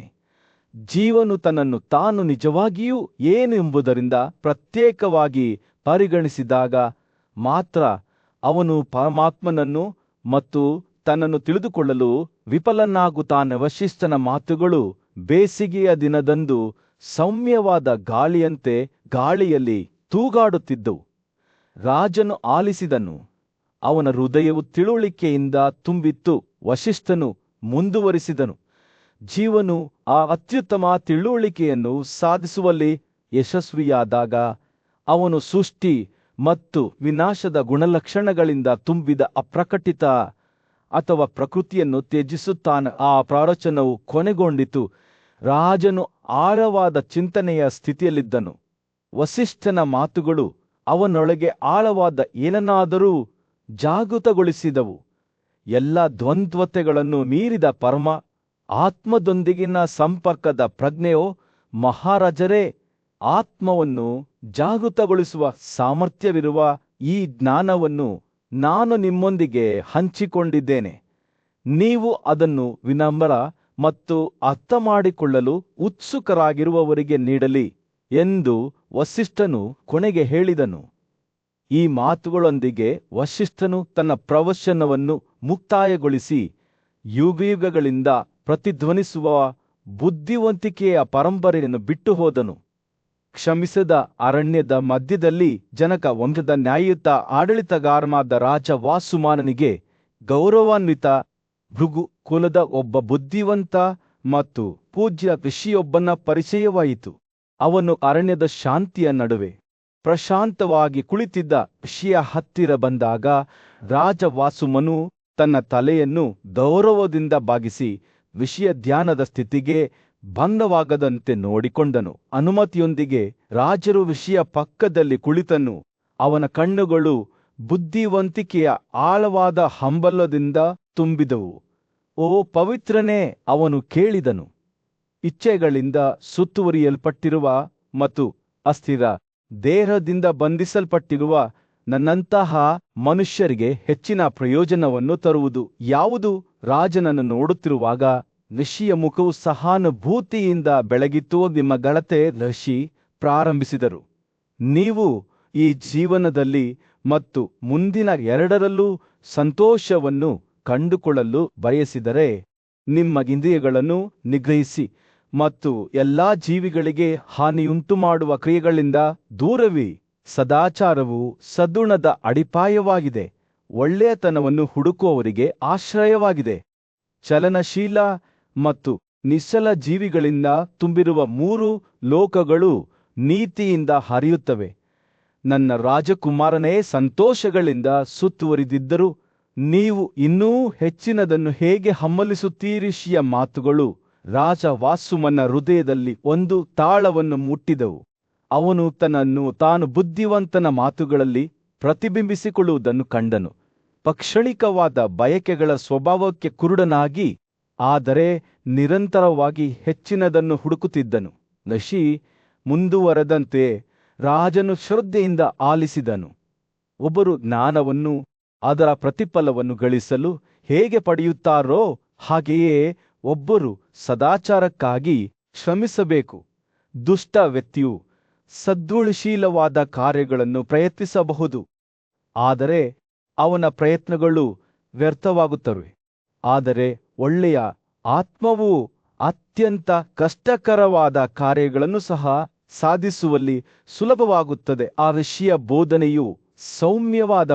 ಜೀವನು ತನ್ನನ್ನು ತಾನು ನಿಜವಾಗಿಯೂ ಏನು ಎಂಬುದರಿಂದ ಪ್ರತ್ಯೇಕವಾಗಿ ಪರಿಗಣಿಸಿದಾಗ ಮಾತ್ರ ಅವನು ಪರಮಾತ್ಮನನ್ನು ಮತ್ತು ತನ್ನನ್ನು ತಿಳಿದುಕೊಳ್ಳಲು ವಿಫಲನಾಗುತ್ತಾನೆ. ವಸಿಷ್ಠನ ಮಾತುಗಳು ಬೇಸಿಗೆಯ ದಿನದಂದು ಸೌಮ್ಯವಾದ ಗಾಳಿಯಂತೆ ಗಾಳಿಯಲ್ಲಿ ತೂಗಾಡುತ್ತಿದ್ದವು. ರಾಜನು ಆಲಿಸಿದನು. ಅವನ ಹೃದಯವು ತಿಳುವಳಿಕೆಯಿಂದ ತುಂಬಿತ್ತು. ವಸಿಷ್ಠನು ಮುಂದುವರಿಸಿದನು. ಜೀವನು ಆ ಅತ್ಯುತ್ತಮ ತಿಳುವಳಿಕೆಯನ್ನು ಸಾಧಿಸುವಲ್ಲಿ ಯಶಸ್ವಿಯಾದಾಗ ಅವನು ಸೃಷ್ಟಿ ಮತ್ತು ವಿನಾಶದ ಗುಣಲಕ್ಷಣಗಳಿಂದ ತುಂಬಿದ ಅಪ್ರಕಟಿತ ಅಥವಾ ಪ್ರಕೃತಿಯನ್ನು ತ್ಯಜಿಸುತ್ತಾನೆ. ಆ ಪ್ರವಚನವು ಕೊನೆಗೊಂಡಿತು. ರಾಜನು ಆಳವಾದ ಚಿಂತನೆಯ ಸ್ಥಿತಿಯಲ್ಲಿದ್ದನು. ವಸಿಷ್ಠನ ಮಾತುಗಳು ಅವನೊಳಗೆ ಆಳವಾದ ಏನನ್ನಾದರೂ ಜಾಗೃತಗೊಳಿಸಿದವು. ಎಲ್ಲ ದ್ವಂದ್ವತೆಗಳನ್ನು ಮೀರಿದ ಪರಮ ಆತ್ಮದೊಂದಿಗಿನ ಸಂಪರ್ಕದ ಪ್ರಜ್ಞೆಯೋ ಮಹಾರಾಜರೇ, ಆತ್ಮವನ್ನು ಜಾಗೃತಗೊಳಿಸುವ ಸಾಮರ್ಥ್ಯವಿರುವ ಈ ಜ್ಞಾನವನ್ನು ನಾನು ನಿಮ್ಮೊಂದಿಗೆ ಹಂಚಿಕೊಂಡಿದ್ದೇನೆ. ನೀವು ಅದನ್ನು ವಿನಮ್ರ ಮತ್ತು ಅರ್ಥಮಾಡಿಕೊಳ್ಳಲು ಉತ್ಸುಕರಾಗಿರುವವರಿಗೆ ನೀಡಲಿ ಎಂದು ವಸಿಷ್ಠನು ಕೊನೆಗೆ ಹೇಳಿದನು. ಈ ಮಾತುಗಳೊಂದಿಗೆ ವಸಿಷ್ಠನು ತನ್ನ ಪ್ರವಚನವನ್ನು ಮುಕ್ತಾಯಗೊಳಿಸಿ ಯುಗಯುಗಗಳಿಂದ ಪ್ರತಿಧ್ವನಿಸುವ ಬುದ್ಧಿವಂತಿಕೆಯ ಪರಂಪರೆಯನ್ನು ಬಿಟ್ಟು ಹೋದನು. ಕ್ಷಮಿಸದ ಅರಣ್ಯದ ಮಧ್ಯದಲ್ಲಿ ಜನಕ ವಂಶದ ನ್ಯಾಯಯುತ ಆಡಳಿತಗಾರನಾದ ರಾಜ ವಾಸುಮಾನನಿಗೆ ಗೌರವಾನ್ವಿತ ಭೃಗು ಕುಲದ ಒಬ್ಬ ಬುದ್ಧಿವಂತ ಮತ್ತು ಪೂಜ್ಯ ಋಷಿಯೊಬ್ಬನ ಪರಿಚಯವಾಯಿತು. ಅವನು ಅರಣ್ಯದ ಶಾಂತಿಯ ನಡುವೆ ಪ್ರಶಾಂತವಾಗಿ ಕುಳಿತಿದ್ದ ಋಷಿಯ ಹತ್ತಿರ ಬಂದಾಗ ರಾಜ ವಾಸುಮನು ತನ್ನ ತಲೆಯನ್ನು ಗೌರವದಿಂದ ಬಾಗಿಸಿ ಋಷಿಯ ಧ್ಯಾನದ ಸ್ಥಿತಿಗೆ ಭಂಗವಾಗದಂತೆ ನೋಡಿಕೊಂಡನು. ಅನುಮತಿಯೊಂದಿಗೆ ರಾಜರು ಋಷಿಯ ಪಕ್ಕದಲ್ಲಿ ಕುಳಿತನು. ಅವನ ಕಣ್ಣುಗಳು ಬುದ್ಧಿವಂತಿಕೆಯ ಆಳವಾದ ಹಂಬಲದಿಂದ ತುಂಬಿದವು. ಓ ಪವಿತ್ರನೇ, ಅವನು ಕೇಳಿದನು. ಇಚ್ಛೆಗಳಿಂದ ಸುತ್ತುವರಿಯಲ್ಪಟ್ಟಿರುವ ಮತ್ತು ಅಸ್ಥಿರ ದೇಹದಿಂದ ಬಂಧಿಸಲ್ಪಟ್ಟಿರುವ ನನ್ನಂತಹ ಮನುಷ್ಯರಿಗೆ ಹೆಚ್ಚಿನ ಪ್ರಯೋಜನವನ್ನು ತರುವುದು ಯಾವುದು? ರಾಜನನ್ನು ನೋಡುತ್ತಿರುವಾಗ ಋಷಿಯ ಮುಖವು ಸಹಾನುಭೂತಿಯಿಂದ ಬೆಳಗಿತು. ನಿಮ್ಮ ಗಳತೆ ಋಷಿ ಪ್ರಾರಂಭಿಸಿದರು. ನೀವು ಈ ಜೀವನದಲ್ಲಿ ಮತ್ತು ಮುಂದಿನ ಎರಡರಲ್ಲೂ ಸಂತೋಷವನ್ನು ಕಂಡುಕೊಳ್ಳಲು ಬಯಸಿದರೆ ನಿಮ್ಮ ಇಂದ್ರಿಯಗಳನ್ನು ನಿಗ್ರಹಿಸಿ ಮತ್ತು ಎಲ್ಲಾ ಜೀವಿಗಳಿಗೆ ಹಾನಿಯುಂಟು ಮಾಡುವ ಕ್ರಿಯೆಗಳಿಂದ ದೂರವಿ. ಸದಾಚಾರವು ಸದ್ಗುಣದ ಅಡಿಪಾಯವಾಗಿದೆ. ಒಳ್ಳೆಯತನವನ್ನು ಹುಡುಕುವವರಿಗೆ ಆಶ್ರಯವಾಗಿದೆ. ಚಲನಶೀಲ ಮತ್ತು ನಿಶ್ಚಲ ಜೀವಿಗಳಿಂದ ತುಂಬಿರುವ 3 ಲೋಕಗಳು ನೀತಿಯಿಂದ ಹರಿಯುತ್ತವೆ. ನನ್ನ ರಾಜಕುಮಾರನೇ, ಸಂತೋಷಗಳಿಂದ ಸುತ್ತುವರಿದಿದ್ದರೂ ನೀವು ಇನ್ನೂ ಹೆಚ್ಚಿನದನ್ನು ಹೇಗೆ ಹಮ್ಮಲಿಸುತ್ತೀರಿ? ಋಷಿಯ ಮಾತುಗಳು ರಾಜ ವಾಸುಮನ ಹೃದಯದಲ್ಲಿ ಒಂದು ತಾಳವನ್ನು ಮುಟ್ಟಿದವು. ಅವನು ತನ್ನನ್ನು ತಾನು ಬುದ್ಧಿವಂತನ ಮಾತುಗಳಲ್ಲಿ ಪ್ರತಿಬಿಂಬಿಸಿಕೊಳ್ಳುವುದನ್ನು ಕಂಡನು. ಪಕ್ಷಣಿಕವಾದ ಬಯಕೆಗಳ ಸ್ವಭಾವಕ್ಕೆ ಕುರುಡನಾಗಿ, ಆದರೆ ನಿರಂತರವಾಗಿ ಹೆಚ್ಚಿನದನ್ನು ಹುಡುಕುತ್ತಿದ್ದನು. ಋಷಿ ಮುಂದುವರೆದಂತೆ ರಾಜನು ಶ್ರದ್ಧೆಯಿಂದ ಆಲಿಸಿದನು. ಒಬ್ಬರು ಜ್ಞಾನವನ್ನು ಅದರ ಪ್ರತಿಫಲವನ್ನು ಗಳಿಸಲು ಹೇಗೆ ಪಡೆಯುತ್ತಾರೋ ಹಾಗೆಯೇ ಒಬ್ಬರು ಸದಾಚಾರಕ್ಕಾಗಿ ಶ್ರಮಿಸಬೇಕು. ದುಷ್ಟ ವ್ಯಕ್ತಿಯು ಸದ್ಗುಣಶೀಲವಾದ ಕಾರ್ಯಗಳನ್ನು ಪ್ರಯತ್ನಿಸಬಹುದು, ಆದರೆ ಅವನ ಪ್ರಯತ್ನಗಳು ವ್ಯರ್ಥವಾಗುತ್ತವೆ. ಆದರೆ ಒಳ್ಳೆಯ ಆತ್ಮವು ಅತ್ಯಂತ ಕಷ್ಟಕರವಾದ ಕಾರ್ಯಗಳನ್ನು ಸಹ ಸಾಧಿಸುವಲ್ಲಿ ಸುಲಭವಾಗುತ್ತದೆ. ಆ ಋಷಿಯ ಬೋಧನೆಯು ಸೌಮ್ಯವಾದ